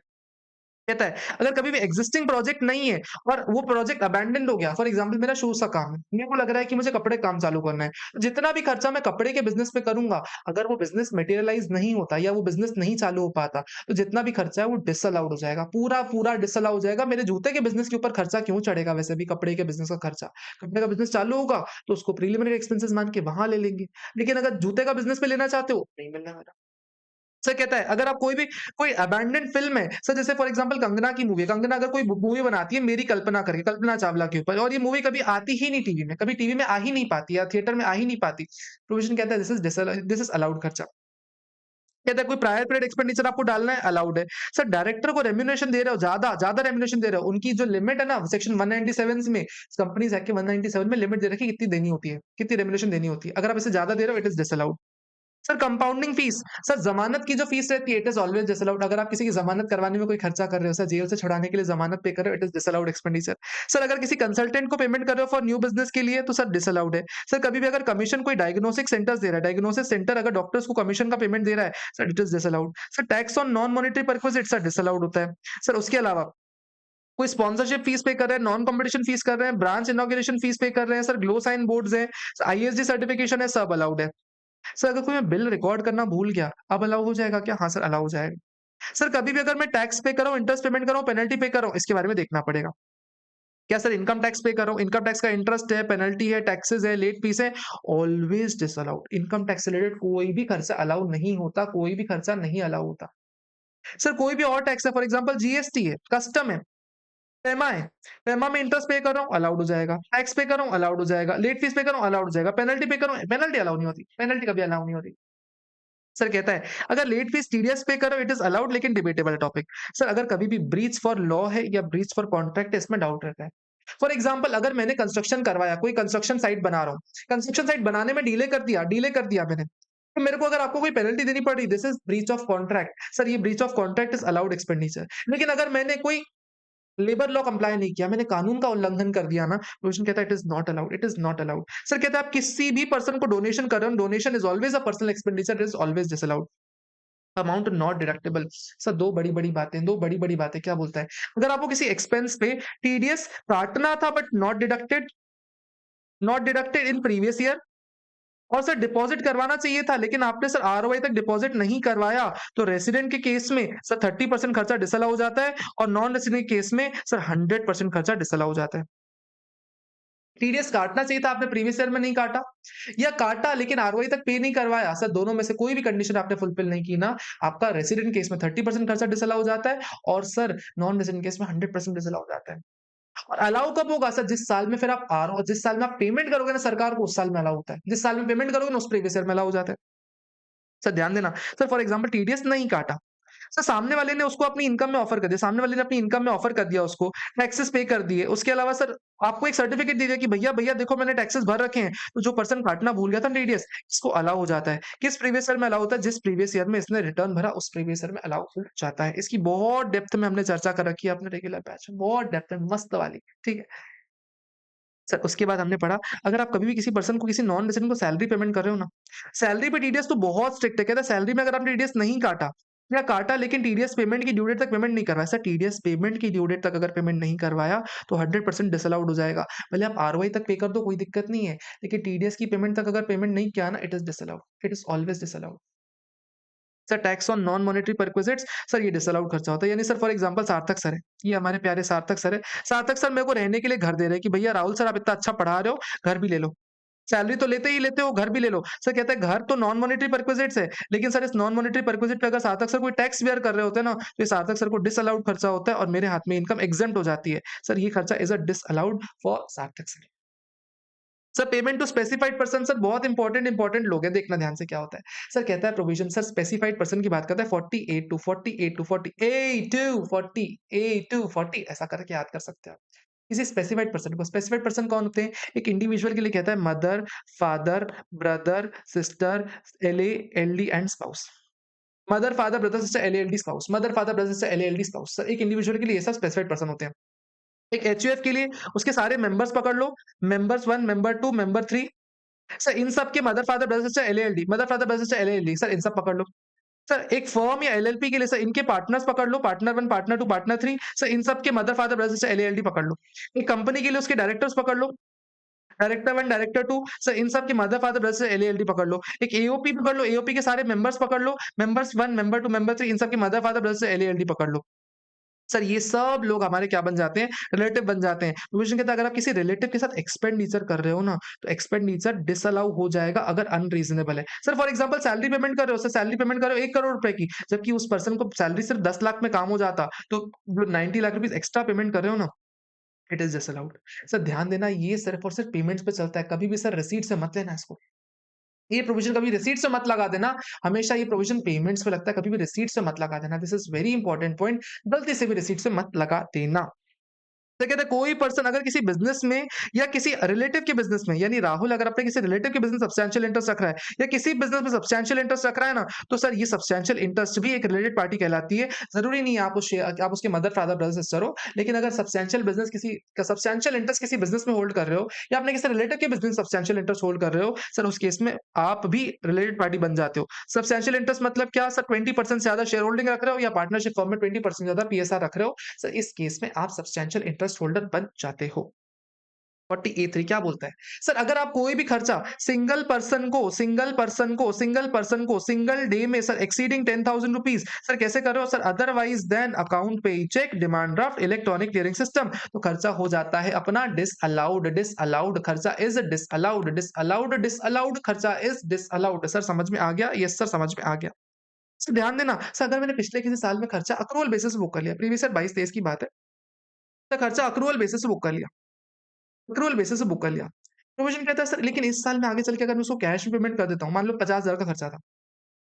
कहता है, अगर कभी भी एक्जिस्टिंग प्रोजेक्ट नहीं है और वो प्रोजेक्ट अबैंडन्ड हो गया, फॉर एग्जांपल मेरा शूज़ का काम है, मेरे को लग रहा है कि मुझे कपड़े का काम चालू करना है। जितना भी खर्चा मैं कपड़े के बिज़नेस पे करूँगा, अगर वो बिज़नेस मटेरियलाइज़ नहीं होता या वो बिज़नेस नहीं चालू हो पाता, तो जितना भी खर्चा है वो डिसअलाउड हो जाएगा, पूरा-पूरा डिसअलाउ हो जाएगा। मेरे जूते के बिज़नेस के ऊपर खर्चा क्यों चढ़ेगा वैसे भी कपड़े के बिज़नेस का खर्चा। कपड़े का बिज़नेस चालू होगा, तो उसको प्रिलिमिनरी एक्सपेंसेस मान के वहाँ ले लेंगे। लेकिन अगर जूते का बिज़नेस पे लेना चाहते हो, नहीं मिलने वाला। सर कहता है अगर आप कोई अबैंडन्ड फ़िल्म है, सर जैसे फॉर एग्ज़ाम्पल कंगना की मूवी है, कंगना अगर कोई मूवी बनाती है मेरी कल्पना करके, कल्पना चावला के ऊपर और ये मूवी कभी आती ही नहीं टीवी में, कभी टीवी में आ ही नहीं पाती या थिएटर में आ ही नहीं पाती। प्रोविज़न कहता है दिस इज़ अलाउड खर्चा। कहता है कोई प्रायर पीरियड एक्सपेंडिचर आपको डालना है अलाउड है। सर डायरेक्टर को रेम्यूनरेशन दे रहे हो ज़्यादा रेम्यूनरेशन दे रहे हो, उनकी जो लिमिट है ना सेक्शन 197 में कंपनीज़ एक्ट के 197 में लिमिट दे रखी है कितनी देनी होती है, कितनी रेम्यूनरेशन देनी होती है। अगर आप इससे ज़्यादा दे रहे हो it is disallowed. Sir compounding fees, sir ज़मानत की जो फीस रहती है इट इज़ ऑलवेज़ डिसअलाउड। अगर आप किसी की ज़मानत करवाने में कोई खर्चा कर रहे हो, सर जेल से छुड़ाने के लिए ज़मानत पे कर रहे हो, it is disallowed expenditure. Sir अगर किसी कंसल्टेंट को पेमेंट कर रहे हो फॉर न्यू बिज़नेस के लिए तो सर डिसअलाउड है। सर कभी भी अगर कमीशन कोई डायग्नोस्टिक सेंटर्स दे रहा है, डायग्नोसिस सेंटर अगर डॉक्टर्स को कमीशन का पेमेंट दे रहा है, sir it is disallowed. Sir tax on non monetary perquisite sir disallowed होता है। सर उसके अलावा कोई स्पॉन्सरशिप फीस पे कर रहे हैं, नॉन कॉम्पिटिशन फीस कर रहे हैं, ब्रांच इनॉग्रेशन फीस पे कर रहे हैं, सर ग्लो साइन बोर्ड्स हैं, आईएसडी सर्टिफिकेशन है, सब अलाउड है। सर अगर कोई मैं बिल रिकॉर्ड करना भूल गया, अब अलाउ हो जाएगा क्या? हाँ सर, अलाउ हो जाएगा। सर कभी भी अगर मैं टैक्स पे कर रहा हूँ, इंटरेस्ट पेमेंट कर रहा हूँ, पेनल्टी पे कर रहा हूँ, इसके बारे में देखना पड़ेगा। क्या सर इनकम टैक्स पे कर रहा हूँ, इनकम टैक्स का इंटरेस्ट है, पेनल्टी है, टैक्सेस है, लेट फीस है, ऑलवेज डिसअलाउड। इनकम टैक्स से रिलेटेड कोई भी खर्चा अलाउ नहीं होता, कोई भी खर्चा नहीं अलाउ होता। सर कोई भी और टैक्स है, फॉर एग्जांपल जीएसटी है, कस्टम है, पेमा है, पेमा में इंटरेस्ट पे कर रहा हूँ, अलाउड हो जाएगा, टैक्स पे कर रहा हूँ, अलाउड हो जाएगा, लेट फीस पे कर रहा हूँ, अलाउड हो जाएगा, पेनल्टी पे कर रहा हूँ, पेनल्टी अलाउ नहीं होती, पेनल्टी कभी अलाउ नहीं होती। सर कहता है अगर लेट फीस टीडीएस पे करो इट इज अलाउड लेकिन डिबेटेबल टॉपिक। सर अगर कभी भी ब्रीच फॉर लॉ है या ब्रीच फॉर कॉन्ट्रैक्ट है इसमें डाउट रहता है। फॉर एग्जाम्पल अगर मैंने कंस्ट्रक्शन करवाया, कोई कंस्ट्रक्शन साइट बना रहा हूँ, कंस्ट्रक्शन साइट बनाने में डिले कर दिया मैंने, तो मेरे को अगर आपको कोई पेनल्टी देनी पड़ी, this is breach of contract. Sir ये breach of contract is allowed expenditure. लेकिन अगर मैंने कोई लेबर लॉ कंप्लाई नहीं किया, मैंने कानून का उल्लंघन कर दिया ना, प्रोविजन कहता है it is not allowed, it is not allowed. Sir कहता है आप किसी भी पर्सन को डोनेशन कर रहे हो, donation is always a personal expenditure, it is always disallowed. Amount not deductible. Sir 2 बड़ी-बड़ी बातें, 2 बड़ी-बड़ी बातें क्या बोलता है? अगर आपको किसी एक्सपेंस पे टीडीएस काटना था but not deducted in previous year और सर डिपॉज़िट करवाना चाहिए था लेकिन आपने सर आरओआई तक डिपॉज़िट नहीं करवाया, तो रेसिडेंट के केस में सर 30% खर्चा डिसअलाउ हो जाता है और नॉन रेसिडेंट के केस में सर 100% खर्चा डिसअलाउ हो जाता है। टीडीएस काटना चाहिए था, आपने प्रीवियस ईयर में नहीं काटा या काटा लेकिन आरओआई तक पे नहीं करवाया, सर दोनों में से कोई भी कंडीशन आपने फुलफिल नहीं की ना, आपका रेसिडेंट केस में 30% खर्चा डिसअलाउ हो जाता है और सर नॉन रेसिडेंट केस में 100% डिसअलाउ हो जाता है। और अलाउ कब होगा सर? जिस साल में आप पेमेंट करोगे ना सरकार को, उस साल में अलाउ होता है। जिस साल में पेमेंट करोगे ना उस प्रीवियस ईयर में अलाउ हो जाता है। सर ध्यान देना, सर फॉर एग्जांपल टीडीएस नहीं काटा, सर सामने वाले ने उसको अपनी इनकम में ऑफर कर दिया, सामने वाले ने अपनी इनकम में ऑफर कर दिया उसको, टैक्सेस पे कर दिए। उसके अलावा सर आपको एक सर्टिफिकेट दे दिया कि भैया देखो मैंने टैक्सेस भर रखे हैं, तो जो पर्सन काटना भूल गया था टीडीएस, इसको अलाउ हो जाता है। किस प्रीवियस ईयर में अलाउ होता है? जिस प्रीवियस ईयर में इसने रिटर्न भरा उस प्रीवियस ईयर में अलाउ हो जाता है। इसकी बहुत डेप्थ में हमने चर्चा कर रखी है अपने रेगुलर बैच में, बहुत डेप्थ में मस्त वाली, ठीक है? सर उसके बाद हमने पढ़ा अगर आप कभी भी किसी पर्सन को किसी नॉन रेज़िडेंट को सैलरी पेमेंट कर रहे हो ना, सैलरी पे टीडीएस तो बहुत स्ट्रिक्ट है। कहता है सैलरी में अगर आपने टीडीएस नहीं काटा या काटा लेकिन टीडीएस पेमेंट की ड्यू डेट तक पेमेंट नहीं करवाया। सर टीडीएस पेमेंट की ड्यू डेट तक अगर पेमेंट नहीं करवाया तो 100% डिसअलाउड हो जाएगा। भले आप आरओआई तक पे कर दो कोई दिक्कत नहीं है, लेकिन टीडीएस की पेमेंट तक अगर पेमेंट नहीं किया ना it is disallowed, it is always disallowed. Sir tax on non monetary perquisites, sir ये डिसअलाउड खर्चा होता है। यानी सर फॉर एग्जांपल सार्थक सर है, ये हमारे प्यारे सार्थक सर है। सार्थक सर मेरे को रहने के लिए घर दे रहे हैं कि भैया राहुल सर आप इतना अच्छा पढ़ा रहे हो, घर भी ले लो। सैलरी तो लेते ही लेते हो, घर भी ले लो। सर कहता है घर तो नॉन मॉनेटरी परक्विजिट्स है, लेकिन सर इस नॉन मॉनेटरी परक्विजिट पे अगर सार्थक सर कोई टैक्स बेयर कर रहे होते हैं ना, तो ये सार्थक सर को डिसअलाउड खर्चा होता है और मेरे हाथ में इनकम एग्जेम्प्ट हो जाती है। सर ये खर्चा is a disallowed for Sarthak sir. Sir payment to specified person, sir बहुत इंपॉर्टेंट लोग हैं, देखना ध्यान से क्या होता है। सर कहता है प्रोविजन, सर स्पेसिफाइड पर्सन की बात करता है 48 टू 48 टू 48 टू 48 टू 40 ऐसा करके याद कर सकते हैं आप। किसी स्पेसिफाइड पर्सन कौन होते हैं? एक इंडिविजुअल के लिए कहता है mother, father, brother, sister, LA, LD and spouse. Mother, father, brother, sister, LA, LD, spouse. Mother, father, brother, sister, LA, LD, spouse. Sir एक इंडिविजुअल के लिए ये सब स्पेसिफाइड पर्सन होते हैं। एक एचयूएफ के लिए उसके सारे मेंबर्स पकड़ लो, मेंबर्स 1, मेंबर 2, मेंबर 3। सर इन सब के mother, father, brother, sister, LLD, mother, father, brother, sister, LLD, sir इन सब पकड़ लो। सर एक फर्म या एलएलपी के लिए सर इनके पार्टनर्स पकड़ लो, पार्टनर 1, पार्टनर 2, पार्टनर 3 सर इन सब के mother, father, brother, sister LLD पकड़ लो। एक कंपनी के लिए उसके डायरेक्टर्स पकड़ लो, डायरेक्टर 1, डायरेक्टर 2 सर इन सब के mother, father, brother, sister LLD पकड़ लो। एक एओपी पकड़ लो, एओपी के सारे मेंबर्स पकड़ लो, मेंबर्स 1, मेंबर 2, मेंबर 3 इन सब के mother, father, brother, sister LLD पकड़ लो। सर ये सब लोग हमारे क्या बन जाते हैं? रिलेटिव बन जाते हैं। प्रोविज़न कहता है अगर आप किसी रिलेटिव के साथ एक्सपेंडिचर कर रहे हो ना, तो एक्सपेंडिचर डिसअलाउ हो जाएगा अगर अनरीज़नेबल है। Sir for example salary payment कर रहे हो, सर सैलरी पेमेंट कर रहे हो 1 करोड़ रुपए की, जबकि उस पर्सन को सैलरी सिर्फ 10 लाख में काम हो जाता, तो जो 90 लाख रुपीज़ एक्स्ट्रा पेमेंट कर रहे हो ना, इट इज़ डिसअलाउड। सर ध्यान देना ये सिर्फ और सिर्फ पेमेंट्स पे चलता है, कभी भी सर रिसीट से मत लेना इसको। ये प्रोविज़न कभी रिसीट से मत लगा देना, हमेशा ये प्रोविज़न पेमेंट्स पे लगता है, कभी भी रिसीट से मत लगा देना। This is very important point, गलती से भी रिसीट से मत लगा देना। तो कहते हैं कोई पर्सन अगर किसी बिज़नेस में या किसी रिलेटिव के बिज़नेस में यानी राहुल अगर अपने किसी रिलेटिव के बिज़नेस सब्सटैंशियल इंटरेस्ट रख रहा है या किसी बिज़नेस में सब्सटैंशियल इंटरेस्ट रख रहा है ना, तो सर ये सब्सटैंशियल इंटरेस्ट भी एक रिलेटेड पार्टी कहलाती है। ज़रूरी नहीं है आप उसके मदर, फादर, ब्रदर, सिस्टर हो, लेकिन अगर सब्सटैंशियल इंटरेस्ट किसी बिज़नेस में होल्ड कर रहे हो या अपने किसी रिलेटिव के बिज़नेस सब्सटैंशियल इंटरेस्ट होल्ड कर रहे हो, सर उस केस में आप भी रिलेटेड पार्टी बन जाते हो। सब्सटैंशियल इंटरेस्ट मतलब क्या? सर 20% से ज़्यादा शेयर होल्डिंग रख रहे हो या पार्टनरशिप फर्म में 20% ज़्यादा पीएसआर रख रहे हो, सर इस केस में आप सब्सटैंशियल इंटरेस्ट होल्डर बन जाते हो। 40A3 क्या बोलता है? सर अगर आप कोई भी खर्चा सिंगल पर्सन को सिंगल डे में सर एक्सीडिंग 10,000 रुपीज़ सर कैसे कर रहे हो? Sir otherwise than account payee cheque, demand draft, electronic clearing system तो खर्चा हो जाता है अपना डिसअलाउड खर्चा इज़ डिसअलाउड खर्चा इज़ डिसअलाउड सर समझ में आ गया? यस सर समझ में आ गया। सर ध्यान देना, सर अगर मैंने पिछले किसी साल में खर्चा अक्रूवल बेसिस पे बुक कर लिया, प्रीवियस ईयर 22-23 की बात है, तो खर्चा अक्रूवल बेसिस पे बुक कर लिया। एक्रूवल बेसिस से बुक कर लिया। प्रोविज़न कहता है सर लेकिन इस साल में आगे चल के अगर मैं उसको कैश में पेमेंट कर देता हूँ, मान लो 50,000 का खर्चा था।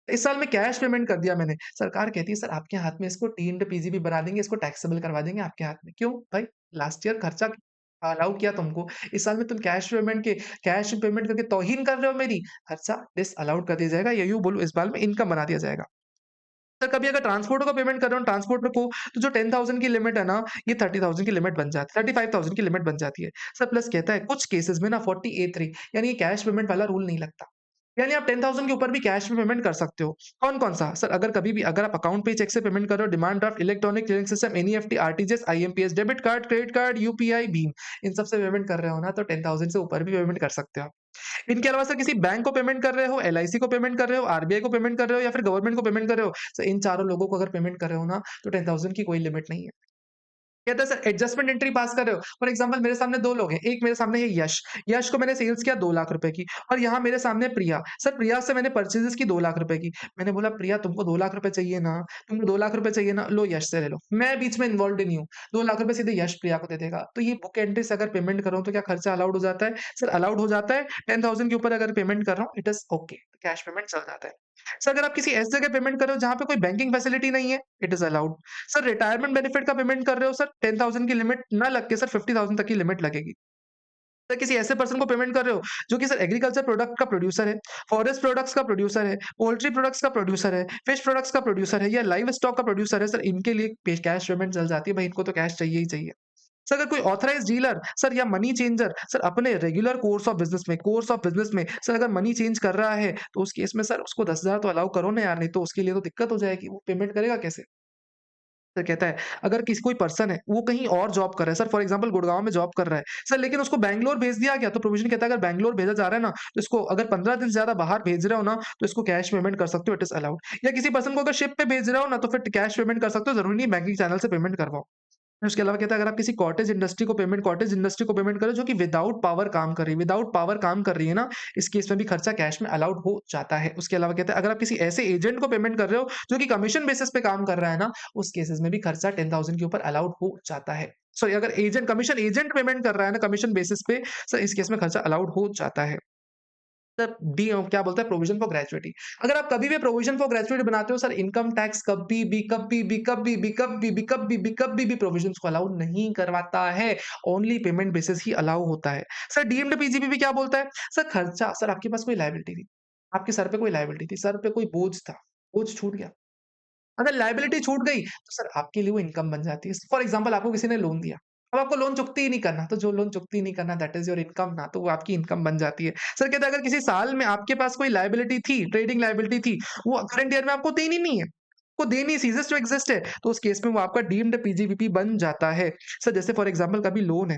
इस साल में कैश पेमेंट कर दिया मैंने। सरकार कहती है सर आपके हाथ में इसको टी इंटू पीजीबी बना देंगे, इसको टैक्सेबल करवा देंगे आपके हाथ में। क्यों? भाई लास्ट ईयर खर्चा अलाउ किया तुमको, इस साल में तुम कैश पेमेंट करके तौहीन कर रहे हो मेरी, खर्चा डिसअलाउड कर दिया जाएगा या यूँ बोलूँ इस बार में इनकम बना दिया जाएगा। सर कभी अगर ट्रांसपोर्टर का पेमेंट कर रहे हो ट्रांसपोर्टर को तो जो 10,000 की लिमिट है ना, ये 30,000 की लिमिट बन जाती है, 35,000 की लिमिट बन जाती है। सर प्लस कहता है कुछ केसेस में ना 40A3 यानी ये कैश पेमेंट वाला रूल नहीं लगता। यानी आप 10,000 के ऊपर भी कैश में पेमेंट कर सकते हो। कौन-कौन सा? सर अगर कभी भी अगर आप अकाउंट पे चेक से पेमेंट कर रहे हो, demand draft, electronic clearing system, NEFT, RTGS, IMPS, debit card, credit card, UPI, भीम इन सब से पेमेंट कर रहे हो ना तो 10,000 से ऊपर भी पेमेंट कर सकते हो आप। इनके अलावा सर किसी बैंक को पेमेंट कर रहे हो, एलआईसी को पेमेंट कर रहे हो, आरबीआई को पेमेंट कर रहे हो या फिर गवर्नमेंट को पेमेंट कर रहे हो, सर इन चारों लोगों को अगर पेमेंट कर रहे हो ना, तो 10,000 की कोई लिमिट नहीं है। कहता है सर एडजस्टमेंट एंट्री पास कर रहे हो। फॉर एग्जांपल मेरे सामने 2 लोग हैं, एक मेरे सामने है यश, यश को मैंने सेल्स किया 2 लाख रुपए की और यहाँ मेरे सामने है प्रिया। सर प्रिया से मैंने परचेज़ेज़ की 2 लाख रुपए की। मैंने बोला प्रिया तुमको 2 लाख रुपए चाहिए ना, तुमको 2 लाख रुपए चाहिए ना, लो यश से ले लो। मैं बीच में इन्वॉल्व्ड ही नहीं हूँ। 2 लाख रुपए सीधे यश प्रिया को दे देगा। तो ये बुक एंट्री से अगर पेमेंट कर रहा हूँ तो क्या खर्चा अलाउड हो जाता है? सर अलाउड हो जाता है। 10,000 के ऊपर अगर पेमेंट कर रहा हूँ it is okay, cash payment चल जाता है। सर अगर आप किसी ऐसी जगह पेमेंट कर रहे हो जहाँ पे कोई बैंकिंग फैसिलिटी नहीं है, it is allowed. Sir retirement benefit का पेमेंट कर रहे हो सर 10,000 की लिमिट ना लग के सर 50,000 तक की लिमिट लगेगी। सर किसी ऐसे पर्सन को पेमेंट कर रहे हो जो कि सर एग्रीकल्चर प्रोडक्ट का प्रोड्यूसर है, फॉरेस्ट प्रोडक्ट्स का प्रोड्यूसर है, पोल्ट्री प्रोडक्ट्स का प्रोड्यूसर है, फिश प्रोडक्ट्स का प्रोड्यूसर है या लाइव स्टॉक का प्रोड्यूसर है, सर इनके लिए कैश पेमेंट चल जाती है भाई इनको तो कैश चाहिए ही चाहिए। सर अगर कोई ऑथराइज्ड डीलर सर या मनी चेंजर सर अपने रेगुलर कोर्स ऑफ बिज़नेस में सर अगर मनी चेंज कर रहा है, तो उस केस में सर उसको 10,000 तो अलाउ करो ना यार, नहीं तो उसके लिए तो दिक्कत हो जाएगी, वो पेमेंट करेगा कैसे? सर कहता है अगर किसी कोई पर्सन है वो कहीं और जॉब कर रहा है सर फॉर एग्जांपल गुड़गांव में जॉब कर रहा है सर लेकिन उसको बैंगलोर भेज दिया गया तो प्रोविजन कहता है अगर बैंगलोर भेजा जा रहा है ना तो इसको अगर 15 दिन से ज्यादा बाहर भेज रहे हो ना तो इसको कैश पेमेंट कर सकते हो, इट इज अलाउड। या किसी पर्सन को अगर शिप पे भेज रहे हो ना तो फिर कैश पेमेंट कर सकते हो, जरूरी नहीं बैंकिंग चैनल से पेमेंट करवाओ। उसके अलावा कहता है अगर आप किसी कॉटेज इंडस्ट्री को पेमेंट करो जो कि विदाउट पावर काम कर रही है ना, इस केस में भी खर्चा कैश में अलाउड हो जाता है। उसके अलावा कहता है अगर आप किसी ऐसे एजेंट को पेमेंट कर रहे हो जो कि कमीशन बेसिस पे काम कर रहा है ना, उस केसेस में भी खर्चा 10,000 के ऊपर अलाउड हो जाता है। सॉरी अगर कमीशन एजेंट पेमेंट कर रहा है ना कमीशन बेसिस पे, सर इस केस में खर्चा अलाउड हो जाता है। सर क्या बोलता है प्रोविजन फॉर ग्रेच्युइटी। अगर आप कभी भी प्रोविजन फॉर ग्रेच्युइटी बनाते हो सर इनकम टैक्स कभी भी प्रोविजंस को अलाउ नहीं करवाता है, ओनली पेमेंट बेसिस ही अलाउ होता है। सर डीएमड पीजीबी भी क्या बोलता है? सर खर्चा सर आपके पास कोई लायबिलिटी थी, आपके सर पे कोई लायबिलिटी थी, सर पे कोई बोझ था, बोझ छूट गया। अगर लायबिलिटी छूट गई तो सर आपके लिए वो इनकम बन जाती है। फॉर एग्जांपल आपको किसी ने लोन दिया, अब आपको लोन चुकती ही नहीं करना, तो जो लोन चुकती ही नहीं करना दैट इज़ योर इनकम ना, तो वो आपकी इनकम बन जाती है। सर कहते हैं अगर किसी साल में आपके पास कोई लायबिलिटी थी, ट्रेडिंग लायबिलिटी थी, वो करंट ईयर में आपको देनी नहीं है, आपको देनी सीज़ेस टू एक्जिस्ट है, तो उस केस में वो आपका डीम्ड पीजीवीपी बन जाता है। सर जैसे फॉर एग्ज़ाम्पल कभी लोन है,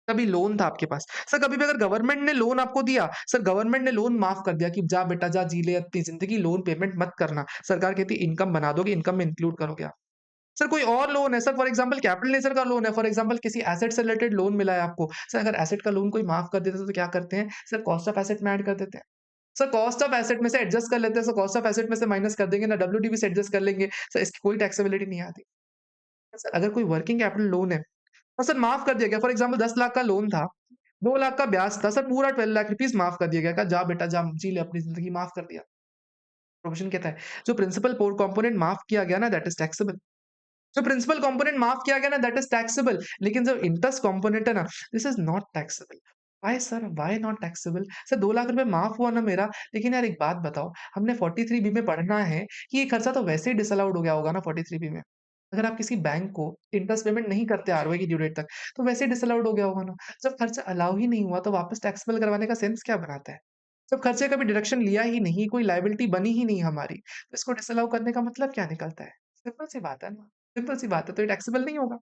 कभी लोन था आपके पास। सर कभी भी अगर गवर्नमेंट ने लोन आपको दिया, सर गवर्नमेंट ने लोन माफ़ कर दिया कि जा बेटा जा जी ले अपनी ज़िंदगी, लोन पेमेंट मत करना। सरकार कहती है इनकम बना दोगे, इनकम में इंक्लूड करोगे आप। सर कोई और लोन है, sir for example capital nature का लोन है, फॉर एग्जांपल किसी एसेट से रिलेटेड लोन मिला है आपको। सर अगर एसेट का लोन कोई माफ़ कर देता है तो क्या करते हैं? सर कॉस्ट ऑफ एसेट में ऐड कर देते हैं। सर कॉस्ट ऑफ एसेट में से एडजस्ट कर लेते हैं, सर कॉस्ट ऑफ एसेट में से माइनस कर देंगे ना डब्ल्यूडीवी से एडजस्ट कर लेंगे। सर इसकी कोई टैक्सेबिलिटी नहीं आती। सर अगर कोई वर्किंग कैपिटल लोन है और सर माफ़ कर दिया गया, फॉर एग्जांपल 10 लाख का लोन था, 2 लाख का ब्याज था, सर पूरा 12 लाख रुपीज़ माफ़ कर दिया गया। कहा जा बेटा जा जी ले अपनी ज़िंदगी माफ़ कर दिया। प्रोविज़न कहता है जो प्रिंसिपल पोर कंपोनेंट माफ़ किया गया ना दैट इज़ टैक्सेबल। जो प्रिंसिपल कंपोनेंट माफ किया गया ना दैट इज टैक्सेबल, लेकिन जो इंटरेस्ट कंपोनेंट है ना this is not taxable. Why sir, why not taxable? Sir 2 lakh रुपए माफ हुआ ना मेरा, लेकिन यार एक बात बताओ, हमने 43 बी में पढ़ना है कि ये खर्चा तो वैसे ही डिसअलाउड हो गया होगा ना 43 बी में। अगर आप किसी बैंक को इंटरेस्ट पेमेंट नहीं करते आरओआई की ड्यू डेट तक, तो वैसे ही डिसअलाउड हो गया होगा ना। जब खर्चा अलाउ ही नहीं हुआ तो वापस टैक्सेबल करवाने का सेंस क्या बनाता है? जब खर्चे का भी डिडक्शन लिया ही नहीं, कोई लायबिलिटी बनी ही नहीं हमारी, तो इसको डिसअलाउ करने का मतलब क्या निकलता है? सिंपल सी बात है ना। सिंपल सी बात है, तो ये टैक्सेबल नहीं होगा।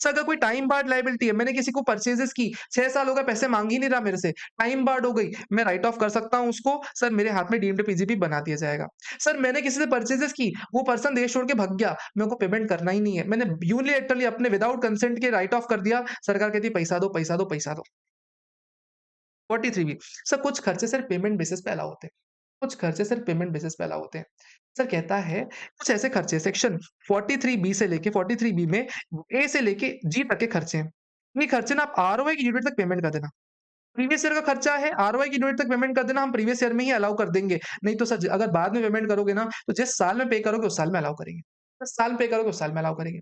सर अगर कोई टाइम बार्ड लायबिलिटी है, मैंने किसी को परचेज़ेज़ की, 6 साल हो गए पैसे माँग ही नहीं रहा मेरे से, टाइम बार्ड हो गई, मैं राइट ऑफ कर सकता हूँ उसको, सर मेरे हाथ में डीम्ड पीजीपी बना दिया जाएगा। सर मैंने किसी से परचेज़ेज़ की, वो पर्सन देश छोड़ के भाग गया, मेरे को पेमेंट करना ही नहीं है, मैंने यूनिलैटरली अपने विदाउट कंसेंट के राइट ऑफ कर दिया, सरकार कहती है पैसा दो, पैसा दो, पैसा दो। 43 बी सर कुछ खर्चे सिर्फ पेमेंट बेसिस पे अलाउ होते हैं। कुछ खर्चे सिर्फ पेमेंट बेसिस पे अलाउ होते हैं। सर कहता है कुछ ऐसे खर्चे सेक्शन 43 बी से लेके 43 बी में ए से लेके जी तक के खर्चे हैं। ये खर्चे ना आप आरओआई की यूनिट तक पेमेंट कर देना। प्रीवियस ईयर का खर्चा है, आरओआई की यूनिट तक पेमेंट कर देना, हम प्रीवियस ईयर में ही अलाउ कर देंगे। नहीं तो सर अगर बाद में पेमेंट करोगे ना, तो जिस साल में पे करोगे उस साल में अलाउ करेंगे। जिस साल पे करोगे उस साल में अलाउ करेंगे।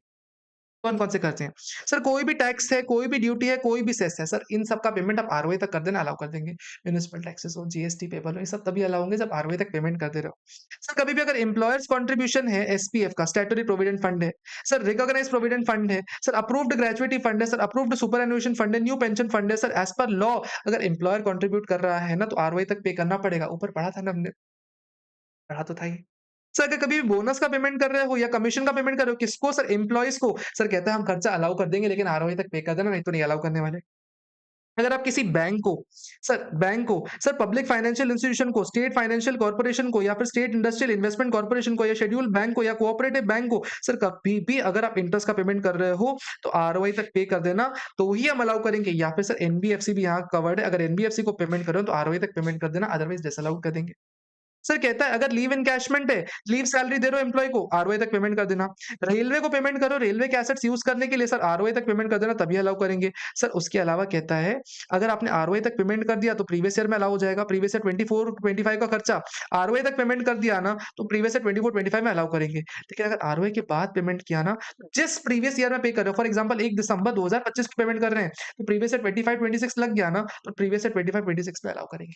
कौन-कौन से खर्चे हैं? सर कोई भी टैक्स है, कोई भी ड्यूटी है, कोई भी सेस है, सर इन सब का पेमेंट आप आरओआई तक कर देना अलाउ कर देंगे। म्युनिसिपल टैक्सेस हो, जीएसटी पेबल हो, ये सब तभी अलाउ होंगे जब आरओआई तक पेमेंट कर दे रहे हो। सर कभी भी अगर एम्प्लॉयर्स कंट्रीब्यूशन है एसपीएफ का, स्टैट्यूटरी प्रोविडेंट फंड है, सर रिकॉग्नाइज्ड प्रोविडेंट फंड है, सर अप्रूव्ड ग्रेच्युइटी फंड है, सर अप्रूव्ड सुपरएन्युएशन फंड है, न्यू पेंशन फंड है, सर एज़ पर लॉ अगर एम्प्लॉयर कंट्रीब्यूट कर रहा है ना, तो आरओआई तक पे करना पड़ेगा। ऊपर पढ़ा था ना हमने, पढ़ा तो था ही। सर अगर कभी भी बोनस का पेमेंट कर रहे हो या कमीशन का पेमेंट कर रहे हो, किसको? सर एम्प्लॉइज़ को। सर कहता है हम खर्चा अलाउ कर देंगे लेकिन आरओआई तक पे कर देना, नहीं तो नहीं अलाउ करने वाले। अगर आप किसी बैंक को, सर पब्लिक फाइनेंशियल इंस्टीट्यूशन को, स्टेट फाइनेंशियल कॉर्पोरेशन को या फिर स्टेट इंडस्ट्रियल इन्वेस्टमेंट कॉर्पोरेशन को या शेड्यूल्ड बैंक को या कोऑपरेटिव बैंक को, सर कभी भी अगर आप इंटरेस्ट का पेमेंट कर रहे हो, तो आरओआई तक पे कर देना, तो ही हम अलाउ करेंगे या फिर सर एनबीएफसी भी यहाँ कवर्ड है, अगर एनबीएफसी को पेमेंट कर रहे हो तो आरओआई तक पेमेंट कर देना, अदरवाइज़ डिसअलाउ कर देंगे। सर कहता है अगर लीव एनकैशमेंट है, लीव सैलरी दे रहे हो एम्प्लॉयी को, आरओआई तक पेमेंट कर देना। रेलवे को पेमेंट करो, रेलवे के एसेट्स यूज़ करने के लिए सर आरओआई तक पेमेंट कर देना तभी अलाउ करेंगे। सर उसके अलावा कहता है अगर आपने आरओआई तक पेमेंट कर दिया तो प्रीवियस ईयर में अलाउ हो जाएगा। प्रीवियस ईयर 24-25 का खर्चा आरओआई तक पेमेंट कर दिया ना, तो प्रीवियस ईयर 24-25 में अलाउ करेंगे। लेकिन अगर आरओआई के बाद पेमेंट किया ना, तो जिस प्रीवियस ईयर में पे कर रहे हो, फॉर एग्जांपल 1 दिसंबर 2025 को पेमेंट कर रहे हैं, तो प्रीवियस ईयर 25-26 लग गया ना, तो प्रीवियस ईयर 25-26 में अलाउ करेंगे।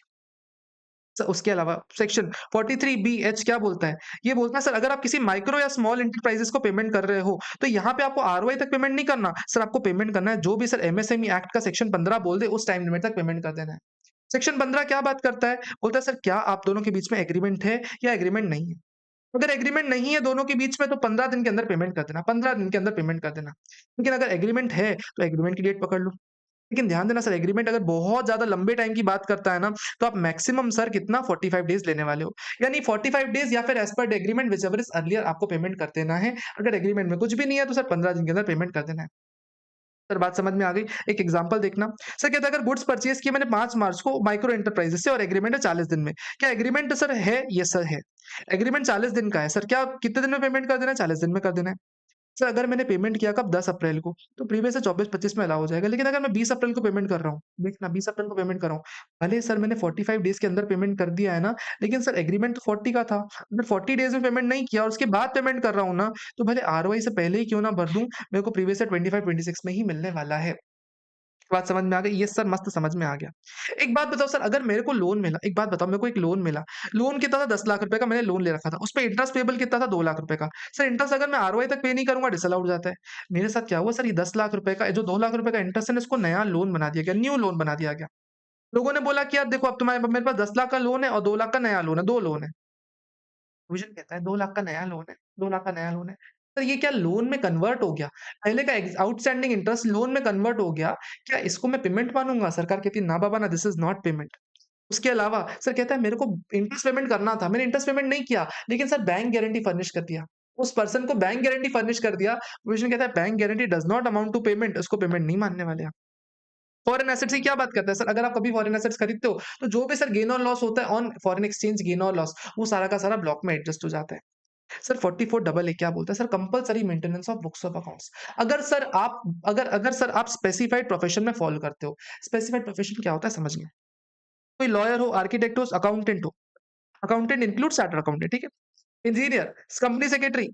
उसके अलावा सेक्शन 43 बी एच क्या बोलता है? ये बोलता है सर अगर आप किसी माइक्रो या स्मॉल एंटरप्राइजेस को पेमेंट कर रहे हो, तो यहाँ पे आपको आरओआई तक पेमेंट नहीं करना। सर आपको पेमेंट करना है जो भी सर एमएसएमई एक्ट का सेक्शन 15 बोल दे उस टाइम लिमिट तक पेमेंट कर देना है। सेक्शन 15 क्या बात करता है? बोलता है सर क्या आप दोनों के बीच में एग्रीमेंट है या एग्रीमेंट नहीं है? अगर एग्रीमेंट नहीं है दोनों के बीच में तो 15 दिन के अंदर पेमेंट कर देना, 15 दिन के अंदर पेमेंट कर देना। लेकिन अगर एग्रीमेंट है, तो एग्रीमेंट की डेट पकड़ लो। लेकिन ध्यान देना सर एग्रीमेंट अगर बहुत ज़्यादा लंबे टाइम की बात करता है ना, तो आप मैक्सिमम सर कितना 45 डेज़ लेने वाले हो। यानी 45 डेज़ या फिर as per agreement whichever is earlier आपको पेमेंट कर देना है। अगर एग्रीमेंट में कुछ भी नहीं है तो सर 15 दिन के अंदर पेमेंट कर देना है। सर बात समझ में आ गई? एक एग्जांपल देखना। सर कहता है अगर गुड्स परचेज़ किए मैंने 5 मार्च को माइक्रो एंटरप्राइजेज़ से और एग्रीमेंट है 40 दिन में। क्या एग्रीमेंट सर है? यस सर है। एग्रीमेंट 40 दिन का है। सर क्या कितने दिन में पेमेंट कर देना है? 40 दिन में कर देना है। सर अगर मैंने पेमेंट किया कब 10 अप्रैल को, तो प्रीवियस से 24-25 में अलाउ हो जाएगा। लेकिन अगर मैं 20 अप्रैल को पेमेंट कर रहा हूँ, देखना 20 अप्रैल को पेमेंट कर रहा हूँ, भले सर मैंने 45 डेज़ के अंदर पेमेंट कर दिया है ना, लेकिन सर एग्रीमेंट तो 40 का था। अगर 40 डेज़ में पेमेंट नहीं किया और उसके बाद पेमेंट कर रहा हूँ ना, तो भले आरओआई से पहले ही क्यों ना भर दूँ, मेरे को प्रीवियस से 25-26 में ही मिलने वाला है। बात समझ में आ गई? यस सर, मस्त समझ में आ गया। एक बात बताओ सर, अगर मेरे को लोन मिला, एक बात बताओ, मेरे को एक लोन मिला, लोन कितना था? 10 लाख रुपए का मैंने लोन ले रखा था, उसपे इंटरेस्ट पेबल कितना था? 2 लाख रुपए का। सर इंटरेस्ट अगर मैं आरओआई तक पे नहीं करूँगा, डिसअलाउड जाता है। मेरे साथ क्या हुआ सर, ये 10 लाख रुपए का, ये जो 2 लाख रुपए का इंटरेस्ट है ना, इसको नया लोन बना दिया गया, न्यू लोन बना दिया गया। लोगों ने बोला कि यार देखो, अब तुम्हारे मेरे पास 10 लाख का लोन है और 2 लाख का नया लोन है, 2 लोन है। प्रोविज़न कहता है 2 लाख का नया लोन है, 2 लाख का नया लोन है। सर ये क्या लोन में कन्वर्ट हो गया? पहले का आउटस्टैंडिंग इंटरेस्ट लोन में कन्वर्ट हो गया। क्या इसको मैं पेमेंट मानूँगा? सरकार कहती है ना बाबा ना, दिस इज़ नॉट पेमेंट। उसके अलावा सर कहता है मेरे को इंटरेस्ट पेमेंट करना था, मैंने इंटरेस्ट पेमेंट नहीं किया, लेकिन सर बैंक गारंटी फर्निश कर दिया। उस पर्सन को बैंक गारंटी फर्निश कर दिया। प्रोविज़न कहता है bank guarantee does not amount to payment, उसको पेमेंट नहीं मानने वाले आप। फॉरेन एसेट्स की क्या बात करता है सर? अगर आप कभी फॉरेन एसेट्स खरीदते हो, तो जो भी सर गेन और लॉस होता है ऑन फॉरेन एक्सचेंज गेन और लॉस, वो सारा का सारा ब्लॉक में एडजस्ट हो जाता है। सर 44 AA क्या बोलता है sir? Compulsory maintenance of books of accounts. अगर अगर सर आप स्पेसिफाइड प्रोफेशन में फॉलो करते हो, स्पेसिफाइड प्रोफेशन क्या होता है समझिए। कोई लॉयर हो, आर्किटेक्ट हो, अकाउंटेंट हो, अकाउंटेंट इंक्लूड चार्टर्ड अकाउंटेंट, ठीक है? Engineer, company secretary,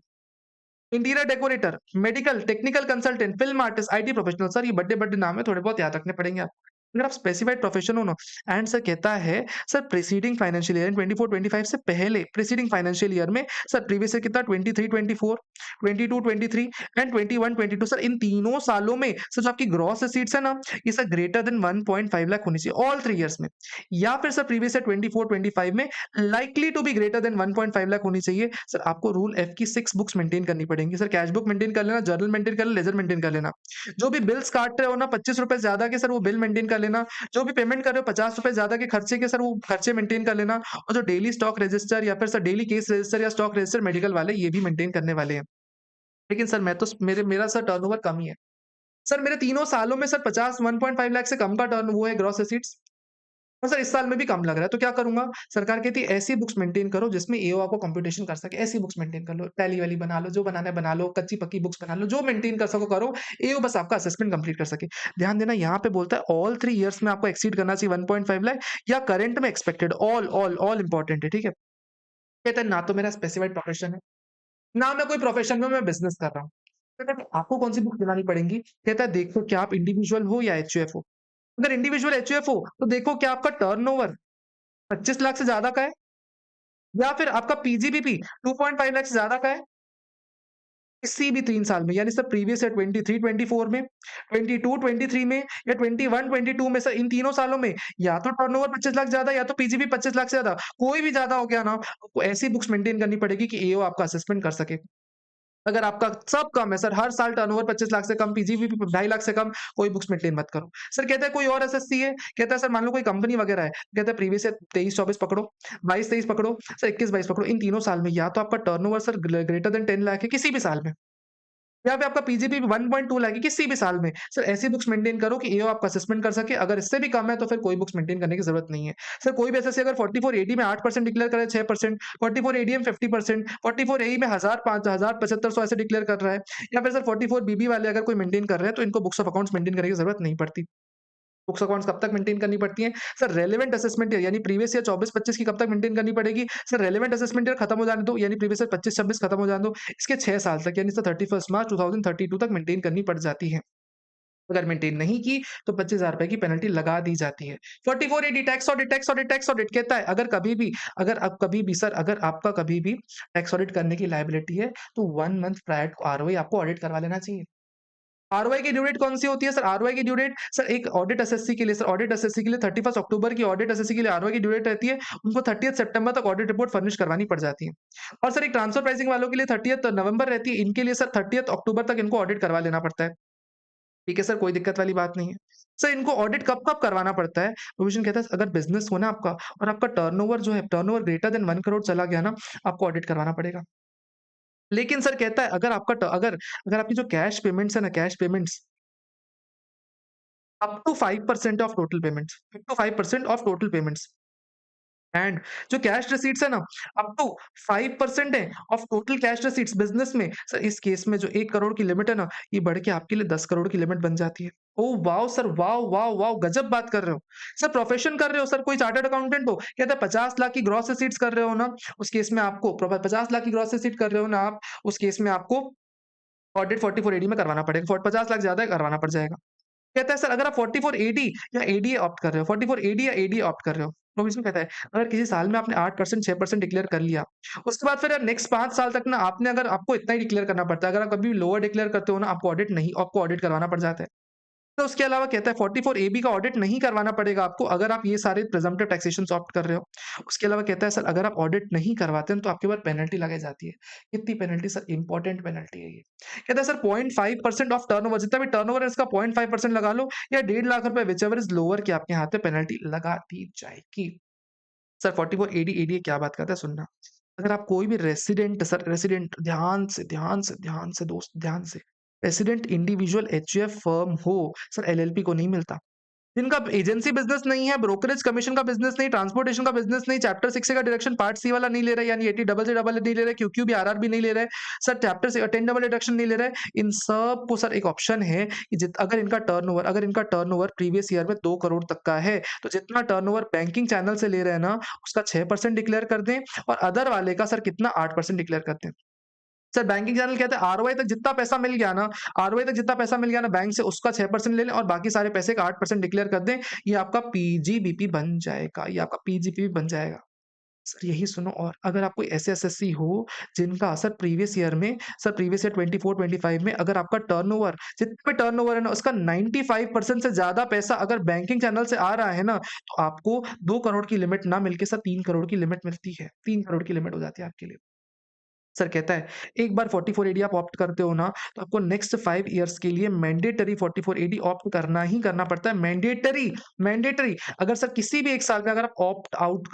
interior decorator, medical, technical consultant, film artist, IT professional. Sir ये बड़े-बड़े नाम है, थोड़े बहुत याद रखने पड़ेंगे आपको। अगर आप स्पेसिफाइड प्रोफेशन हो ना, एंड सर कहता है सर प्रीसीडिंग फाइनेंशियल ईयर 24-25 से पहले प्रीसीडिंग फाइनेंशियल ईयर में सर प्रीवियस ईयर कितना 23-24, 22-23 एंड 21-22 सर इन तीनों सालों में सर जो आपकी ग्रॉस रिसीट्स है ना, ये सर ग्रेटर देन 1.5 लाख होनी चाहिए ऑल 3 इयर्स में। या फिर सर प्रीवियस ईयर 24-25 में likely to be greater than 1.5 lakh होनी चाहिए। सर आपको रूल एफ की 6 बुक्स मेंटेन करनी पड़ेंगी। सर कैश बुक मेंटेन कर लेना, जर्नल मेंटेन कर लेना, लेजर मेंटेन कर लेना। जो भी बिल्स काट रहे हो ना ₹25 ज्यादा के, सर वो बिल मेंटेन कर लेना। जो भी पेमेंट कर रहे हो ₹50 ज्यादा के खर्चे के, सर वो खर्चे मेंटेन कर लेना। और जो डेली स्टॉक रजिस्टर या फिर सर डेली केस रजिस्टर या स्टॉक रजिस्टर मेडिकल वाले, ये भी मेंटेन करने वाले हैं। लेकिन सर मैं तो मेरा सर टर्नओवर कम ही है। सर मेरे तीनों सालों में सर 50 1.5 लाख से कम का टर्न वो है ग्रॉस रिसीट्स। और सर इस साल में भी कम लग रहा है, तो क्या करूँगा? सरकार कहती है ऐसी बुक्स मेंटेन करो जिसमें एओ आपको कंप्यूटेशन कर सके, ऐसी बुक्स मेंटेन कर लो, टैली-वैली बना लो, जो बनाना है बना लो, कच्ची-पक्की बुक्स बना लो, जो मेंटेन कर सको करो, एओ बस आपका असेसमेंट कंप्लीट कर सके। ध्यान देना यहाँ पे बोलता है ऑल 3 इयर्स में आपको एक्सीड करना चाहिए 1.5 लाख या करंट में expected all all all important है, ठीक है? कहता है ना तो मेरा स्पेसिफाइड प्रोफेशन है, ना मैं कोई प्रोफेशन में मैं बिज़नेस कर रहा हूँ। कहता है आपको कौन-सी बुक दिलानी पड़ेंगी? कहता है देखो क्या आप इंडिविजुअल हो या एचयूएफ हो? अगर इंडिविजुअल एचयूएफ हो, तो देखो क्या आपका टर्नओवर 25 लाख से ज़्यादा का है? या फिर आपका पीजीबीपी 2.5 लाख से ज़्यादा का है? किसी भी 3 साल में, यानी सर प्रीवियस ईयर 23-24 में, 22-23 में या 21-22 में, सर इन तीनों सालों में या तो टर्नओवर 25 लाख ज़्यादा या तो पीजीबी 25 लाख से ज़्यादा, कोई भी ज़्यादा हो गया ना, आपको ऐसी बुक्स मेंटेन करनी पड़ेगी कि एओ आपका असेसमेंट कर सके। अगर आपका सब कम है सर, हर साल टर्नओवर 25 लाख से कम, पीजीबी 2.5 लाख से कम, कोई बुक्स मेंटेन मत करो। सर कहता है कोई और एसएससी है, कहता है सर मान लो कोई कंपनी वगैरह है, कहता है प्रीवियस ईयर 23-24 पकड़ो, 22-23 पकड़ो, सर 21-22 पकड़ो, इन तीनों साल में या तो आपका turnover sir greater than 10 lakh है किसी भी साल में, या फिर आपका पीजीपी 1.2 लाख है किसी भी साल में। सर ऐसी बुक्स मेंटेन करो कि एओ आपका असेसमेंट कर सके, अगर इससे भी कम है तो फिर कोई बुक्स मेंटेन करने की ज़रूरत नहीं है। सर कोई भी एसएससी अगर 44 एडी में 8% डिक्लेयर करे 6%, 44 एडी में 50%, 44 एई में 1000 1500 ऐसे डिक्लेयर कर रहा है, या फिर सर 44 बीबी वाले अगर कोई मेंटेन कर रहे हैं, तो इनको बुक्स ऑफ अकाउंट्स मेंटेन करने की ज़रूरत नहीं पड़ती। बुक्स अकाउंट्स कब तक मेंटेन करनी पड़ती हैं? सर रेलेवेंट असेसमेंट ईयर यानी प्रीवियस ईयर 24-25 की कब तक मेंटेन करनी पड़ेगी? सर रेलेवेंट असेसमेंट ईयर खत्म हो जाने दो, यानी प्रीवियस ईयर 25-26 खत्म हो जाने दो। इसके 6 साल तक यानी सर 31 मार्च 2032 तक मेंटेन करनी पड़ जाती है। अगर मेंटेन नहीं की तो ₹25,000 की पेनल्टी लगा दी जाती है। 44 tax audit tax audit tax audit कहता है अगर आप कभी भी सर अगर आपका कभी भी टैक्स ऑडिट करने की लायबिलिटी है, तो 1 मंथ प्रायर टू आरओआई आपको ऑडिट करवा लेना चाहिए। आरओआई की ड्यू डेट कौन-सी होती है सर? आरओआई की ड्यू डेट सर एक ऑडिट एसएससी के लिए 31 अक्टूबर की ऑडिट एसएससी के लिए आरओआई की ड्यू डेट रहती है। उनको 30th सितंबर तक ऑडिट रिपोर्ट फर्निश करवानी पड़ जाती है। और सर एक ट्रांसफर प्राइसिंग वालों के लिए 30th नवंबर रहती है। इनके लिए सर 30th अक्टूबर तक इनको ऑडिट करवा लेना पड़ता है। ठीक है सर, कोई दिक्कत वाली बात नहीं है। सर इनको ऑडिट कब-कब करवाना पड़ता है? प्रोविज़न कहता है अगर बिज़नेस हो ना आपका और आपका टर्नओवर जो है टर्नओवर ग्रेटर देन 1 करोड़ चला गया ना, आपको ऑडिट करवाना पड़ेगा। लेकिन सर कहता है अगर आपका ट अगर अगर आपकी जो कैश पेमेंट्स है ना, cash payments up to 5% of total payments, up to 5% of total payments and जो कैश रिसीट्स है ना, अप टू 5% है of total cash receipts business में। सर इस केस में जो 1 करोड़ की लिमिट है ना, ये बढ़ के आपके लिए 10 करोड़ की लिमिट बन जाती है। Oh wow! Sir wow, wow, wow! गज़ब बात कर रहे हो। सर प्रोफेशन कर रहे हो सर, कोई चार्टर्ड अकाउंटेंट हो, कहता है 50 लाख की ग्रॉस रिसीट्स कर रहे हो ना, उस केस में आपको 50 लाख की ग्रॉस रिसीट कर रहे हो ना आप, उस केस में आपको ऑडिट 44 एडी में करवाना पड़ेगा। 50 लाख ज़्यादा है, करवाना पड़ जाएगा। कहता है सर अगर आप 44 एडी या एडीए ऑप्ट कर रहे हो, 44 एडी या एडीए ऑप्ट कर रहे हो, प्रोविज़न कहता है अगर किसी साल में आपने 8% 6% डिक्लेयर कर लिया, उसके बाद फिर नेक्स्ट 5 साल तक ना आपने अगर आपको इतना ही डिक्लेयर करना पड़ता है। अगर आप कभी लोअर डिक्लेयर करते हो ना आपको ऑडिट करवाना पड़ जाता है। तो उसके अलावा कहता है 44 एबी का ऑडिट नहीं करवाना पड़ेगा आपको अगर आप ये सारे प्रिजम्प्टिव टैक्सेशन ऑप्ट कर रहे हो। उसके अलावा कहता है सर अगर आप ऑडिट नहीं करवाते हैं तो आपके ऊपर पेनल्टी लगाई जाती है। कितनी पेनल्टी सर? इंपॉर्टेंट पेनल्टी है ये। कहता है सर 0.5% ऑफ टर्नओवर जितना भी टर्नओवर है इसका 0.5% लगा लो या 1.5 लाख रुपए व्हिचएवर इज लोअर कि आपके हाथ पे पेनल्टी लगा दी जाएगी। सर 44 एडी क्या बात करता है सुनना। अगर आप कोई भी रेसिडेंट ध्यान से दोस्त ध्यान से रेसिडेंट इंडिविजुअल एचयूएफ फर्म हो सर एलएलपी को नहीं मिलता। जिनका एजेंसी बिज़नेस नहीं है, ब्रोकरेज कमीशन का बिज़नेस नहीं, ट्रांसपोर्टेशन का बिज़नेस नहीं, चैप्टर 6 का डायरेक्शन पार्ट सी वाला नहीं ले रहे यानी 80 डबल नहीं ले रहे, क्यूक्यू भी आरआर भी नहीं ले रहे। सर चैप्टर से 10 डबल डिडक्शन नहीं ले रहे। इन सब को सर एक ऑप्शन है कि अगर इनका टर्नओवर प्रीवियस ईयर में 2 करोड़ तक का है, तो जितना टर्नओवर बैंकिंग चैनल से ले रहे हैं ना, उसका 6% डिक्लेयर कर दें और अदर वाले का सर कितना 8% डिक्लेयर कर दें। सर बैंकिंग चैनल कहते हैं आरओआई तक जितना पैसा मिल गया ना आरओआई तक जितना पैसा मिल गया ना बैंक से उसका 6% ले लें और बाकी सारे पैसे का 8% डिक्लेयर कर दें। ये आपका पीजीबीपी बन जाएगा, ये आपका पीजीपी बन जाएगा। सर यही सुनो और अगर आप कोई ऐसे एसएससी हो जिनका प्रीवियस ईयर 24-25 में अगर आपका टर्नओवर जितना भी टर्नओवर है ना उसका 95% से ज़्यादा पैसा अगर बैंकिंग चैनल से आ रहा है ना, तो आपको 2 करोड़ की लिमिट ना मिलके सर 3 करोड़ की लिमिट मिलती है। 3 करोड़ की लिमिट हो जाती है आपके लिए। सर कहता है एक बार 44 एडी आप ऑप्ट करते हो ना तो आपको नेक्स्ट 5 इयर्स के लिए मैंडेटरी 44 एडी ऑप्ट करना ही करना पड़ता है। मैंडेटरी अगर सर किसी भी एक साल में अगर आप ऑप्ट आउट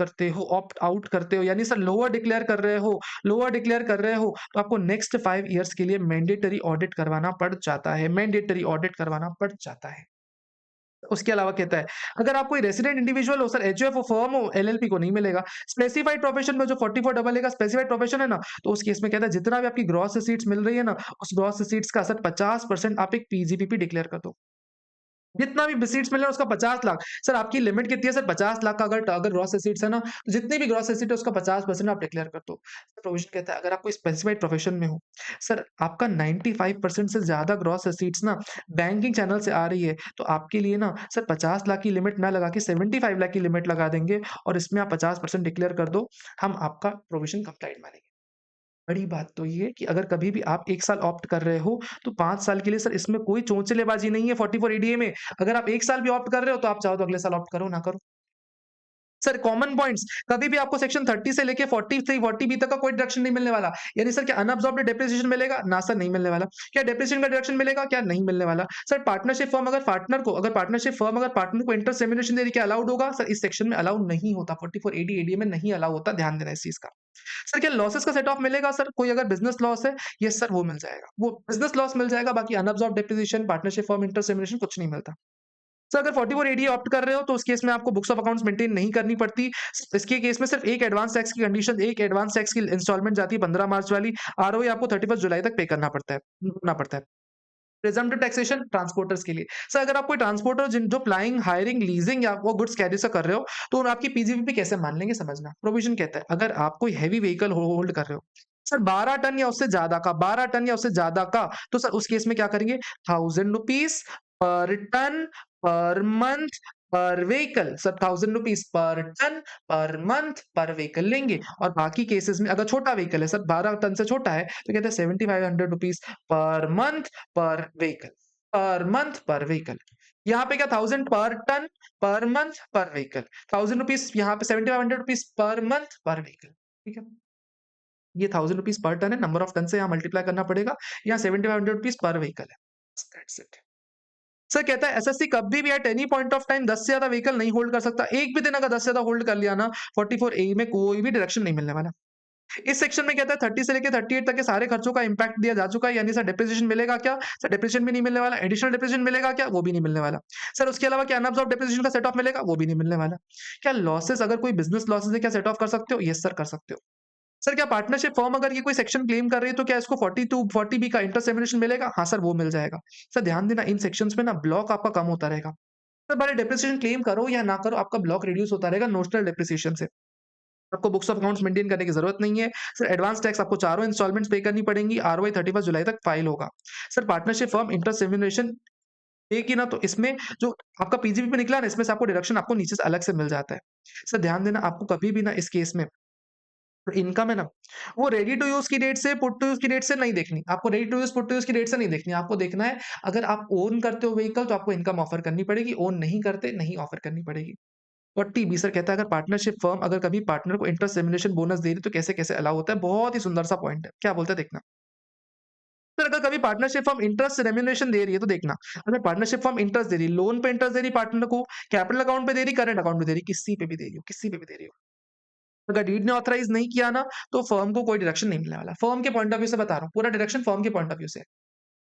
करते हो यानी सर लोअर डिक्लेयर कर रहे हो तो आपको नेक्स्ट 5 इयर्स के लिए मैंडेटरी ऑडिट करवाना पड़ जाता है। मैंडेटरी ऑडिट करवाना पड़ जाता है। उसके अलावा कहता है अगर आप कोई रेसिडेंट इंडिविजुअल हो सर एचयूएफ हो फर्म हो एलएलपी को नहीं मिलेगा। स्पेसिफाइड प्रोफेशन में जो 44 डबल ए का स्पेसिफाइड प्रोफेशन है ना, तो उस केस में कहता है जितना भी आपकी ग्रॉस रिसीट्स मिल रही है ना, उस ग्रॉस रिसीट्स का सर 50% आप एक पीजीपीपी डिक्लेयर कर दो। जितना भी रिसीट्स मिल रहा है उसका 50 लाख। सर आपकी लिमिट कितनी है सर 50 लाख का अगर ग्रॉस रिसीट्स है ना, तो जितनी भी ग्रॉस रिसीट है उसका 50% आप डिक्लेयर कर दो। प्रोविजन कहता है अगर आप कोई स्पेसिफाइड प्रोफेशन में हो, सर आपका 95% से ज़्यादा ग्रॉस रिसीट्स ना बैंकिंग चैनल से आ रही है, तो आपके लिए ना सर 50 लाख की लिमिट ना लगा के 75 लाख की लिमिट लगा देंगे और इसमें आप 50% डिक्लेयर कर दो, हम आपका प्रोविजन कंप्लाइंट मानेंगे। बड़ी बात तो ये है कि अगर कभी भी आप 1 साल ऑप्ट कर रहे हो, तो 5 साल के लिए सर इसमें कोई चोंचलेबाज़ी नहीं है 44 एडीए में। अगर आप 1 साल भी ऑप्ट कर रहे हो, तो आप चाहो तो अगले साल ऑप्ट करो, ना करो। सर कॉमन पॉइंट्स कभी भी आपको सेक्शन 30 से लेके 40 बी तक का कोई डिडक्शन नहीं मिलने वाला। यानी सर क्या अनअब्सॉर्ब्ड डेप्रिसिएशन मिलेगा? ना सर नहीं मिलने वाला। क्या डेप्रिसिएशन का डिडक्शन मिलेगा? क्या नहीं मिलने वाला। सर पार्टनरशिप फर्म अगर पार्टनर को इंटरेस्ट रेम्युनरेशन देने के अलाउड होगा? सर इस सेक्शन में अलाउड नहीं होता। 44 एडी एडीए में नहीं अलाउ होता, ध्यान देना इस चीज़ का। सर क्या लॉसेस का सेट ऑफ मिलेगा सर? कोई अगर बिज़नेस लॉस है, यस सर वो मिल जाएगा। वो बिज़नेस लॉस मिल जाएगा, बाकी unabsorbed depreciation, partnership firm interest remuneration कुछ नहीं मिलता। सर अगर 44 एडी ऑप्ट कर रहे हो तो उस केस में आपको बुक्स ऑफ अकाउंट्स मेंटेन नहीं करनी पड़ती। इसके केस में सिर्फ एक एडवांस टैक्स की इंस्टॉलमेंट जाती है 15 मार्च वाली। आरओई आपको 31 जुलाई तक पे करना पड़ता है। प्रिजम्प्टिव टैक्सेशन ट्रांसपोर्टर्स के लिए। सर अगर आप कोई ट्रांसपोर्टर जिन जो प्लाइंग, हायरिंग, लीजिंग या वो गुड्स कैरी से कर रहे हो, तो आपकी पीजीबीपी कैसे मान लेंगे समझना। प्रोविजन कहता है अगर आप कोई हेवी व्हीकल होल्ड कर रहे हो, सर 12 टन या उससे ज़्यादा का 12 टन या उससे ज़्यादा का, तो सर उस केस में क्या करेंगे? ₹1000 पर टन, पर मंथ, पर व्हीकल। सर ₹1000 पर टन, पर मंथ, पर व्हीकल लेंगे और बाकी केसेस में अगर छोटा व्हीकल है, सर 12 टन से छोटा है, तो कहते हैं ₹7500 पर मंथ, पर व्हीकल। पर मंथ, पर व्हीकल। यहाँ पे क्या 1000 पर टन, पर मंथ, पर व्हीकल। ₹1000 यहाँ पे ₹7500 पर मंथ, पर व्हीकल। ठीक है? ये ₹1000 पर टन है, नंबर ऑफ टन से यहाँ मल्टीप्लाई करना पड़ेगा। यहाँ ₹7500 पर व्हीकल है। That's it. सर कहता है एसएससी कभी भी at any point of time 10 से ज्यादा व्हीकल नहीं होल्ड कर सकता। एक भी दिन अगर 10 से ज्यादा होल्ड कर लिया ना 44 ए में कोई भी डिडक्शन नहीं मिलने वाला। इस सेक्शन में कहता है 30 से लेकर 38 तक के सारे खर्चों का इंपैक्ट दिया जा चुका है, यानी सर डेप्रिसिएशन मिलेगा क्या? सर डेप्रिसिएशन भी नहीं मिलने वाला। एडिशनल डेप्रिसिएशन मिलेगा क्या? वो भी नहीं मिलने वाला। सर उसके अलावा क्या अनअब्सॉर्ब्ड डेप्रिसिएशन का सेट ऑफ मिलेगा? वो भी नहीं मिलने वाला। क्या लॉसेस अगर कोई बिजनेस लॉसेस है क्या सेट ऑफ कर सकते हो? यस सर कर सकते हो। सर क्या पार्टनरशिप फर्म अगर ये कोई सेक्शन क्लेम कर रही है तो क्या इसको 40 बी का इंटरेस्ट रेम्युनरेशन मिलेगा? हाँ सर वो मिल जाएगा। सर ध्यान देना इन सेक्शंस में ना ब्लॉक आपका कम होता रहेगा। सर भले डेप्रिसिएशन क्लेम करो या ना करो आपका ब्लॉक रिड्यूस होता रहेगा नोशनल डेप्रिसिएशन से। आपको बुक्स ऑफ अकाउंट्स मेंटेन करने की जरूरत नहीं है। सर एडवांस टैक्स आपको चारों इंस्टॉलमेंट्स पे करनी पड़ेंगी। आरओआई 31 जुलाई तक फाइल होगा। Sir partnership firm interest remuneration देगी ना, तो इसमें जो आपका पीजीपी निकला ना, इसमें से आपको डिडक्शन आपको नीचे से अलग से मिल जाता है। सर ध्यान देना, आपको कभी भी ना इस केस में तो इनकम है ना, वो रेडी टू यूज़ की डेट से पुट टू यूज़ की डेट से नहीं देखनी। आपको ready to use, put to use की डेट से नहीं देखनी। आपको देखना है, अगर आप ओन करते हो व्हीकल तो आपको इनकम ऑफर करनी पड़ेगी, ओन नहीं करते नहीं ऑफर करनी पड़ेगी। 40 सर कहता है, अगर पार्टनरशिप फर्म अगर कभी पार्टनर को इंटरेस्ट रेम्युनरेशन बोनस दे रही तो कैसे-कैसे अलाउ होता है? बहुत ही सुंदर सा पॉइंट है। क्या बोलता है देखना। सर अगर कभी पार्टनरशिप फर्म इंटरेस्ट रेम्युनरेशन दे रही है तो देखना, अगर पार्टनरशिप फर्म इंटरेस्ट दे रही है, लोन पे इंटरेस्ट दे रही है पार्टनर को, कैपिटल अकाउंट पे दे रही है, करंट अकाउंट पे दे रही है, किसी पे भी दे रही हो, किसी पे भी दे रही हो। अगर डीड ने ऑथराइज़ नहीं किया ना, तो फर्म को कोई डिडक्शन नहीं मिलने वाला। फर्म के पॉइंट ऑफ व्यू से बता रहा हूँ, पूरा डिडक्शन फर्म के पॉइंट ऑफ व्यू से है।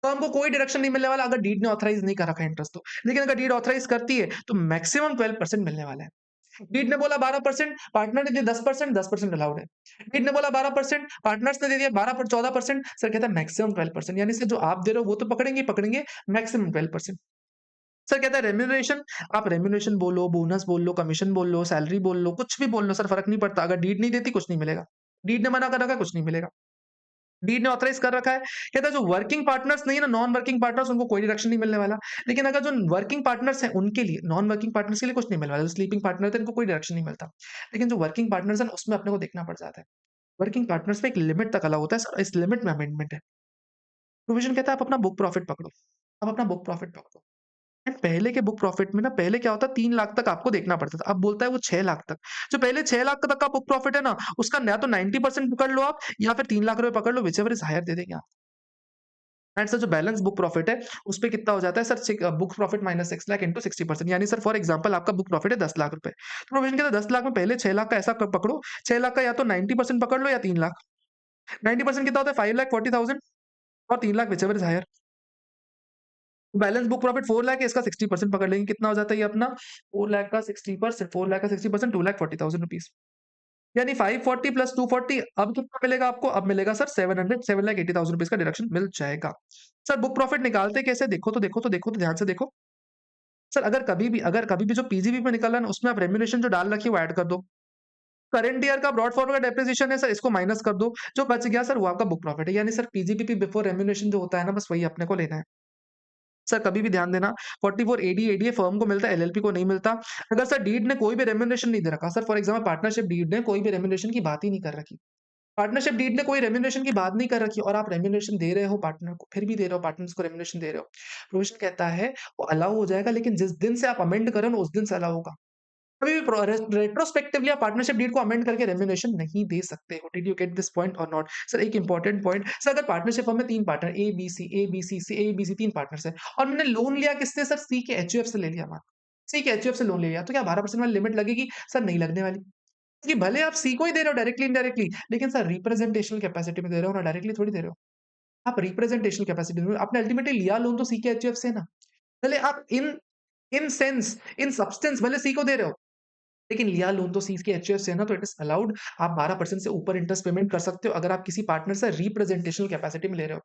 फर्म को कोई डिडक्शन नहीं मिलने वाला अगर डीड ने ऑथराइज़ नहीं कर रखा है इंटरेस्ट तो। लेकिन अगर डीड ऑथराइज़ करती है, तो मैक्सिमम 12% मिलने वाला है। डीड ने बोला 12%, पार्टनर ने दिया 10%, 10% अलाउड है। डीड ने बोला 12%, पार्टनर्स ने दे दिया 14%, सर कहता है मैक्सिमम 12%, यानी सर जो आप दे रहे हो वो तो पकड़ेंगे ही पकड़ेंगे, मैक्सिमम 12%। सर कहता है रेम्यूनरेशन, आप रेम्यूनरेशन बोलो, बोनस बोल लो, कमीशन बोल लो, सैलरी बोल लो, कुछ भी बोल लो सर, फ़र्क नहीं पड़ता। अगर डीड नहीं देती कुछ नहीं मिलेगा। डीड ने मना कर रखा है कुछ नहीं मिलेगा। डीड ने ऑथराइज़ कर रखा है, कहता है जो वर्किंग पार्टनर्स नहीं है ना, नॉन वर्किंग पार्टनर्स, उनको कोई डिडक्शन नहीं मिलने वाला। लेकिन अगर जो वर्किंग पार्टनर्स हैं उनके लिए, नॉन वर्किंग पार्टनर्स के लिए कुछ नहीं मिलने वाला। जो स्लीपिंग पार्टनर थे इनको कोई डिडक्शन नहीं मिलता। लेकिन जो वर्किंग पार्टनर्स हैं ना, उसमें अपने को देखना पड़ जाता है। वर्किंग पार्टनर्स में एक लिमिट तक अलाउ होता है सर, इस लिमिट में अमेंडमेंट है। प्रोविज़न कहता है आप अपना बुक प्रॉफिट पकड़ो, आप अपना बुक प्रॉफिट पकड़ो। एंड पहले के बुक प्रॉफिट में ना, पहले क्या होता है 3 लाख तक आपको देखना पड़ता था। अब बोलता है वो 6 लाख तक। जो पहले 6 लाख तक का बुक प्रॉफिट है ना, उसका या तो 90% पकड़ लो आप, या फिर 3 लाख रुपए पकड़ लो, व्हिचएवर इज़ हायर दे देंगे आप। एंड सर जो बैलेंस बुक प्रॉफिट है, उसपे कितना हो जाता है sir, book profit minus 6 lakh into 60%, यानी सर फॉर एग्जांपल आपका बुक प्रॉफिट है 10 लाख रुपए। तो प्रोविजन कहता है 10 लाख में पहले 6 लाख का ऐसा पकड़ो, 6 लाख का या तो 90% पकड़ लो या 3 लाख। 90% कितना होता है 5,40,000, और 3 lakh whichever is higher. Balance book profit 4 lakh है, इसका 60% पकड़ लेंगे, कितना हो जाता है ये अपना 4 लाख का 60%, 4 लाख का 60%, 2,40,000 रुपीज़। यानी 540 प्लस 240, अब कितना मिलेगा आपको? अब मिलेगा सर 700, 7,80,000 रुपीज़ का डिडक्शन मिल जाएगा। सर बुक प्रॉफिट निकालते कैसे? देखो तो ध्यान से देखो। सर अगर कभी भी जो पीजीबी में निकला ना, उसमें आप रेम्युनरेशन जो डाल रखी है वो ऐड कर दो। करंट ईयर का ब्रॉड फॉरवर्ड का डेप्रिसिएशन है सर, इसको माइनस कर दो। जो बच गया सर वो आपका बुक प्रॉफिट है। यानी सर पीजीबीपी बिफोर रेम्युनरेशन जो होता है ना, बस वही अपने को लेना है। सर कभी भी ध्यान देना, 44 एडीए फर्म को मिलता है, एलएलपी को नहीं मिलता। अगर सर डीड ने कोई भी रेम्युनरेशन नहीं दे रखा, sir for example partnership deed ने कोई भी रेम्युनरेशन की बात ही नहीं कर रखी। पार्टनरशिप डीड ने कोई रेम्युनरेशन की बात नहीं कर रखी और आप रेम्युनरेशन दे रहे हो पार्टनर को, फिर भी दे रहे हो, पार्टनर्स को रेम्युनरेशन दे रहे हो। प्रोविजन कहता है वो अलाउ हो जाएगा, लेकिन जिस दिन से आप अमेंड कर रहे हो ना, उस दिन से अलाउ होगा। कभी भी रेट्रोस्पेक्टिवली आप पार्टनरशिप डीड को अमेंड करके रेम्युनरेशन नहीं दे सकते हो। Did you get this point और नॉट? सर एक इंपॉर्टेंट पॉइंट, सर अगर पार्टनरशिप फर्म में 3 partner A B C 3 partners हैं और मैंने लोन लिया किससे सर? सी के एचयूएफ से ले लिया मान। सी के एचयूएफ से लोन ले लिया, तो क्या 12% वाली लिमिट लगेगी? सर नहीं लगने वाली। क्योंकि भले आप सी को ही दे रहे हो डायरेक्टली इनडायरेक्टली, लेकिन सर रिप्रेजेंटेशनल कैपेसिटी में दे रहे हो ना, डायरेक्टली थोड़ी दे रहे हो। आप रिप्रेजेंटेशनल कैपेसिटी में आपने अल्टीमेटली लिया लोन तो सी के एचयूएफ से है ना। भले आप इन इन सेंस, इन सब्सटेंस भले सी को दे रहे हो, लेकिन लिया लोन तो सी के एचयूएफ से है ना, तो इट इज़ अलाउड। आप 12% से ऊपर इंटरेस्ट पेमेंट कर सकते हो अगर आप किसी पार्टनर से रिप्रेजेंटेशनल कैपेसिटी में ले रहे हो।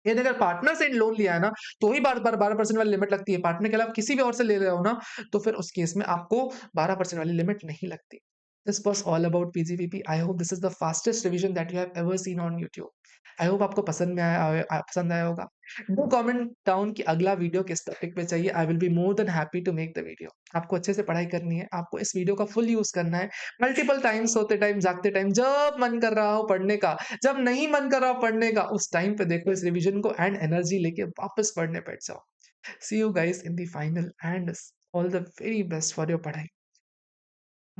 यदि अगर पार्टनर से लोन लिया है ना, तो ही बार-बार 12% वाली लिमिट लगती है। पार्टनर के अलावा किसी भी और से ले रहे हो ना, तो फिर उस केस में आपको 12% वाली लिमिट नहीं लगती। This was all about PGPP. I hope this is the fastest revision that you have ever seen on YouTube. I hope आपको पसंद आया होगा। डू कमेंट डाउन कि अगला वीडियो किस टॉपिक पे चाहिए। I will be more than happy to make the video. आपको अच्छे से पढ़ाई करनी है, आपको इस वीडियो का फुल यूज़ करना है। मल्टीपल टाइम, सोते टाइम, जागते टाइम, जब मन कर रहा हो पढ़ने का, जब नहीं मन कर रहा पढ़ने का, उस टाइम पे देखो इस रिवीजन को एंड एनर्जी लेके वापस पढ़ने बैठ जाओ। See you guys in the final and all the very best for your पढ़ाई।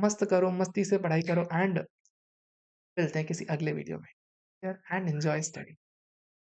मस्त करो, मस्ती से पढ़ाई करो एंड मिलते हैं किसी अगले वीडियो में। And enjoy study.